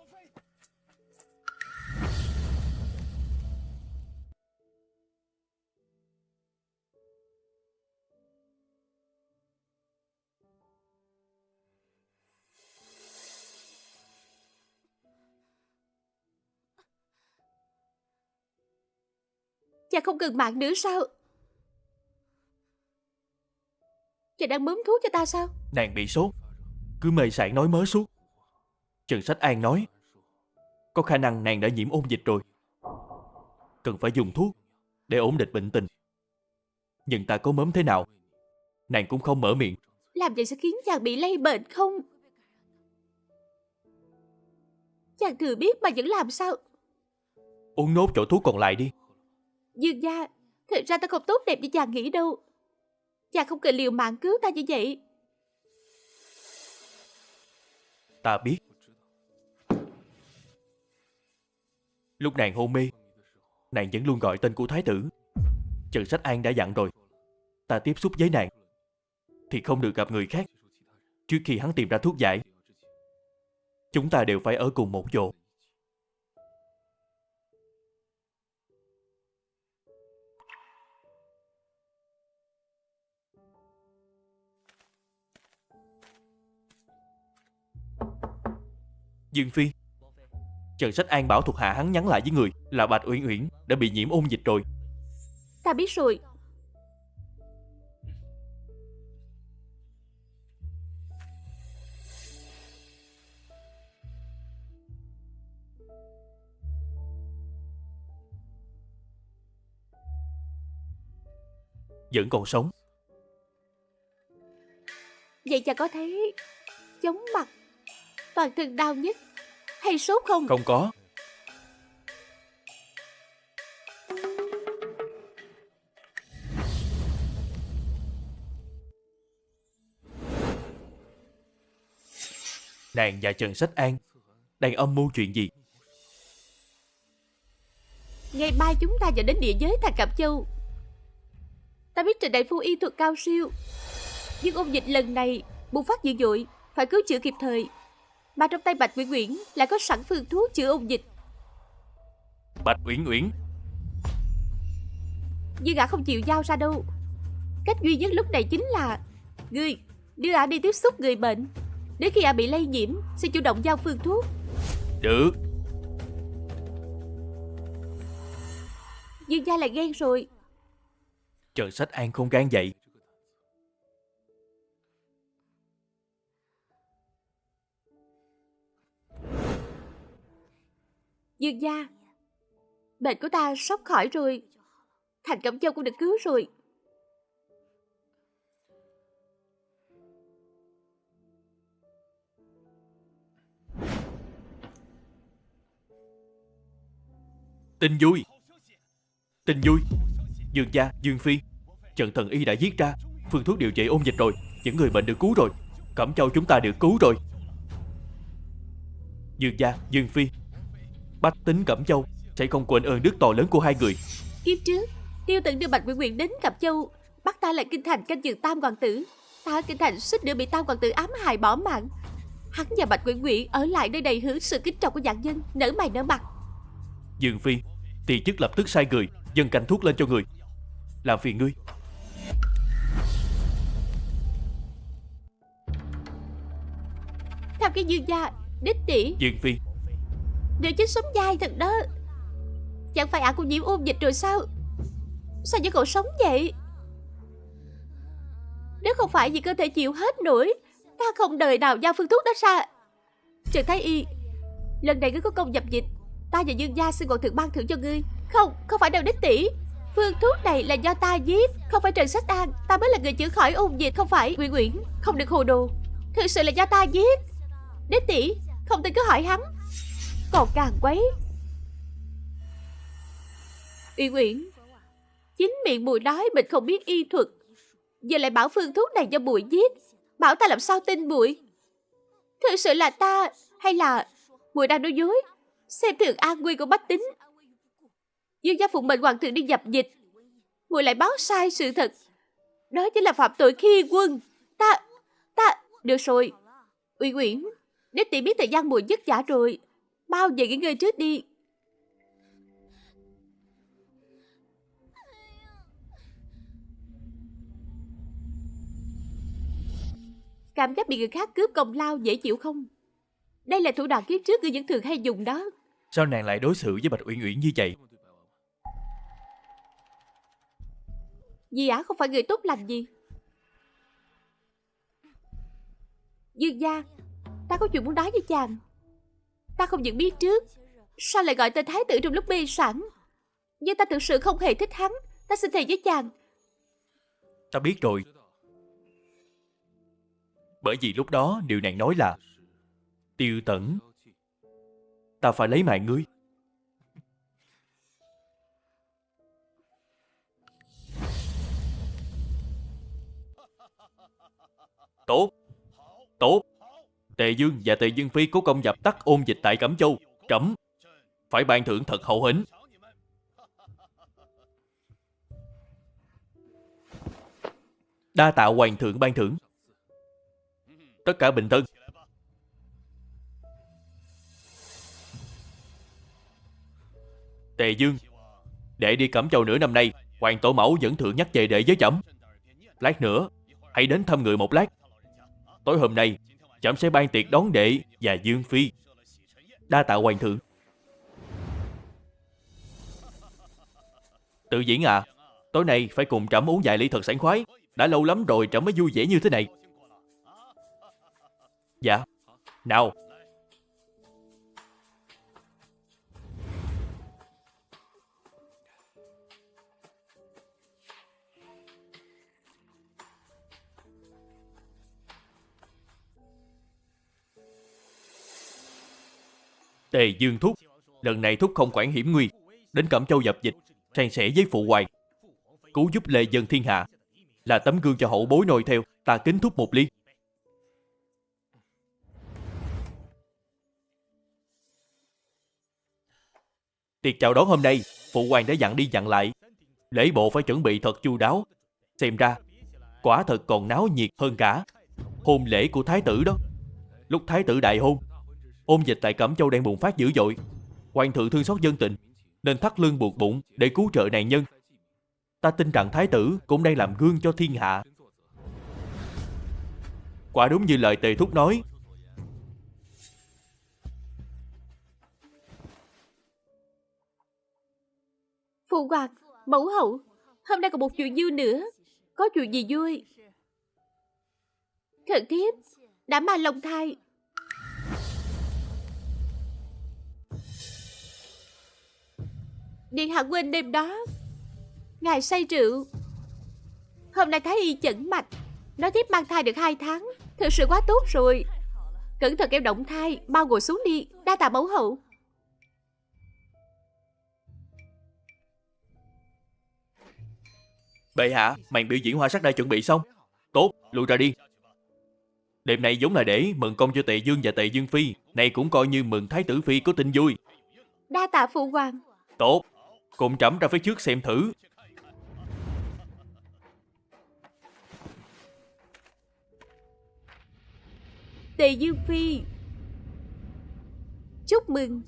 Chàng không cần mạng nữa sao? Chàng đang bơm thuốc cho ta sao? Nàng bị sốt, cứ mê sảng nói mớ suốt. Trần Sách An nói có khả năng nàng đã nhiễm ôn dịch rồi, cần phải dùng thuốc để ổn định bệnh tình. Nhưng ta có mớm thế nào, nàng cũng không mở miệng. Làm vậy sẽ khiến chàng bị lây bệnh không? Chàng thừa biết mà vẫn làm sao? Uống nốt chỗ thuốc còn lại đi. Dương gia, thật ra ta không tốt đẹp như chàng nghĩ đâu. Chàng không cần liều mạng cứu ta như vậy. Ta biết. Lúc nàng hôn mê, nàng vẫn luôn gọi tên của thái tử. Trần Sách An đã dặn rồi, ta tiếp xúc với nàng thì không được gặp người khác trước khi hắn tìm ra thuốc giải. Chúng ta đều phải ở cùng một chỗ. Dương Phi, Trần Sách An bảo thuộc hạ hắn nhắn lại với người là Bạch Uyển Uyển đã bị nhiễm ôn dịch rồi. Ta biết rồi. Vẫn còn sống. Vậy chàng có thấy chóng mặt, toàn thân đau nhất hay sốt không? Không có. Nàng và Trần Sách An đang âm mưu chuyện gì? Ngày mai chúng ta vào đến địa giới thành Cẩm Châu. Ta biết Trịnh đại phu y thuật cao siêu, nhưng ôn dịch lần này bùng phát dữ dội, phải cứu chữa kịp thời. Mà trong tay Bạch Uyển Uyển lại có sẵn phương thuốc chữa ôn dịch. Bạch Uyển Uyển. Nhưng ả không chịu giao ra đâu. Cách duy nhất lúc này chính là ngươi đưa ả đi tiếp xúc người bệnh. Đến khi ả bị lây nhiễm sẽ chủ động giao phương thuốc. Được. Dương gia lại ghen rồi. Trần Sách An không gan vậy. Dương gia, bệnh của ta sắp khỏi rồi. Thành Cẩm Châu cũng được cứu rồi. Tin vui. Tin vui. Dương gia, Dương phi, Trần thần y đã viết ra phương thuốc điều trị ôn dịch rồi. Những người bệnh được cứu rồi. Cẩm Châu chúng ta được cứu rồi. Dương gia, Dương phi, bách tính Cẩm Châu sẽ không quên ơn đức to lớn của hai người. Kiếp trước Tiêu Tận đưa Bạch Uyển Uyển đến Cẩm Châu, bắt ta lại kinh thành canh chừng Tam hoàng tử. Ta ở kinh thành suýt nữa bị Tam hoàng tử ám hại bỏ mạng. Hắn và Bạch Uyển Uyển ở lại nơi đầy hướng sự kính trọng của vạn dân, nở mày nở mặt. Dương phi, thì chức lập tức sai người dâng canh thuốc lên cho người. Làm phiền ngươi. Tham cái Dương gia, đích tỷ, Dương phi, nữ chính sống dai thật đó. Chẳng phải ả cũng nhiễm ôn dịch rồi sao? Sao vẫn còn sống vậy? Nếu không phải vì cơ thể chịu hết nổi, ta không đời nào giao phương thuốc đó ra. Trần Thái Y, lần này ngươi có công dập dịch, ta và Dương gia xin hoàng thượng ban thưởng cho ngươi. Không phải đâu đích tỷ. Phương thuốc này là do ta viết, không phải Trần Sách An. Ta mới là người chữa khỏi ôn dịch, không phải Uyển Uyển. Không được hồ đồ, thực sự là do ta viết. Đích tỷ, không tin cứ hỏi hắn. Còn càng quấy. Uyển Uyển, chính miệng muội nói mình không biết y thuật, giờ lại bảo phương thuốc này do muội viết, bảo ta làm sao tin muội? Thực sự là ta, hay là muội đang nói dối, xem thường an nguy của bách tính? Dương gia phụng mệnh hoàng thượng đi dập dịch, muội lại báo sai sự thật, đó chính là phạm tội khi quân. Ta được rồi. Uyển Uyển, đích tỷ biết thời gian muội vất vả rồi, mau về nghỉ ngơi trước đi. Cảm giác bị người khác cướp công lao dễ chịu không? Đây là thủ đoạn kiếp trước ngươi vẫn thường hay dùng đó. sao nàng lại đối xử với Bạch Uyển Uyển như vậy? Vì ả không phải người tốt lành gì. Dương gia, ta có chuyện muốn nói với chàng. Ta không những biết trước, sao lại gọi tên thái tử trong lúc mê sảng. Nhưng ta thực sự không hề thích hắn. Ta xin thề với chàng. Ta biết rồi. Bởi vì lúc đó điều nàng nói là Tiêu Tẩn, ta phải lấy mạng ngươi. Tốt, tốt. Tề Dương và Tề Dương Phi có công dập tắt ôn dịch tại Cẩm Châu, trẫm phải ban thưởng thật hậu hĩnh. Đa tạ hoàng thượng ban thưởng. Tất cả bình thân. Tề Dương, đệ đi Cẩm Châu nửa năm nay, hoàng tổ mẫu vẫn thường nhắc về đệ với trẫm. Lát nữa hãy đến thăm người một lát. Tối hôm nay trẫm sẽ ban tiệc đón đệ và Dương Phi. Đa tạ hoàng thượng. Tự Diễn à, tối nay phải cùng trẫm uống vài ly thật sảng khoái. Đã lâu lắm rồi trẫm mới vui vẻ như thế này. Dạ, nào. Tề Dương thúc, lần này thúc không quản hiểm nguy, đến Cẩm Châu dập dịch, san sẻ với phụ hoàng, cứu giúp lê dân thiên hạ, là tấm gương cho hậu bối noi theo. Ta kính thúc một ly. Tiệc chào đón hôm nay, phụ hoàng đã dặn đi dặn lại, lễ bộ phải chuẩn bị thật chu đáo. Xem ra quả thật còn náo nhiệt hơn cả hôn lễ của thái tử đó. Lúc thái tử đại hôn, ôn dịch tại Cẩm Châu đang bùng phát dữ dội. Hoàng thượng thương xót dân tình nên thắt lưng buộc bụng để cứu trợ nạn nhân. Ta tin rằng thái tử cũng đang làm gương cho thiên hạ. Quả đúng như lời Tề Thúc nói. Phụ hoàng, mẫu hậu, hôm nay còn một chuyện vui nữa. Có chuyện gì vui? Thần thiếp đã mang long thai. Điện hạ quên đêm đó ngài say rượu. Hôm nay thái y chẩn mạch, nói thiếp mang thai được 2 tháng. Thật sự quá tốt rồi. Cẩn thận em động thai. Mau ngồi xuống đi. Đa tạ mẫu hậu. Bệ hạ, màn biểu diễn hoa sắc đã chuẩn bị xong. Tốt, lui ra đi. Đêm nay giống là để mừng công cho Tề Dương và Tề Dương Phi. Này cũng coi như mừng thái tử Phi có tin vui. Đa tạ phụ hoàng. Tốt, cùng trẫm ra phía trước xem thử. Tề Dương Phi, chúc mừng.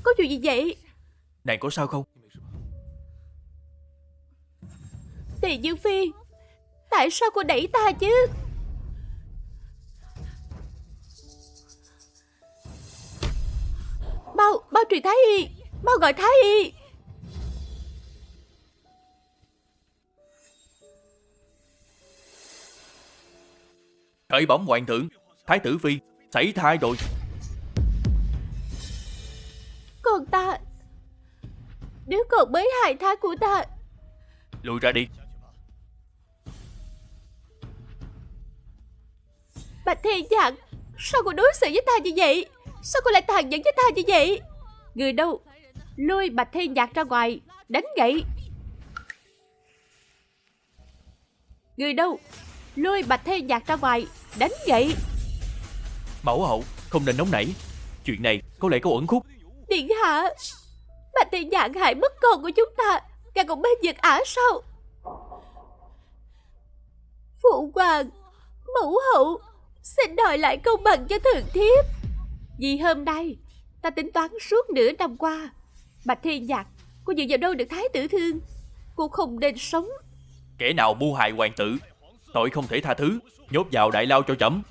Có chuyện gì vậy? Nàng có sao không? Tề Dương Phi, tại sao cô đẩy ta chứ? Mau truyền thái y. Mau gọi thái y. Khởi bẩm hoàng thượng, thái tử Phi sảy thai rồi. Còn ta, đứa con mới 2 tháng của ta. Lùi ra đi. Bạch Thiên Nhạn, sao cô đối xử với ta như vậy? Sao cô lại tàn nhẫn với ta như vậy? Người đâu? Lôi Bạch Thiên Nhạn ra ngoài, đánh gậy. Người đâu? Lôi Bạch Thiên Nhạn ra ngoài, đánh gậy. Mẫu hậu, không nên nóng nảy. Chuyện này có lẽ có uẩn khúc. Điện hạ, Bạch Thiên Nhạn hại mất con của chúng ta, ngài còn bên vực ả sao? Phụ hoàng, mẫu hậu, xin đòi lại công bằng cho thần thiếp. Vì hôm nay ta tính toán suốt nửa năm qua, Bạch Thiên Nhạc, cô dựa vào đâu được thái tử thương? Cô không nên sống. Kẻ nào mưu hại hoàng tử, tội không thể tha thứ, nhốt vào đại lao cho trẫm,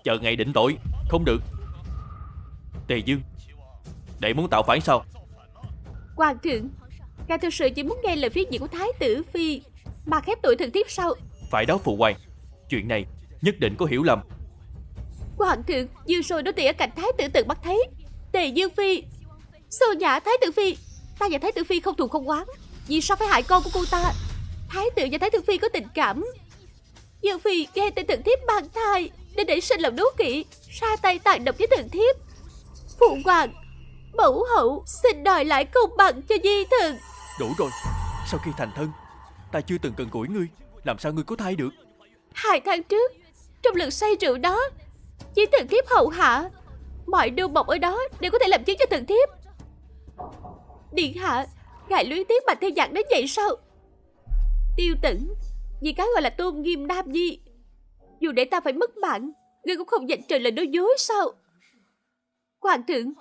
chờ ngày định tội. Không được. Tề Dương, đệ muốn tạo phản sao? Hoàng thượng, ngài thực sự chỉ muốn nghe lời phiến diện của thái tử Phi mà khép tội thần thiếp sao? Phải đó phụ hoàng, chuyện này nhất định có hiểu lầm. Hoàng thượng, vừa rồi đối tỷ ở cạnh thái tử từng mắt thấy Tề Dương Phi xô nhã thái tử Phi. Ta và thái tử Phi không thù không oán, vì sao phải hại con của cô ta? Thái tử và thái tử Phi có tình cảm. Dương Phi nghe tên thần thiếp mang thai nên để sinh lòng đố kỵ, ra tay tàn độc với thần thiếp. Phụ hoàng, mẫu hậu, xin đòi lại công bằng cho di thần. Đủ rồi, sau khi thành thân, ta chưa từng cần cũi ngươi, làm sao ngươi có thai được? 2 tháng trước, trong lần say rượu đó, với thần thiếp hậu hạ, mọi nô bộc ở đó đều có thể làm chứng cho thần thiếp. Điện hạ, ngài luyến tiếc Bạch Thiên Nhạn đến vậy sao? Tiêu Tửng, vì cái gọi là tôn nghiêm nam nhi, dù để ta phải mất mạng, ngươi cũng không dành trời lời nói dối sao? Hoàng thượng,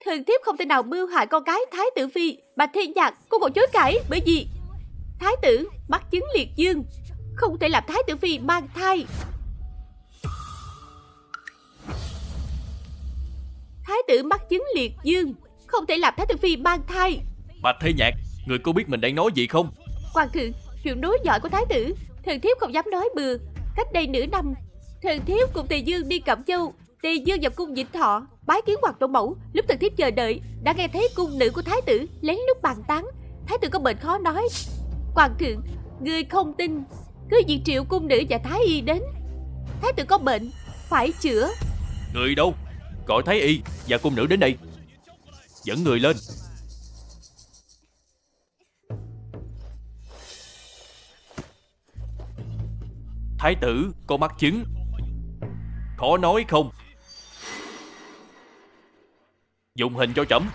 thần thiếp không thể nào mưu hại con cái thái tử Phi. Bạch Thiên Nhạn, cô còn chối cãi, bởi vì thái tử mắc chứng liệt dương, không thể làm thái tử Phi mang thai. Thái tử mắc chứng liệt dương, không thể làm thái tử Phi mang thai. Bạch Thế Nhạc, người có biết mình đang nói gì không? Hoàng thượng, chuyện đối giỏi của thái tử, thần thiếp không dám nói bừa. Cách đây nửa năm, thần thiếp cùng Tề Dương đi Cẩm Châu. Tề Dương vào cung Vĩnh Thọ bái kiến hoàng tổ mẫu. Lúc thần thiếp chờ đợi, đã nghe thấy cung nữ của thái tử lén lút bàn tán thái tử có bệnh khó nói. Hoàng thượng, người không tin, cứ việc triệu cung nữ và thái y đến. Thái tử có bệnh, phải chữa. Người đâu? Gọi thái y và cung nữ đến đây. Dẫn người lên. Thái tử có mắc chứng. Khó nói không? Dùng hình cho trẫm.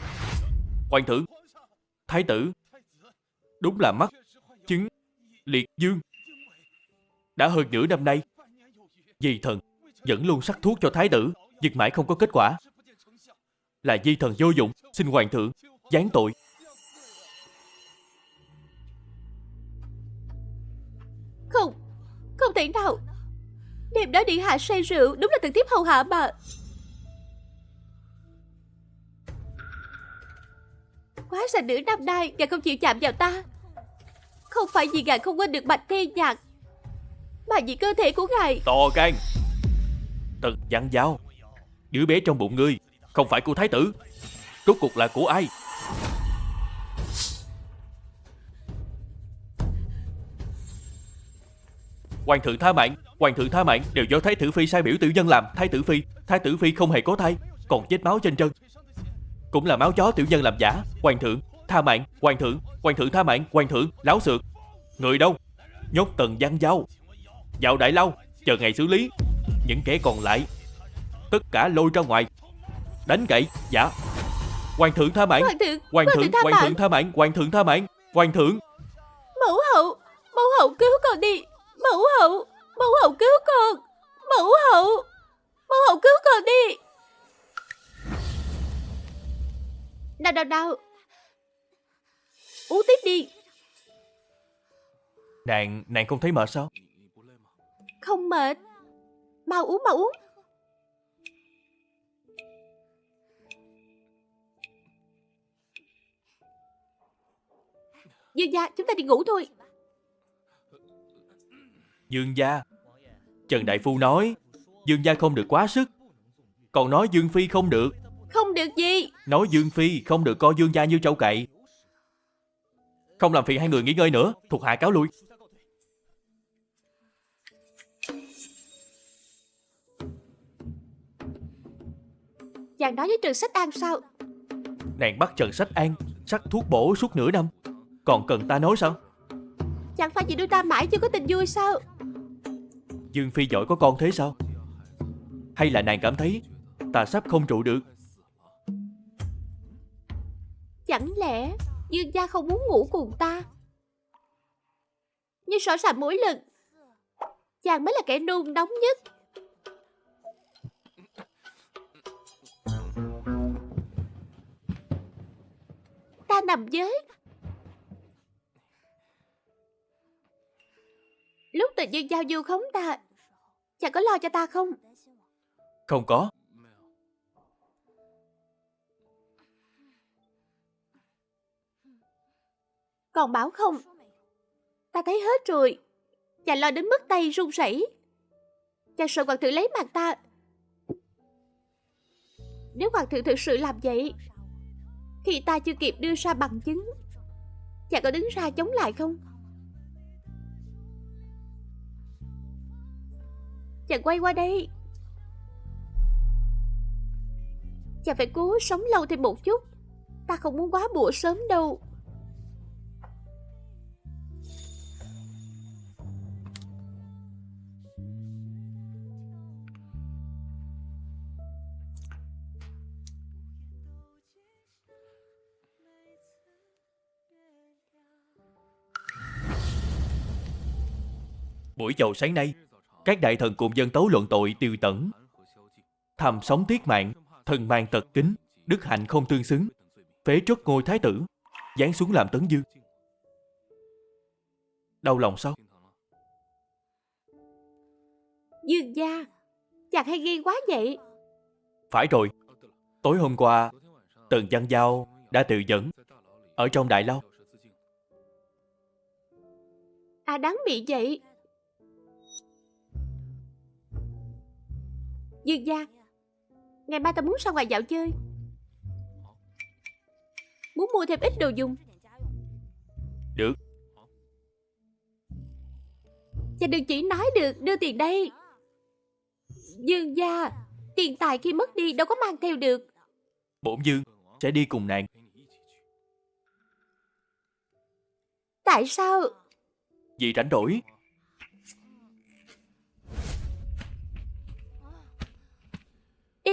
Hoàng thượng, thái tử đúng là mắc chứng liệt dương. Đã hơn nửa năm nay, Di thần vẫn luôn sắc thuốc cho thái tử, nhưng mãi không có kết quả. Là Di thần vô dụng, xin hoàng thượng giáng tội. Không, không thể nào. Đêm đó điện hạ say rượu, đúng là thần thiếp hầu hạ mà. Quá ra nửa năm nay ngài không chịu chạm vào ta, không phải vì ngài không quên được Bạch Thê Nhạc, mà vì cơ thể của ngài. To gan. Tần Văn Giao, đứa bé trong bụng ngươi không phải của thái tử, rốt cuộc là của ai? Hoàng thượng tha mạng, hoàng thượng tha mạng, đều do thái tử phi sai biểu tiểu nhân làm. Thái tử phi không hề có thai, còn vết máu trên chân cũng là máu chó tiểu nhân làm giả. Hoàng thượng tha mạng, hoàng thượng tha mạng, hoàng thượng. Láo xược. Người đâu? Nhốt Tần Văn Giao vào đại lao, chờ ngày xử lý. Những kẻ còn lại tất cả lôi ra ngoài đánh gậy. Dạ. Hoàng thượng tha mạng, Hoàng thượng, hoàng thượng tha mạng, hoàng thượng tha mạng, hoàng thượng. Mẫu hậu, mẫu hậu cứu con đi. Mẫu hậu cứu con. Mẫu hậu cứu con đi. Nào, uống tiếp đi. Nàng không thấy mệt sao? Không mệt. Mau uống. Dương gia, chúng ta đi ngủ thôi. Dương gia, Trần đại phu nói Dương gia không được quá sức, còn nói Dương phi không được. Không được gì? Nói Dương phi không được coi Dương gia như trâu cậy. Không làm phiền hai người nghỉ ngơi nữa, thuộc hạ cáo lui. Chàng nói với Trần Sách An sao? Nàng bắt Trần Sách An sắc thuốc bổ suốt nửa năm, còn cần ta nói sao? Chẳng phải vì đôi ta mãi chưa có tình vui sao? Dương phi giỏi có con thế sao? Hay là nàng cảm thấy ta sắp không trụ được? Chẳng lẽ Dương gia không muốn ngủ cùng ta? Nhưng rõ ràng mỗi lần chàng mới là kẻ nôn nóng nhất. Ta nằm với. Lúc tình Dương giao du khống ta, chàng có lo cho ta không? Không có. Còn bảo không? Ta thấy hết rồi. Chàng lo đến mức tay run rẩy. Chàng sợ hoàng thượng lấy mạng ta. Nếu hoàng thượng thực sự làm vậy, khi ta chưa kịp đưa ra bằng chứng, chàng có đứng ra chống lại không? Chàng quay qua đây. Chàng phải cố sống lâu thêm một chút. Ta không muốn quá bủa sớm đâu. Buổi chầu sáng nay, các đại thần cùng dân tấu luận tội Tiêu Tẩn. Tham sống tiết mạng, thần mang tật kính, đức hạnh không tương xứng, phế truất ngôi thái tử, giáng xuống làm tấn dương. Đau lòng sao? Dương gia, chàng hay ghen quá vậy. Phải rồi, tối hôm qua Tần Văn Giao đã tự dẫn ở trong đại lao. À, đáng bị vậy. Dương gia, ngày mai ta muốn ra ngoài dạo chơi, muốn mua thêm ít đồ dùng. Được. Chàng đừng chỉ nói được đưa tiền đây. Dương gia, tiền tài khi mất đi đâu có mang theo được. Bổn dương sẽ đi cùng nàng. Tại sao? Vì rảnh rỗi.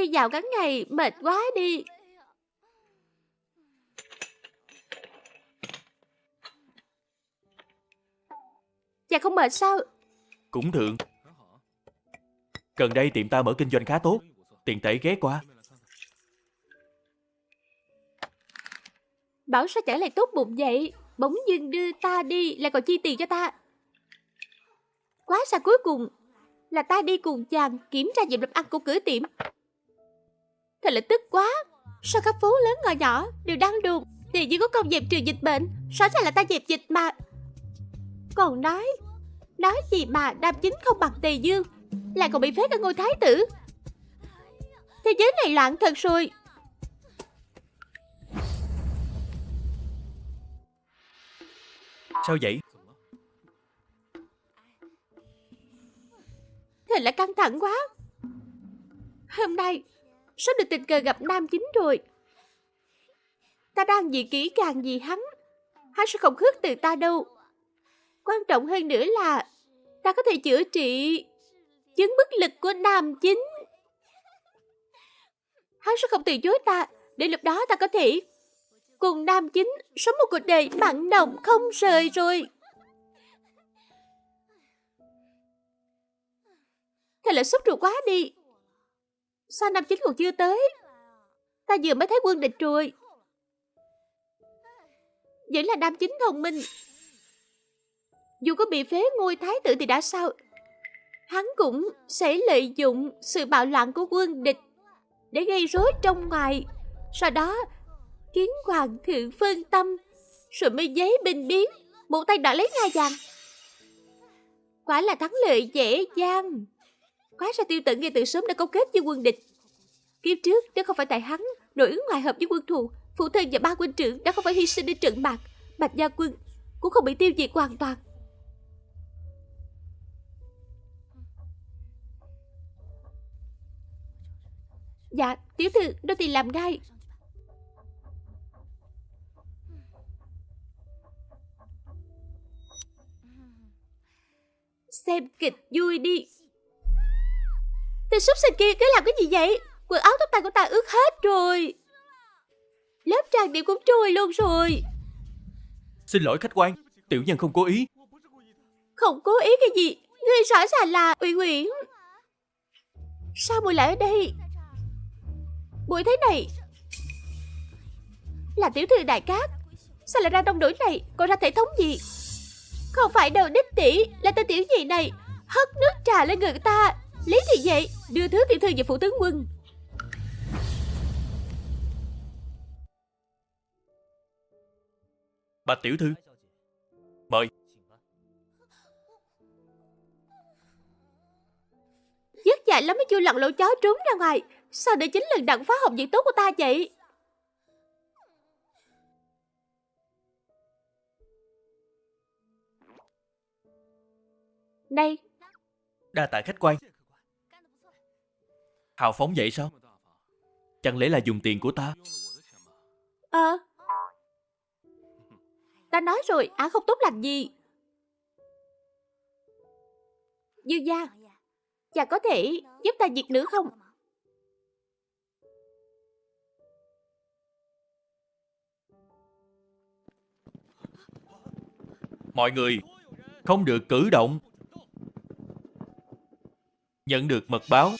Đi dạo ngắn ngày mệt quá đi. Chàng không mệt sao? Cũng thường. Gần đây tiệm ta mở kinh doanh khá tốt, tiện thể ghé qua. Bảo sao chẳng lại tốt bụng vậy? Bỗng dưng đưa ta đi lại còn chi tiền cho ta. Quá sao cuối cùng là ta đi cùng chàng kiểm tra việc làm ăn của cửa tiệm. Thật là tức quá. Sao khắp phố lớn ngõ nhỏ đều đang đồn thì chỉ có công dẹp trừ dịch bệnh, rõ ràng là ta dẹp dịch mà. Còn nói gì mà Nam Chính không bằng Tề Dương, lại còn bị phế cả ngôi thái tử. Thế giới này loạn thật rồi. Sao vậy? Thật là căng thẳng quá. Hôm nay sắp được tình cờ gặp Nam Chính rồi. Ta đang nghĩ kỹ càng gì hắn sẽ không khước từ ta đâu. Quan trọng hơn nữa là ta có thể chữa trị chứng bất lực của Nam Chính. Hắn sẽ không từ chối ta. Đến lúc đó ta có thể cùng Nam Chính sống một cuộc đời mặn nồng không rời rồi. Thật là sốt ruột quá đi. Sao Nam Chính còn chưa tới? Ta vừa mới thấy quân địch rồi. Vẫn là Nam Chính thông minh. Dù có bị phế ngôi thái tử thì đã sao, hắn cũng sẽ lợi dụng sự bạo loạn của quân địch để gây rối trong ngoài, sau đó khiến hoàng thượng phân tâm, rồi mới giấy binh biến, một tay đã lấy ngai vàng. Quả là thắng lợi dễ dàng. Quá ra Tiêu Tận ngay từ sớm đã câu kết với quân địch. Kiếp trước nếu không phải tại hắn nội ứng ngoại hợp với quân thù, phụ thân và ba huynh trưởng đã không phải hy sinh để trận bạc, Bạch Gia quân cũng không bị tiêu diệt hoàn toàn. Dạ, tiểu thư, nô tỳ làm ngay. Xem kịch vui đi. Tên súc sinh kia cứ làm cái gì vậy? Quần áo tóc tai của ta ướt hết rồi. Lớp trang điểm cũng trôi luôn rồi. Xin lỗi khách quan, tiểu nhân không cố ý. Không cố ý cái gì? Ngươi rõ ràng là Uyển Uyển. Sao muội lại ở đây? Muội thế này là tiểu thư đại cát, sao lại ra đông đổi này? Còn ra thể thống gì? Không phải đâu đích tỷ, là tên tiểu nhị này hất nước trà lên người ta. Lý thì vậy, đưa thứ tiểu thư về phủ tướng quân. Bạch tiểu thư, mời. Vất vả lắm mới chưa lặn lỗ chó trốn ra ngoài. Sao để chính lần đặng phá hỏng việc tốt của ta vậy? Này, Đa tạ khách quan. Hào phóng vậy sao? Chẳng lẽ là dùng tiền của ta? Ta nói rồi, không tốt lành gì. Dương gia, chàng có thể giúp ta diệt nữ không? Mọi người không được cử động. Nhận được mật báo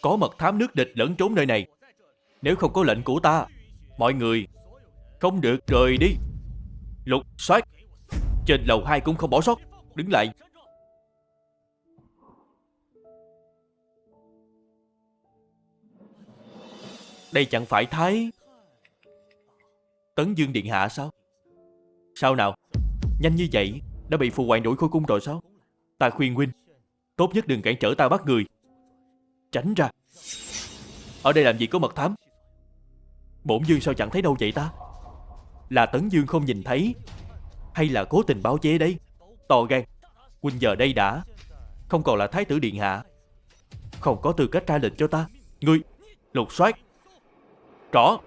có mật thám nước địch lẫn trốn nơi này. Nếu không có lệnh của ta, mọi người không được rời đi. Lục soát, trên lầu 2 cũng không bỏ sót. Đứng lại. Đây chẳng phải Thái Tấn Dương điện hạ sao? Sao nào? Nhanh như vậy đã bị phù hoàng đuổi khỏi cung rồi sao? Ta khuyên huynh tốt nhất đừng cản trở ta bắt người. Tránh ra. Ở đây làm gì có mật thám? Bổn Dương sao chẳng thấy đâu vậy ta? Là Tấn Dương không nhìn thấy, hay là cố tình báo chế đấy? To gan. Huynh giờ đây đã không còn là thái tử điện hạ, không có tư cách ra lệnh cho ta. Ngươi lục soát. Rõ.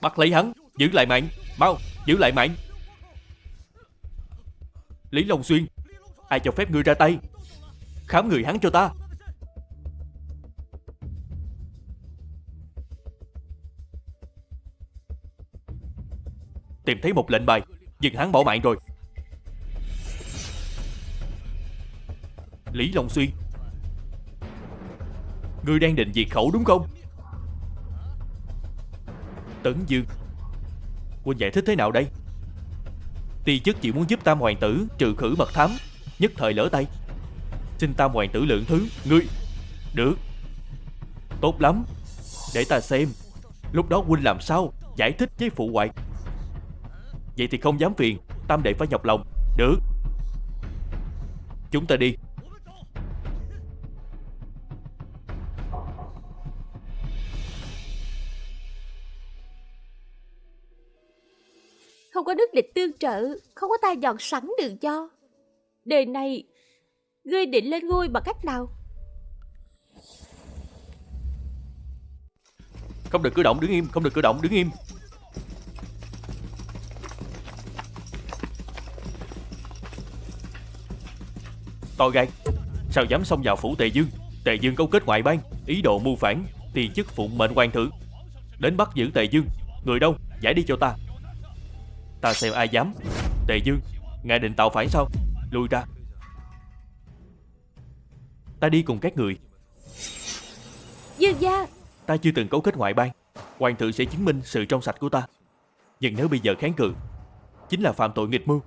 Bắt lấy hắn, giữ lại mạng. Mau, giữ lại mạng. Lý Long Xuyên, ai cho phép ngươi ra tay? Khám người hắn cho ta. Tìm thấy một lệnh bài, nhưng hắn bỏ mạng rồi. Lý Long Xuyên, ngươi đang định diệt khẩu đúng không? Tấn Dương, huynh giải thích thế nào đây? Ti chức chỉ muốn giúp Tam hoàng tử trừ khử mật thám, nhất thời lỡ tay. Xin Tam hoàng tử lượng thứ. Ngươi... Được, tốt lắm. Để ta xem lúc đó huynh làm sao giải thích với phụ hoàng. Vậy thì không dám phiền Tam đệ phải nhọc lòng. Được, chúng ta đi. Không có đức địch tương trợ, không có ta dọn sẵn đường cho. Đời này, ngươi định lên ngôi bằng cách nào? Không được cử động, đứng im. Không được cử động, đứng im. To gan, sao dám xông vào phủ Tề Dương? Tề Dương cấu kết ngoại bang, ý đồ mưu phản. Ti chức phụng mệnh hoàng thượng đến bắt giữ Tề Dương. Người đâu, giải đi cho ta. Ta xem ai dám. Tề Dương, ngài định tạo phản sao? Lui ra. Ta đi cùng các người. Dương gia, Ta chưa từng cấu kết ngoại bang. Hoàng thượng sẽ chứng minh sự trong sạch của ta. Nhưng nếu bây giờ kháng cự, chính là phạm tội nghịch mưu.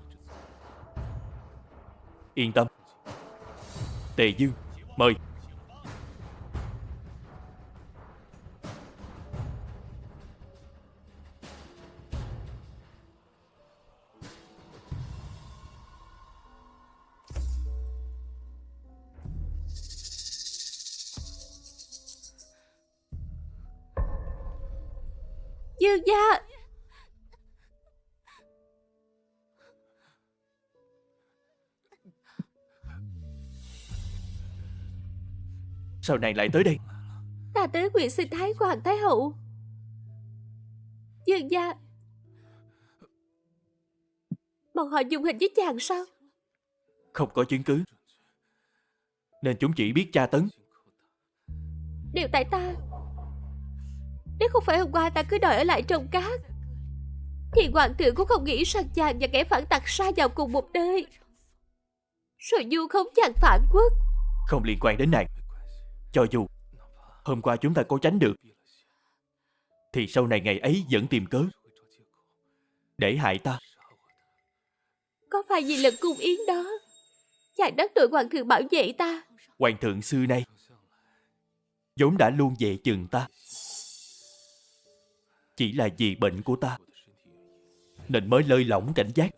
Yên tâm. Tề Dương, mời. Dương gia. Sao nàng lại tới đây? Ta tới nguyện xin Thái Hoàng Thái Hậu. Dương gia, bọn họ dùng hình với chàng sao? Không có chứng cứ, nên chúng chỉ biết tra tấn. Đều tại ta. Nếu không phải hôm qua ta cứ đòi ở lại trồng cát, thì hoàng thượng cũng không nghĩ rằng chàng và kẻ phản tặc sa vào cùng một nơi, rồi vu khống chàng phản quốc. Không liên quan đến nàng. Cho dù hôm qua chúng ta có tránh được, thì sau này ngày ấy vẫn tìm cớ để hại ta. Có phải vì lần cung yến đó chàng đắc tội hoàng thượng bảo vệ ta? Hoàng thượng xưa nay vốn đã luôn về chừng ta. Chỉ là vì bệnh của ta nên mới lơi lỏng cảnh giác.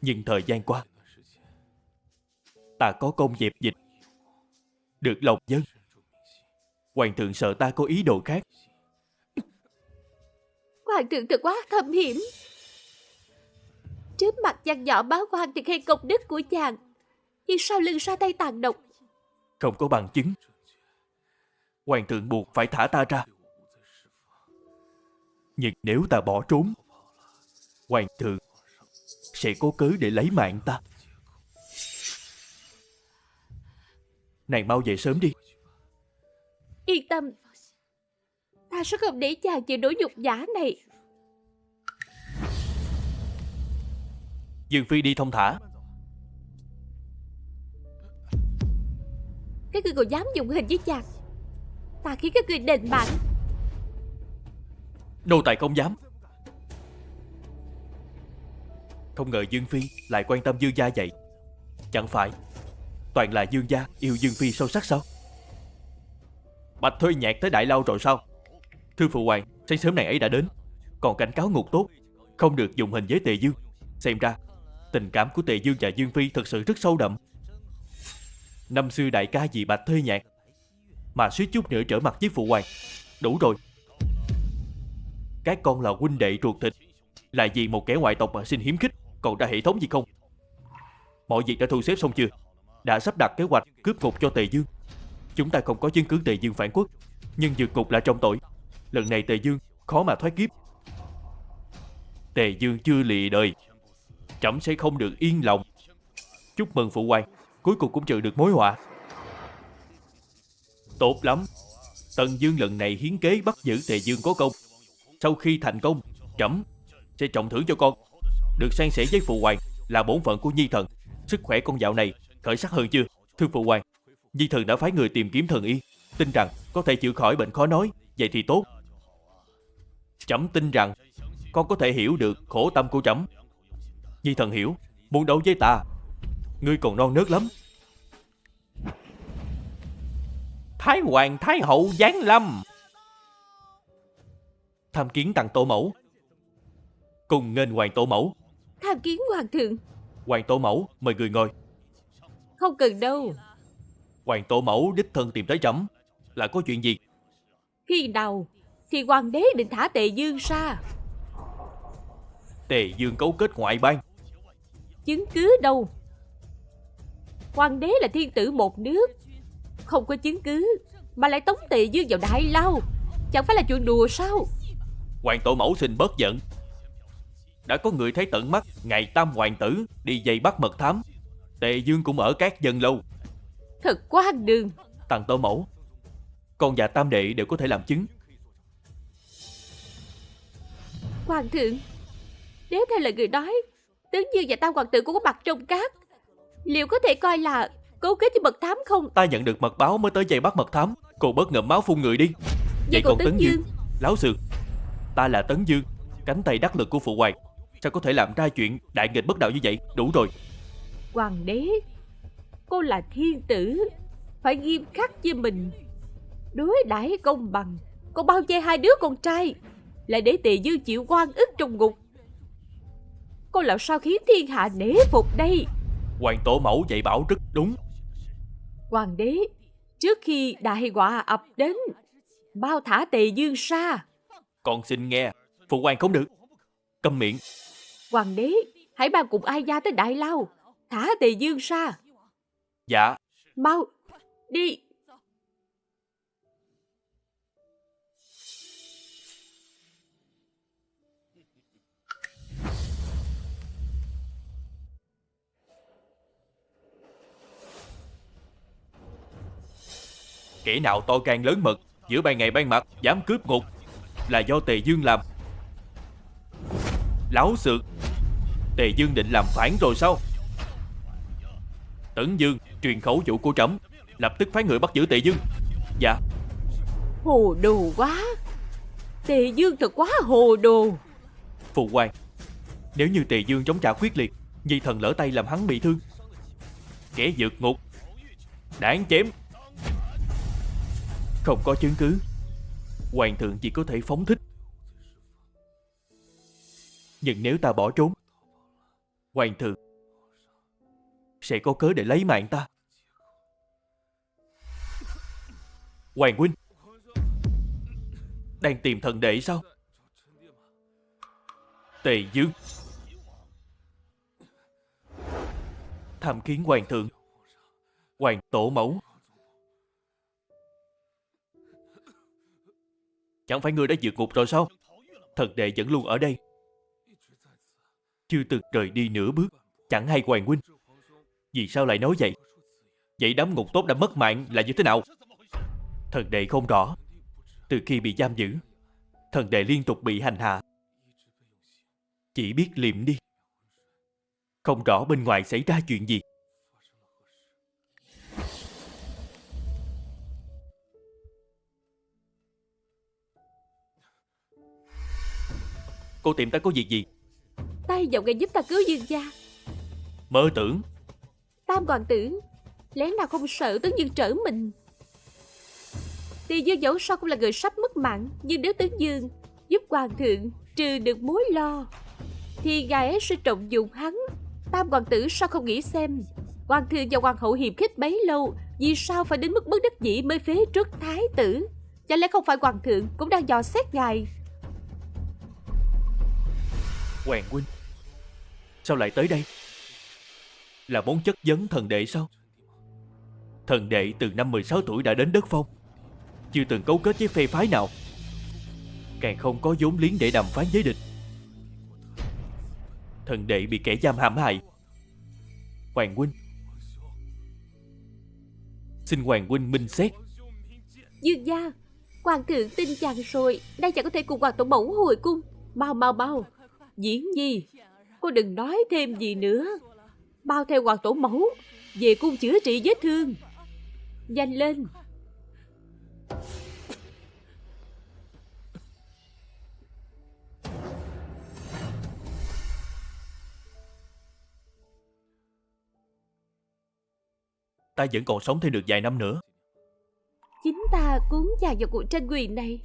Nhưng thời gian qua, ta có công dẹp dịch, được lòng dân. Hoàng thượng sợ ta có ý đồ khác. Hoàng thượng thật quá thâm hiểm. Trước mặt dàn nhỏ báo quan thì khen công đức của chàng, nhưng sau lưng ra tay tàn độc. Không có bằng chứng, hoàng thượng buộc phải thả ta ra. Nhưng nếu ta bỏ trốn, hoàng thượng sẽ có cớ để lấy mạng ta. Nàng mau về sớm đi. Yên tâm, ta sẽ không để chàng chịu nỗi nhục nhã này. Dương Phi đi thông thả. Các ngươi còn dám dùng hình với chàng, ta khiến các ngươi đền mạng. Nô tài không dám. Không ngờ Dương Phi lại quan tâm Dương gia vậy. Chẳng phải toàn là Dương gia yêu Dương Phi sâu sắc sao? Bạch Thuê Nhạc tới Đại Lao rồi sao? Thưa phụ hoàng, sáng sớm này ấy đã đến, còn cảnh cáo ngục tốt, không được dùng hình với Tề Dương. Xem ra tình cảm của Tề Dương và Dương Phi thật sự rất sâu đậm. Năm xưa đại ca vì Bạch Thuê Nhạc mà suýt chút nữa trở mặt với phụ hoàng. Đủ rồi. Các con là huynh đệ ruột thịt, là vì một kẻ ngoại tộc mà xin hiếm khích, còn ra hệ thống gì không? Mọi việc đã thu xếp xong chưa? Đã sắp đặt kế hoạch cướp ngục cho Tề Dương. Chúng ta không có chứng cứ Tề Dương phản quốc, nhưng vượt ngục là trong tội. Lần này Tề Dương khó mà thoát kiếp. Tề Dương chưa lìa đời, trẫm sẽ không được yên lòng. Chúc mừng phụ hoàng, cuối cùng cũng trừ được mối họa. Tốt lắm. Tần Dương lần này hiến kế bắt giữ Tề Dương có công. Sau khi thành công, trẫm sẽ trọng thưởng cho con. Được san sẻ với phụ hoàng là bổn phận của nhi thần. Sức khỏe con dạo này khởi sắc hơn chưa? Thưa phụ hoàng, nhi thần đã phái người tìm kiếm thần y, tin rằng có thể chữa khỏi bệnh khó nói. Vậy thì tốt. Trẫm tin rằng con có thể hiểu được khổ tâm của trẫm. Nhi thần hiểu. Muốn đấu với ta, ngươi còn non nớt lắm. Thái hoàng thái hậu giáng lâm. Tham kiến tặng tổ mẫu. Cùng nghênh hoàng tổ mẫu. Tham kiến hoàng thượng. Hoàng tổ mẫu mời người ngồi. Không cần đâu. Hoàng tổ mẫu đích thân tìm tới trẫm là có chuyện gì? Khi nào thì hoàng đế định thả Tề Dương ra? Tề Dương cấu kết ngoại bang. Chứng cứ đâu? Hoàng đế là thiên tử một nước, không có chứng cứ mà lại tống Tề Dương vào đại lao, chẳng phải là chuyện đùa sao? Hoàng tổ mẫu xin bớt giận. Đã có người thấy tận mắt ngày tam hoàng tử đi dây bắt mật thám. Tề Dương cũng ở các dân lâu. Thật hoang đường. Tặng tổ mẫu, con và tam đệ đều có thể làm chứng. Hoàng thượng, nếu theo lời người nói, Tướng Dương và tam hoàng tử cũng có mặt trong cát, liệu có thể coi là cấu kết với mật thám không? Ta nhận được mật báo mới tới dây bắt mật thám. Cô bớt ngậm máu phun người đi. Vậy còn Tấn Dương? Láo xược. Ta là Tấn Dương, cánh tay đắc lực của phụ hoàng. Sao có thể làm ra chuyện đại nghịch bất đạo như vậy? Đủ rồi. Hoàng đế, cô là thiên tử, phải nghiêm khắc với mình, đối đãi công bằng. Cô bao che hai đứa con trai, lại để Tề Dương chịu oan ức trong ngục. Cô làm sao khiến thiên hạ nể phục đây? Hoàng tổ mẫu dạy bảo rất đúng. Hoàng đế, trước khi đại họa ập đến, bao thả Tề Dương ra. Con xin nghe. Phụ hoàng không được. Câm miệng. Hoàng đế, hãy mang cùng Ai Gia tới đại lao, thả Tề Dương ra. Dạ. Mau, đi. Kẻ nào to gan lớn mật, giữa ban ngày ban mặt dám cướp ngục, là do Tề Dương làm. Láo xược. Tề Dương định làm phản rồi sao? Tấn Dương truyền khẩu dụ của trẫm, lập tức phái người bắt giữ Tề Dương. Dạ. Hồ đồ quá. Tề Dương thật quá hồ đồ. Phụ hoàng, nếu như Tề Dương chống trả quyết liệt, nhi thần lỡ tay làm hắn bị thương, kẻ vượt ngục đáng chém. Không có chứng cứ, hoàng thượng chỉ có thể phóng thích. Nhưng nếu ta bỏ trốn, hoàng thượng sẽ có cớ để lấy mạng ta. Hoàng huynh đang tìm thần đệ sao? Tề Dương tham kiến hoàng thượng. Hoàng tổ mẫu, chẳng phải ngươi đã vượt ngục rồi sao? Thần đệ vẫn luôn ở đây, chưa từng rời đi nửa bước. Chẳng hay hoàng huynh vì sao lại nói vậy? Vậy đám ngục tốt đã mất mạng là như thế nào? Thần đệ không rõ. Từ khi bị giam giữ, thần đệ liên tục bị hành hạ, chỉ biết liệm đi, không rõ bên ngoài xảy ra chuyện gì. Cô tìm ta có việc gì? Ta hy vọng ngài giúp ta cứu Dương gia. Mơ tưởng. Tam hoàng tử lẽ nào không sợ Tấn Dương trở mình? Tề Dương dẫu sao cũng là người sắp mất mạng, nhưng nếu Tấn Dương giúp hoàng thượng trừ được mối lo, thì ngài ấy sẽ trọng dụng hắn. Tam hoàng tử sao không nghĩ xem, hoàng thượng và hoàng hậu hiềm khích bấy lâu, vì sao phải đến mức bất đắc dĩ mới phế truất thái tử? Chả lẽ không phải hoàng thượng cũng đang dò xét ngài? Hoàng huynh sao lại tới đây? Là muốn chất vấn thần đệ sao? Thần đệ từ năm 16 tuổi đã đến đất phong, chưa từng cấu kết với phe phái nào, càng không có vốn liếng để đàm phán với địch. Thần đệ bị kẻ giam hãm hại. Hoàng huynh, xin hoàng huynh minh xét. Dương gia, hoàng thượng tin chàng rồi, nay chàng có thể cùng hoàng tổ mẫu hồi cung. Mau mau mau, Diễn Nhi, cô đừng nói thêm gì nữa. Mau theo hoàng tổ mẫu về cung chữa trị vết thương. Nhanh lên. Ta vẫn còn sống thêm được vài năm nữa. Chính ta cuốn vào vào cuộc tranh quyền này.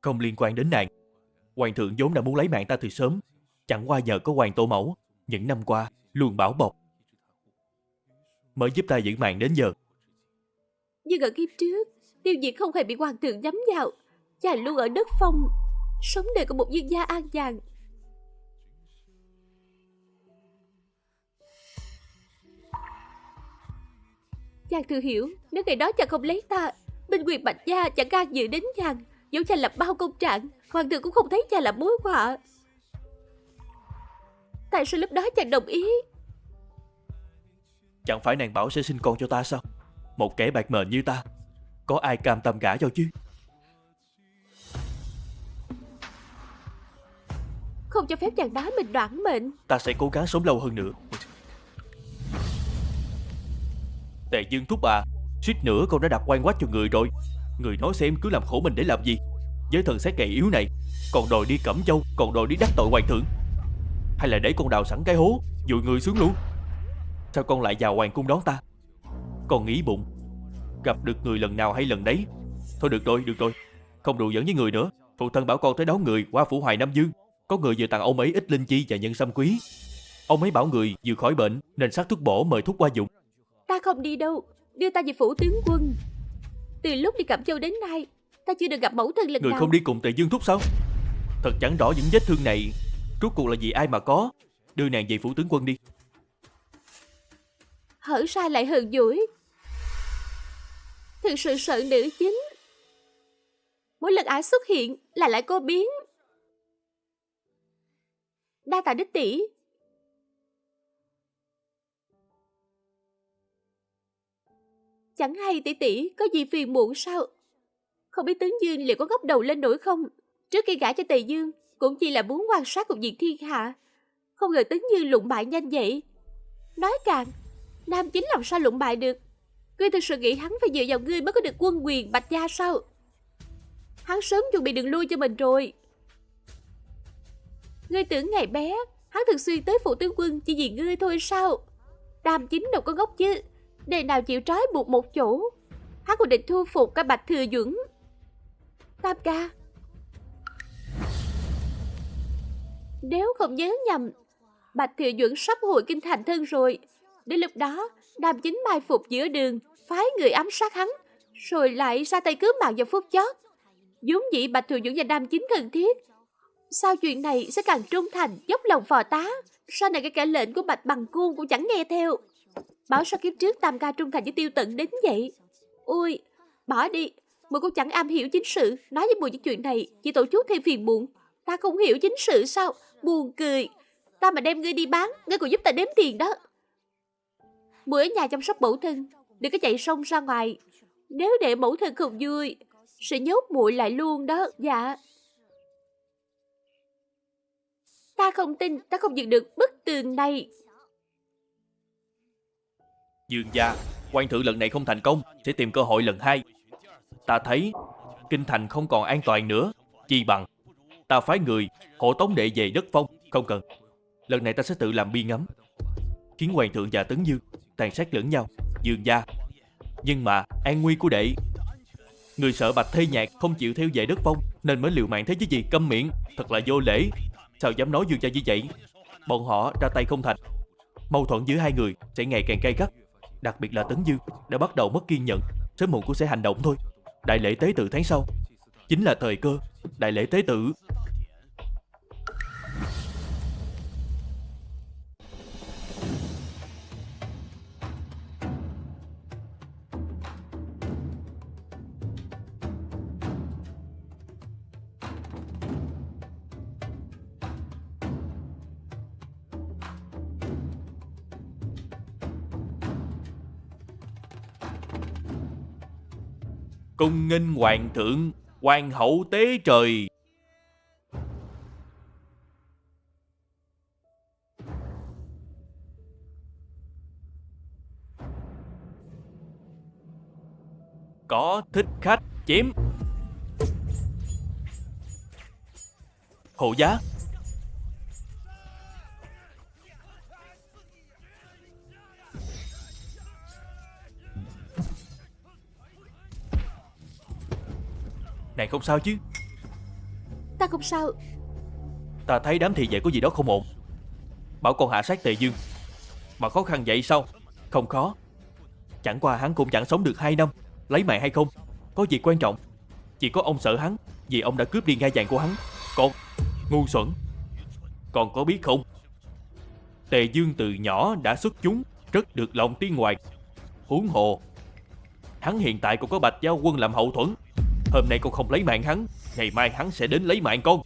Không liên quan đến nàng. Hoàng thượng vốn đã muốn lấy mạng ta từ sớm. Chẳng qua nhờ có hoàng tổ mẫu những năm qua luôn bảo bọc, mới giúp ta giữ mạng đến giờ. Nhưng ở kiếp trước, Tiêu Diệt không hề bị hoàng thượng nhắm vào. Chàng luôn ở đất phong, sống đời của một dương gia an nhàn. Chàng thừa hiểu, nếu ngày đó chàng không lấy ta, Minh Quyền Bạch Gia chẳng can dự đến chàng. Dẫu chàng lập bao công trạng, hoàng thượng cũng không thấy chàng là mối họa. Tại sao lúc đó chàng đồng ý? Chẳng phải nàng bảo sẽ sinh con cho ta sao? Một kẻ bạc mệnh như ta, có ai cam tâm gả cho chứ? Không cho phép chàng nói mình đoản mệnh. Ta sẽ cố gắng sống lâu hơn nữa. Tề Dương thúc à, suýt nữa con đã đặt oan quách cho người rồi. Người nói xem cứ làm khổ mình để làm gì? Với thần xác gầy yếu này, còn đòi đi Cẩm Châu, còn đòi đi đắc tội hoàng thượng. Hay là để con đào sẵn cái hố, dụi người xuống luôn? Sao con lại vào hoàng cung đón ta? Con nghĩ bụng, gặp được người lần nào hay lần đấy. Thôi được rồi, không đùa giỡn với người nữa. Phụ thân bảo con tới đón người qua phủ Hoài Nam Dương. Có người vừa tặng ông ấy ít linh chi và nhân sâm quý. Ông ấy bảo người vừa khỏi bệnh nên sắc thuốc bổ mời thuốc qua dùng. Ta không đi đâu, đưa ta về phủ tướng quân. Từ lúc đi Cẩm Châu đến nay, ta chưa được gặp mẫu thân lần Người nào. không đi cùng Tề Dương thúc sao? Thật chẳng rõ những vết thương này rốt cuộc là vì ai mà có. Đưa nàng về phủ tướng quân đi. Hở ra lại hờn dỗi. Thực sự sợ nữ chính. Mỗi lần ả xuất hiện là lại cô biến. Đa tạ đích tỷ. Chẳng hay tỷ tỷ có gì phiền muộn sao? Không biết tướng Dương liệu có ngóc đầu lên nổi không? Trước khi gả cho Tề Dương cũng chỉ là muốn quan sát cục diện thiên hạ. Không ngờ tướng Dương lụng bại nhanh vậy. Nói càng, nam chính làm sao lụng bại được? Ngươi thực sự nghĩ hắn phải dựa vào ngươi mới có được quân quyền Bạch Gia sao? Hắn sớm chuẩn bị đường lui cho mình rồi. Ngươi tưởng ngày bé hắn thường xuyên tới phủ tướng quân chỉ vì ngươi thôi sao? Nam chính đâu có ngốc chứ. Đời nào chịu trói buộc một chỗ. Hắn còn định thu phục cả Bạch Thừa Duẩn. Tam ca, nếu không nhớ nhầm, Bạch Thừa Duẩn sắp hồi kinh thành thân rồi. Đến lúc đó Nam chính mai phục giữa đường, phái người ám sát hắn, rồi lại ra tay cướp mạng vào phút chót. vốn dĩ Bạch Thừa Duẩn và Nam chính thân thiết, sao chuyện này sẽ càng trung thành, dốc lòng phò tá? Sau này cái kẻ lệnh của Bạch Bằng Cung cũng chẳng nghe theo. Bảo sao kiếp trước Tam ca trung thành với Tiêu Tận đến vậy? Ôi, bỏ đi, mùi cũng chẳng am hiểu chính sự. Nói với mùi những chuyện này chỉ tổ chuốt thêm phiền muộn. Ta không hiểu chính sự sao? Buồn cười. Ta mà đem ngươi đi bán, ngươi còn giúp ta đếm tiền đó. Mùi ở nhà chăm sóc mẫu thân, đừng có chạy xông ra ngoài. Nếu để mẫu thân không vui, sẽ nhốt muội lại luôn đó. Dạ. Ta không tin, ta không dựng được bức tường này. Dương gia, quan thượng lần này không thành công, sẽ tìm cơ hội lần hai. Ta thấy kinh thành không còn an toàn nữa, chi bằng ta phái người hộ tống đệ về đất phong. Không cần, lần này ta sẽ tự làm biên ngắm, khiến hoàng thượng và Tấn Dương tàn sát lẫn nhau. Dương gia, nhưng mà an nguy của đệ, người sợ Bạch Thê Nhạc không chịu theo về đất phong nên mới liều mạng thế chứ gì. Câm miệng, thật là vô lễ. Sao dám nói Dương gia như vậy? Bọn họ ra tay không thành, mâu thuẫn giữa hai người sẽ ngày càng gay gắt. Đặc biệt là Tấn Dương đã bắt đầu mất kiên nhẫn, sớm muộn cũng sẽ hành động thôi. Đại lễ tế tự tháng sau chính là thời cơ. Đại lễ tế tự. Cung nghênh hoàng thượng, Hoàng hậu tế trời. Có thích khách chém. Hộ giá. Nàng không sao chứ? Ta không sao. Ta thấy đám thị vệ có gì đó không ổn. Bảo con hạ sát Tề Dương. Mà khó khăn vậy sao? Không khó. Chẳng qua hắn cũng chẳng sống được 2 năm. Lấy mạng hay không có gì quan trọng. Chỉ có ông sợ hắn vì ông đã cướp đi ngai vàng của hắn. Còn ngu xuẩn, còn có biết không, Tề Dương từ nhỏ đã xuất chúng, rất được lòng tiếng ngoài. Huống hồ hắn hiện tại cũng có Bạch Giao Quân làm hậu thuẫn. Hôm nay con không lấy mạng hắn, ngày mai hắn sẽ đến lấy mạng con.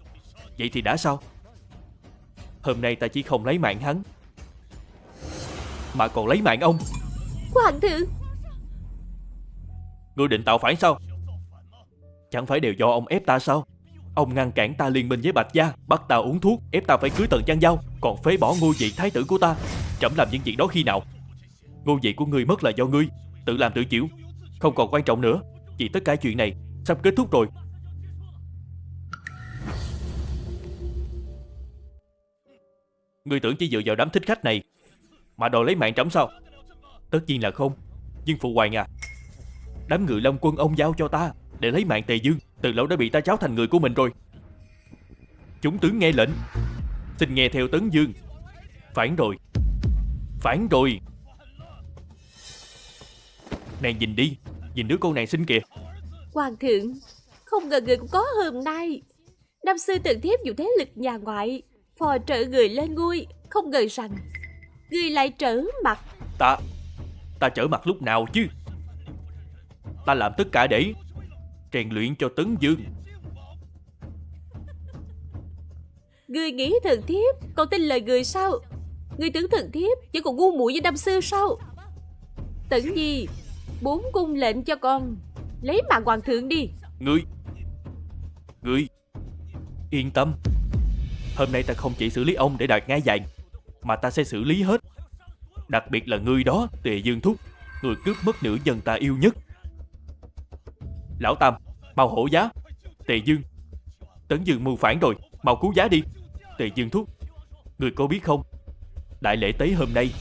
Vậy thì đã sao? Hôm nay ta chỉ không lấy mạng hắn, mà còn lấy mạng ông. Hoàng thượng. Ngươi định tạo phản sao? Chẳng phải đều do ông ép ta sao? Ông ngăn cản ta liên minh với Bạch Gia, bắt ta uống thuốc, ép ta phải cưới Tần Giang Giao, còn phế bỏ ngôi vị thái tử của ta. Trẫm làm những chuyện đó khi nào? Ngôi vị của ngươi mất là do ngươi, tự làm tự chịu, không còn quan trọng nữa. Vì tất cả chuyện này sắp kết thúc rồi. Ngươi tưởng chỉ dựa vào đám thích khách này mà đòi lấy mạng trẫm sao? Tất nhiên là không. Nhưng phụ hoàng à, đám Ngự Long quân ông giao cho ta để lấy mạng Tề Dương từ lâu đã bị ta tráo thành người của mình rồi. Chúng tướng nghe lệnh, xin nghe theo Tấn Dương. Phản rồi, phản rồi. Nàng nhìn đi, nhìn đứa con nàng xinh kìa. Hoàng thượng, không ngờ người cũng có hôm nay. Năm xưa Tần thiếp dù thế lực nhà ngoại, phò trợ người lên ngôi, không ngờ rằng người lại trở mặt. Ta trở mặt lúc nào chứ? Ta làm tất cả để rèn luyện cho Tấn Dương. Người nghĩ thần thiếp còn tin lời người sao? Người tưởng thần thiếp chỉ còn ngu muội như năm xưa sao? Tẩn Nhi, 4 cung lệnh cho con lấy mạng hoàng thượng đi. Ngươi yên tâm. Hôm nay ta không chỉ xử lý ông để đoạt ngai vàng, mà ta sẽ xử lý hết. Đặc biệt là ngươi đó, Tề Dương thúc, người cướp mất nữ nhân ta yêu nhất. Lão Tam, mau hổ giá. Tề Dương, Tấn Dương mưu phản rồi, mau cứu giá đi. Tề Dương thúc, ngươi có biết không, đại lễ tế hôm nay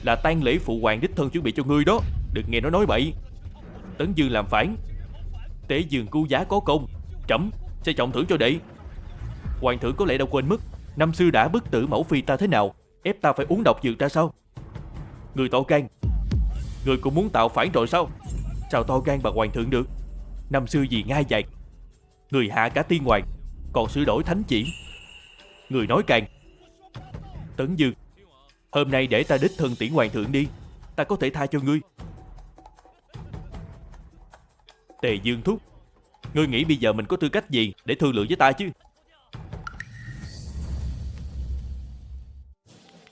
là tang lễ phụ hoàng đích thân chuẩn bị cho ngươi đó. Đừng nghe nó nói bậy. Tấn Dương làm phản, Tế Dương cứu giá có công, trẫm sẽ trọng thưởng cho đệ. Hoàng thượng có lẽ đã quên mất năm xưa đã bức tử mẫu phi ta thế nào, ép ta phải uống độc dược ra sao? Người to gan, người cũng muốn tạo phản rồi sao? Sao to gan bằng hoàng thượng được? Năm xưa vì ngai vàng, người hạ cả tiên hoàng, còn sửa đổi thánh chỉ. Người nói càng. Tấn Dương, hôm nay để ta đích thân tiễn hoàng thượng đi, ta có thể tha cho ngươi. Tề Dương thúc, ngươi nghĩ bây giờ mình có tư cách gì để thương lượng với ta chứ?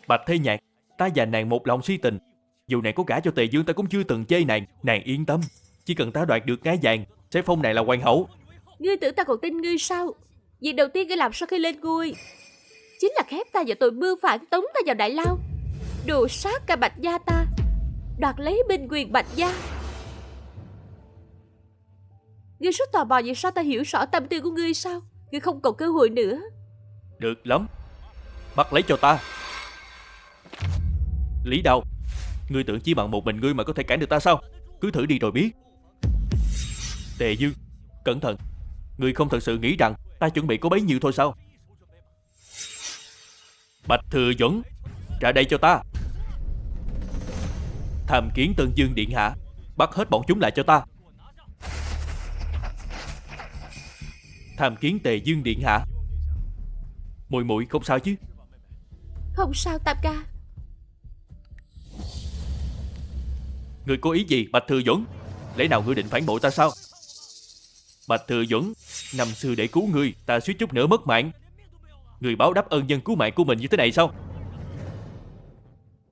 Bạch Thế Nhạc, ta và nàng một lòng si tình. Dù nàng có gả cho Tề Dương, ta cũng chưa từng chê nàng. Nàng yên tâm, chỉ cần ta đoạt được ngai vàng, sẽ phong nàng là hoàng hậu. Ngươi tưởng ta còn tin ngươi sao? Việc đầu tiên ngươi làm sau khi lên ngôi chính là khép ta vào tội mưu phản, tống ta vào đại lao, đồ sát cả Bạch Gia ta, đoạt lấy binh quyền Bạch Gia. Ngươi rất tò mò vì sao ta hiểu rõ tâm tư của ngươi sao? Ngươi không còn cơ hội nữa. Được lắm, bắt lấy cho ta. Lý Đao, ngươi tưởng chỉ bằng một mình ngươi mà có thể cản được ta sao? Cứ thử đi rồi biết. Tề Dương, cẩn thận. Ngươi không thật sự nghĩ rằng ta chuẩn bị có bấy nhiêu thôi sao? Bạch Thừa Duẩn, ra đây cho ta. Tham kiến Tân Dương điện hạ, bắt hết bọn chúng lại cho ta. Tham kiến Tề Dương điện hạ. Muội muội không sao chứ? Không sao Tam ca. Ngươi có ý gì Bạch Thừa Duẩn? Lẽ nào ngươi định phản bội ta sao? Bạch Thừa Duẩn, năm xưa để cứu ngươi, ta suýt chút nữa mất mạng. Ngươi báo đáp ơn nhân cứu mạng của mình như thế này sao?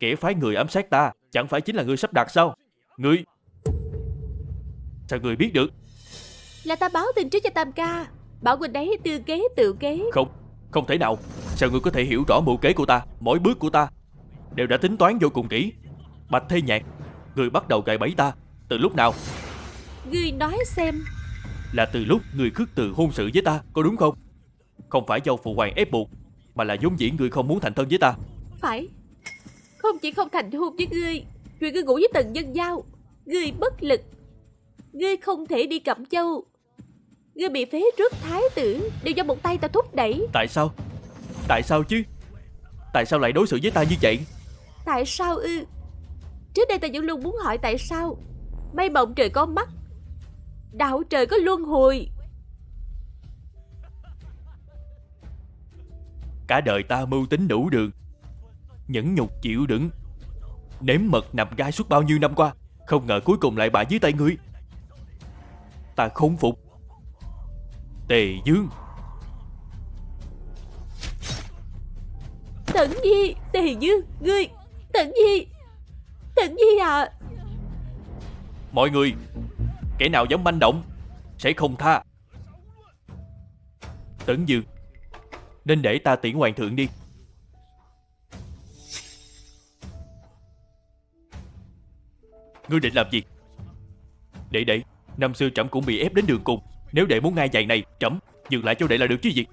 Kẻ phái người ám sát ta chẳng phải chính là ngươi sắp đặt sao? Ngươi, sao ngươi biết được? Là ta báo tin trước cho Tam ca, bảo huynh ấy tư kế tự kế. Không, không thể nào. Sao ngươi có thể hiểu rõ mưu kế của ta? Mỗi bước của ta đều đã tính toán vô cùng kỹ. Bạch Thế Nhạc, ngươi bắt đầu gài bẫy ta từ lúc nào? Ngươi nói xem. Là từ lúc ngươi khước từ hôn sự với ta, có đúng không? Không phải do phụ hoàng ép buộc, mà là vốn dĩ ngươi không muốn thành thân với ta. Phải. Không chỉ không thành hôn với ngươi, rồi ngươi ngủ với Tần Dân Giao. Ngươi bất lực. Ngươi không thể đi Cẩm Châu. Ngươi bị phế rước thái tử đều do một tay ta thúc đẩy. Tại sao? Tại sao chứ? Tại sao lại đối xử với ta như vậy? Tại sao ư? Trước đây ta vẫn luôn muốn hỏi tại sao. Mây mộng trời có mắt, đạo trời có luân hồi. Cả đời ta mưu tính đủ đường, nhẫn nhục chịu đựng, nếm mật nằm gai suốt bao nhiêu năm qua, không ngờ cuối cùng lại bại dưới tay ngươi. Ta không phục. Tề Dương. Tẩn Nhi, Tề Dương, ngươi. Tẩn Nhi, Tẩn Nhi à. Mọi người, kẻ nào dám manh động sẽ không tha. Tẩn Dương, nên để ta tiễn hoàng thượng đi. Ngươi định làm gì? Đệ, năm xưa trẫm cũng bị ép đến đường cùng. Nếu đệ muốn ngai vàng này, trẫm dừng lại cho đệ là được chứ gì.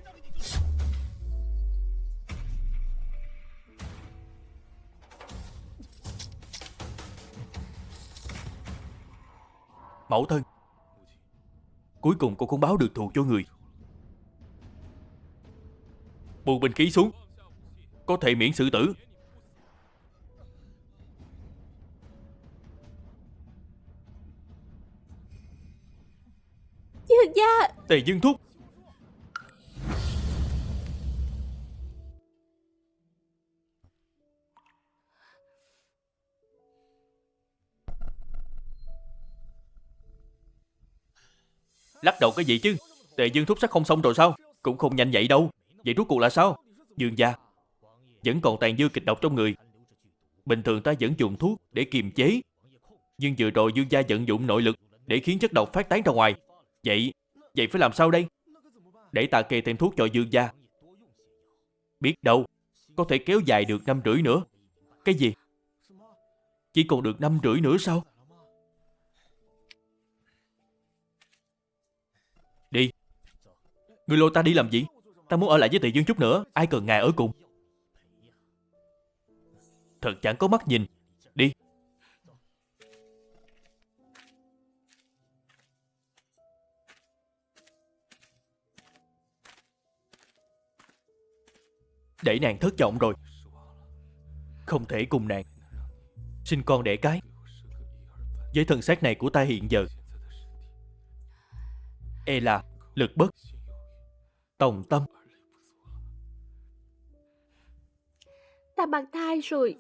Mẫu thân, cuối cùng cô cũng báo được thù cho người. Buông binh khí xuống, có thể miễn xử tử. Dương gia. Tề Dương thúc. Lắc đầu cái gì chứ? Tề Dương thúc sắp không xong rồi sao? Cũng không nhanh vậy đâu. Vậy rốt cuộc là sao? Dương gia vẫn còn tàn dư kịch độc trong người. Bình thường ta vẫn dùng thuốc để kiềm chế, nhưng vừa rồi Dương gia vận dụng nội lực để khiến chất độc phát tán ra ngoài. Vậy phải làm sao đây? Để ta kê thêm thuốc cho Dương gia. Biết đâu có thể kéo dài được 5 rưỡi nữa. Cái gì? Chỉ còn được 5 rưỡi nữa sao? Đi. Ngươi lôi ta đi làm gì? Ta muốn ở lại với Tề Dương chút nữa. Ai cần ngài ở cùng? Thật chẳng có mắt nhìn. Đi. Để nàng thất vọng rồi. Không thể cùng nàng sinh con đẻ cái. Với thân xác này của ta hiện giờ, e là lực bất tòng tâm. Ta mang thai rồi.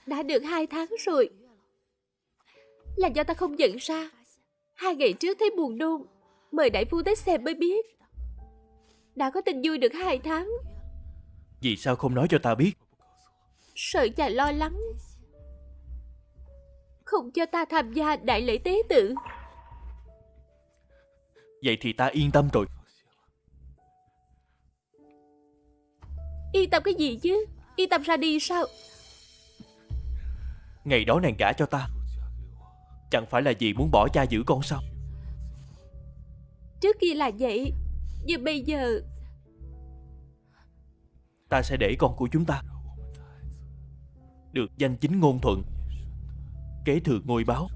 Đã được 2 tháng rồi. Là do ta không nhận ra. 2 ngày trước thấy buồn nôn, mời đại phu tới xem mới biết. Đã có tin vui được 2 tháng. Vì sao không nói cho ta biết? Sợ chàng lo lắng, không cho ta tham gia đại lễ tế tự. Vậy thì ta yên tâm rồi. Yên tâm cái gì chứ? Yên tâm ra đi sao? Ngày đó nàng gả cho ta, chẳng phải là vì muốn bỏ cha giữ con sao? Trước kia là vậy, nhưng bây giờ Ta sẽ để con của chúng ta được danh chính ngôn thuận, kế thừa ngôi báo.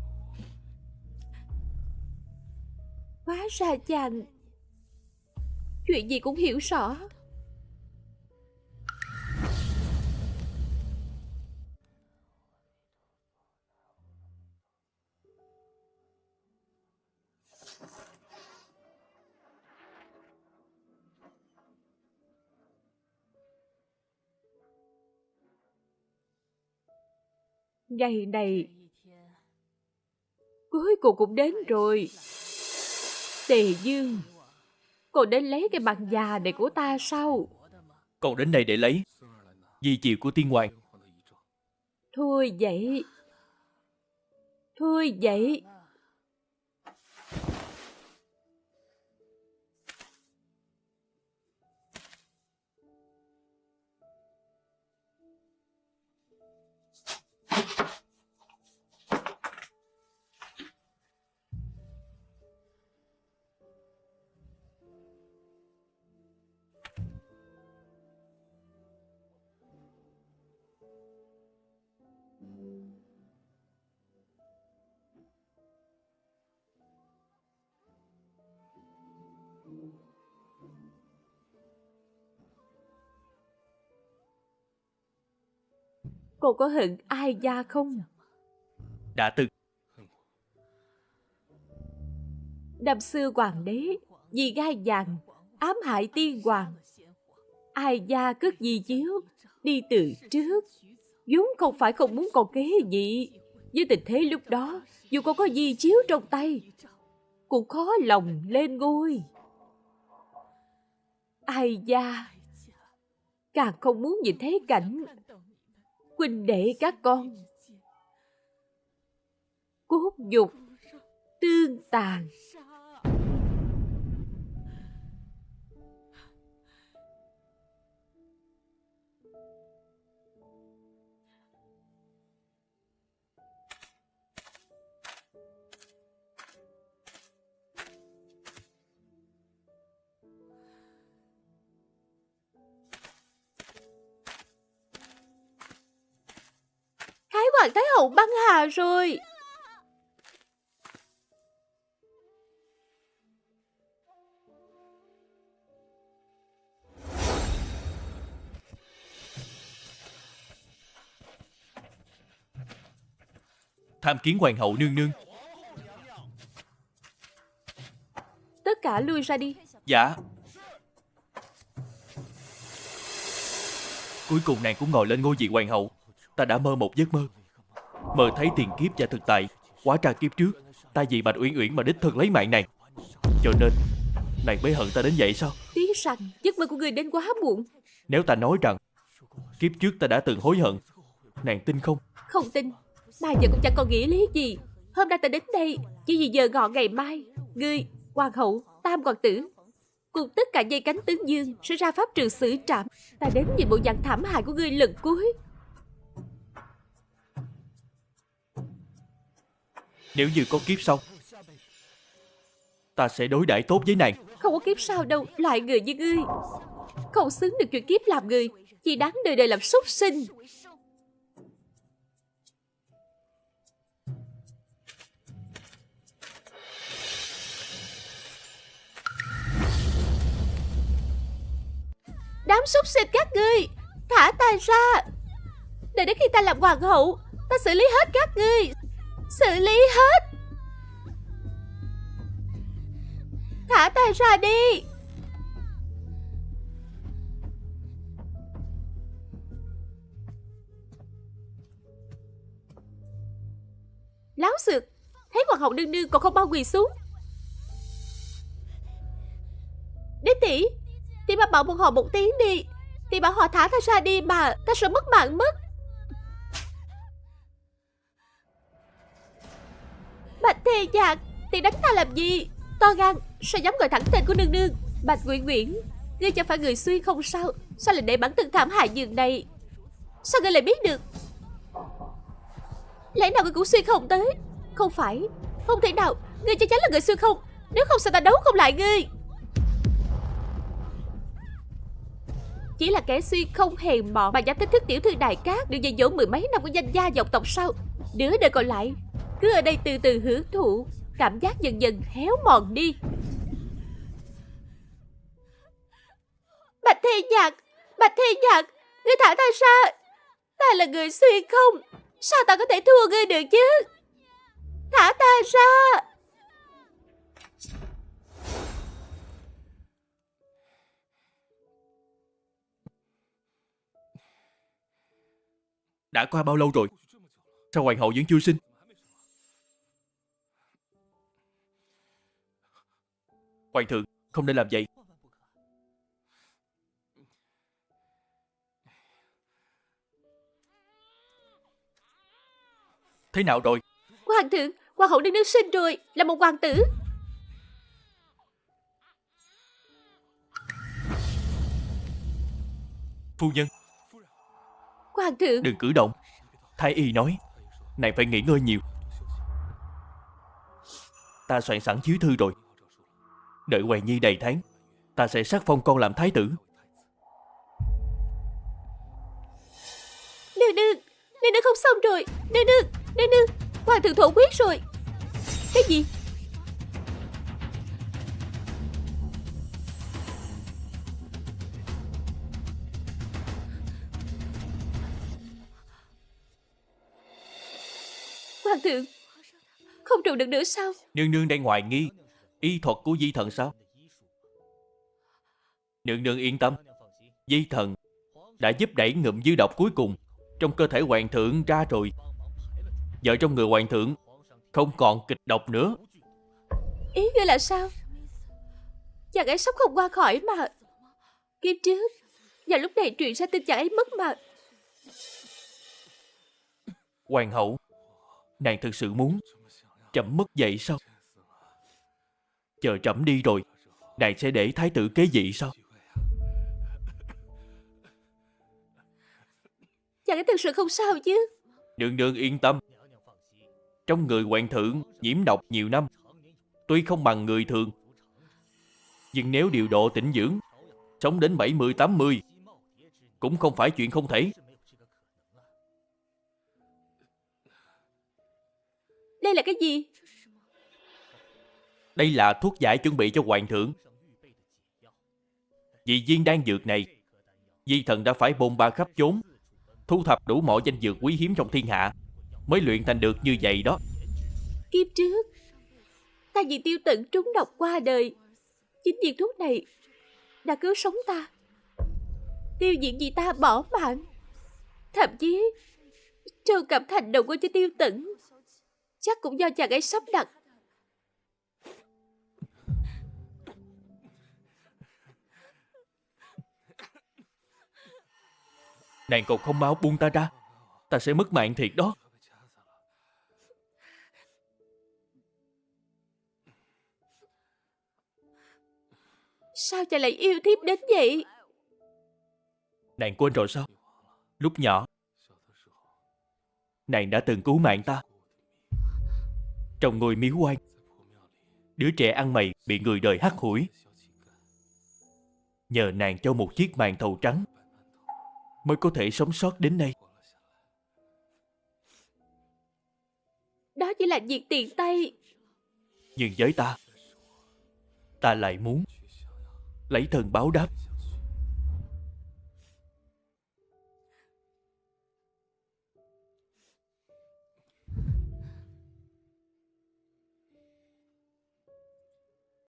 hóa ra chàng chuyện gì cũng hiểu rõ. Ngày này cuối cùng cũng đến rồi. Tề Dương, còn đến lấy cái bằng già này của ta sao? Còn đến đây để lấy di chiều của tiên hoàng. Thôi vậy, thôi vậy. Cô có hận Ai Gia không? Đã từng. Năm xưa hoàng đế vì gai vàng ám hại tiên hoàng. Ai Gia cất di chiếu đi từ trước, vốn không phải không muốn còn kế vị. Với tình thế lúc đó, dù cô có di chiếu trong tay, cũng khó lòng lên ngôi. Ai Gia càng không muốn nhìn thấy cảnh huynh đệ các con cốt nhục tương tàn. Thái hoàng thái hậu băng hà rồi. Tham kiến hoàng hậu nương nương. Tất cả lui ra đi. Dạ. Cuối cùng nàng cũng ngồi lên ngôi vị hoàng hậu. Ta đã mơ một giấc mơ, mơ thấy tiền kiếp và thực tại. Hóa ra kiếp trước ta vì Bạch Uyển Uyển mà đích thân lấy mạng nàng, cho nên nàng mới hận ta đến vậy sao? Tiếc rằng giấc mơ của người đến quá muộn. Nếu ta nói rằng kiếp trước ta đã từng hối hận, nàng tin không? Không tin. Mà giờ cũng chẳng còn nghĩa lý gì. Hôm nay ta đến đây chỉ vì giờ ngọ ngày mai ngươi, hoàng hậu, tam hoàng tử cùng tất cả dây cánh tướng dương sẽ ra pháp trường xử trảm. Ta đến nhìn bộ dạng thảm hại của ngươi lần cuối. Nếu như có kiếp sau, ta sẽ đối đãi tốt với nàng. Không có kiếp sau đâu. Loại người như ngươi không xứng được chuyện kiếp làm người, chỉ đáng đời đời làm súc sinh. Đám súc sinh các ngươi, thả ta ra. Đợi đến khi ta làm hoàng hậu, ta xử lý hết các ngươi. Xử lý hết. Thả ta ra đi. Láo xược. Thấy hoàng hậu nương nương còn không bao quỳ xuống. Đế tỷ, tỷ mà bảo bọn họ một tiếng đi. Tỷ bảo họ thả ta ra đi mà, ta sợ mất mạng mất. Bạch Thề Nhạc, tỷ đánh ta làm gì? To gan, sao dám gọi thẳng tên của nương nương? Bạch Uyển Uyển, ngươi chẳng phải người suy không sao? Sao lại để bản thân thảm hại giường này? Sao ngươi lại biết được? Lẽ nào ngươi cũng suy không tới? Không phải, không thể nào. Ngươi chắc chắn là người suy không. Nếu không sao ta đấu không lại ngươi. Chỉ là kẻ suy không hèn mọn mà dám thách thức tiểu thư Đại Cát, được dạy dỗ mười mấy năm của danh gia vọng tộc sao? Đứa đời còn lại cứ ở đây từ từ hưởng thụ, cảm giác dần dần héo mòn đi. Bạch Thề Nhạc, Bạch Thề Nhạc, ngươi thả ta ra. Ta là người suy không, sao ta có thể thua ngươi được chứ? Thả ta ra. Đã qua bao lâu rồi, sao hoàng hậu vẫn chưa sinh? Hoàng thượng không nên làm vậy. Thế nào rồi? Hoàng thượng, hoàng hậu nương nương sinh rồi, là một hoàng tử. Phu nhân, Hoàng thượng, đừng cử động. Thái y nói nàng phải nghỉ ngơi nhiều. Ta soạn sẵn chiếu thư rồi. Đợi Hoàng Nhi đầy tháng, ta sẽ sắc phong con làm thái tử. nương nương không xong rồi. Nương nương, hoàng thượng thổ huyết rồi. Cái gì? Hoàng thượng, không trụ được nữa sao? Nương nương đang hoài nghi y thuật của Di Thần sao? Nương nương yên tâm, Di Thần đã giúp đẩy ngụm dư độc cuối cùng trong cơ thể hoàng thượng ra rồi. Giờ trong người hoàng thượng không còn kịch độc nữa. Ý ngươi là sao? Chàng ấy sắp không qua khỏi mà. Kiếp trước vào lúc này truyền ra tin chàng ấy mất mà. Hoàng hậu, nàng thực sự muốn trẫm mất vậy sao? Chờ trẫm đi rồi, nàng sẽ để thái tử kế vị sao? Chàng ấy thực sự không sao chứ? Nương nương yên tâm, trong người hoàng thượng nhiễm độc nhiều năm, tuy không bằng người thường, nhưng nếu điều độ tĩnh dưỡng, sống đến 70-80 cũng không phải chuyện không thể. Đây là cái gì? Đây là thuốc giải chuẩn bị cho hoàng thượng. Vì viên đan dược này, Di Thần đã phải bôn ba khắp chốn, thu thập đủ mọi danh dược quý hiếm trong thiên hạ, mới luyện thành được như vậy đó. Kiếp trước ta vì Tiêu Tận trúng độc qua đời, chính viên thuốc này đã cứu sống ta. Tiêu Diện vì ta bỏ mạng, thậm chí Châu Cẩm Thành đầu quân cho Tiêu Tận chắc cũng do chàng ấy sắp đặt. Nàng còn không mau buông ta ra, ta sẽ mất mạng thiệt đó. Sao chàng lại yêu thiếp đến vậy? Nàng quên rồi sao? Lúc nhỏ, nàng đã từng cứu mạng ta. Trong ngôi miếu quan, đứa trẻ ăn mày bị người đời hắt hủi. Nhờ nàng cho một chiếc màn thầu trắng mới có thể sống sót đến nay. Đó chỉ là việc tiền tay. Nhưng với ta lại muốn lấy thân báo đáp.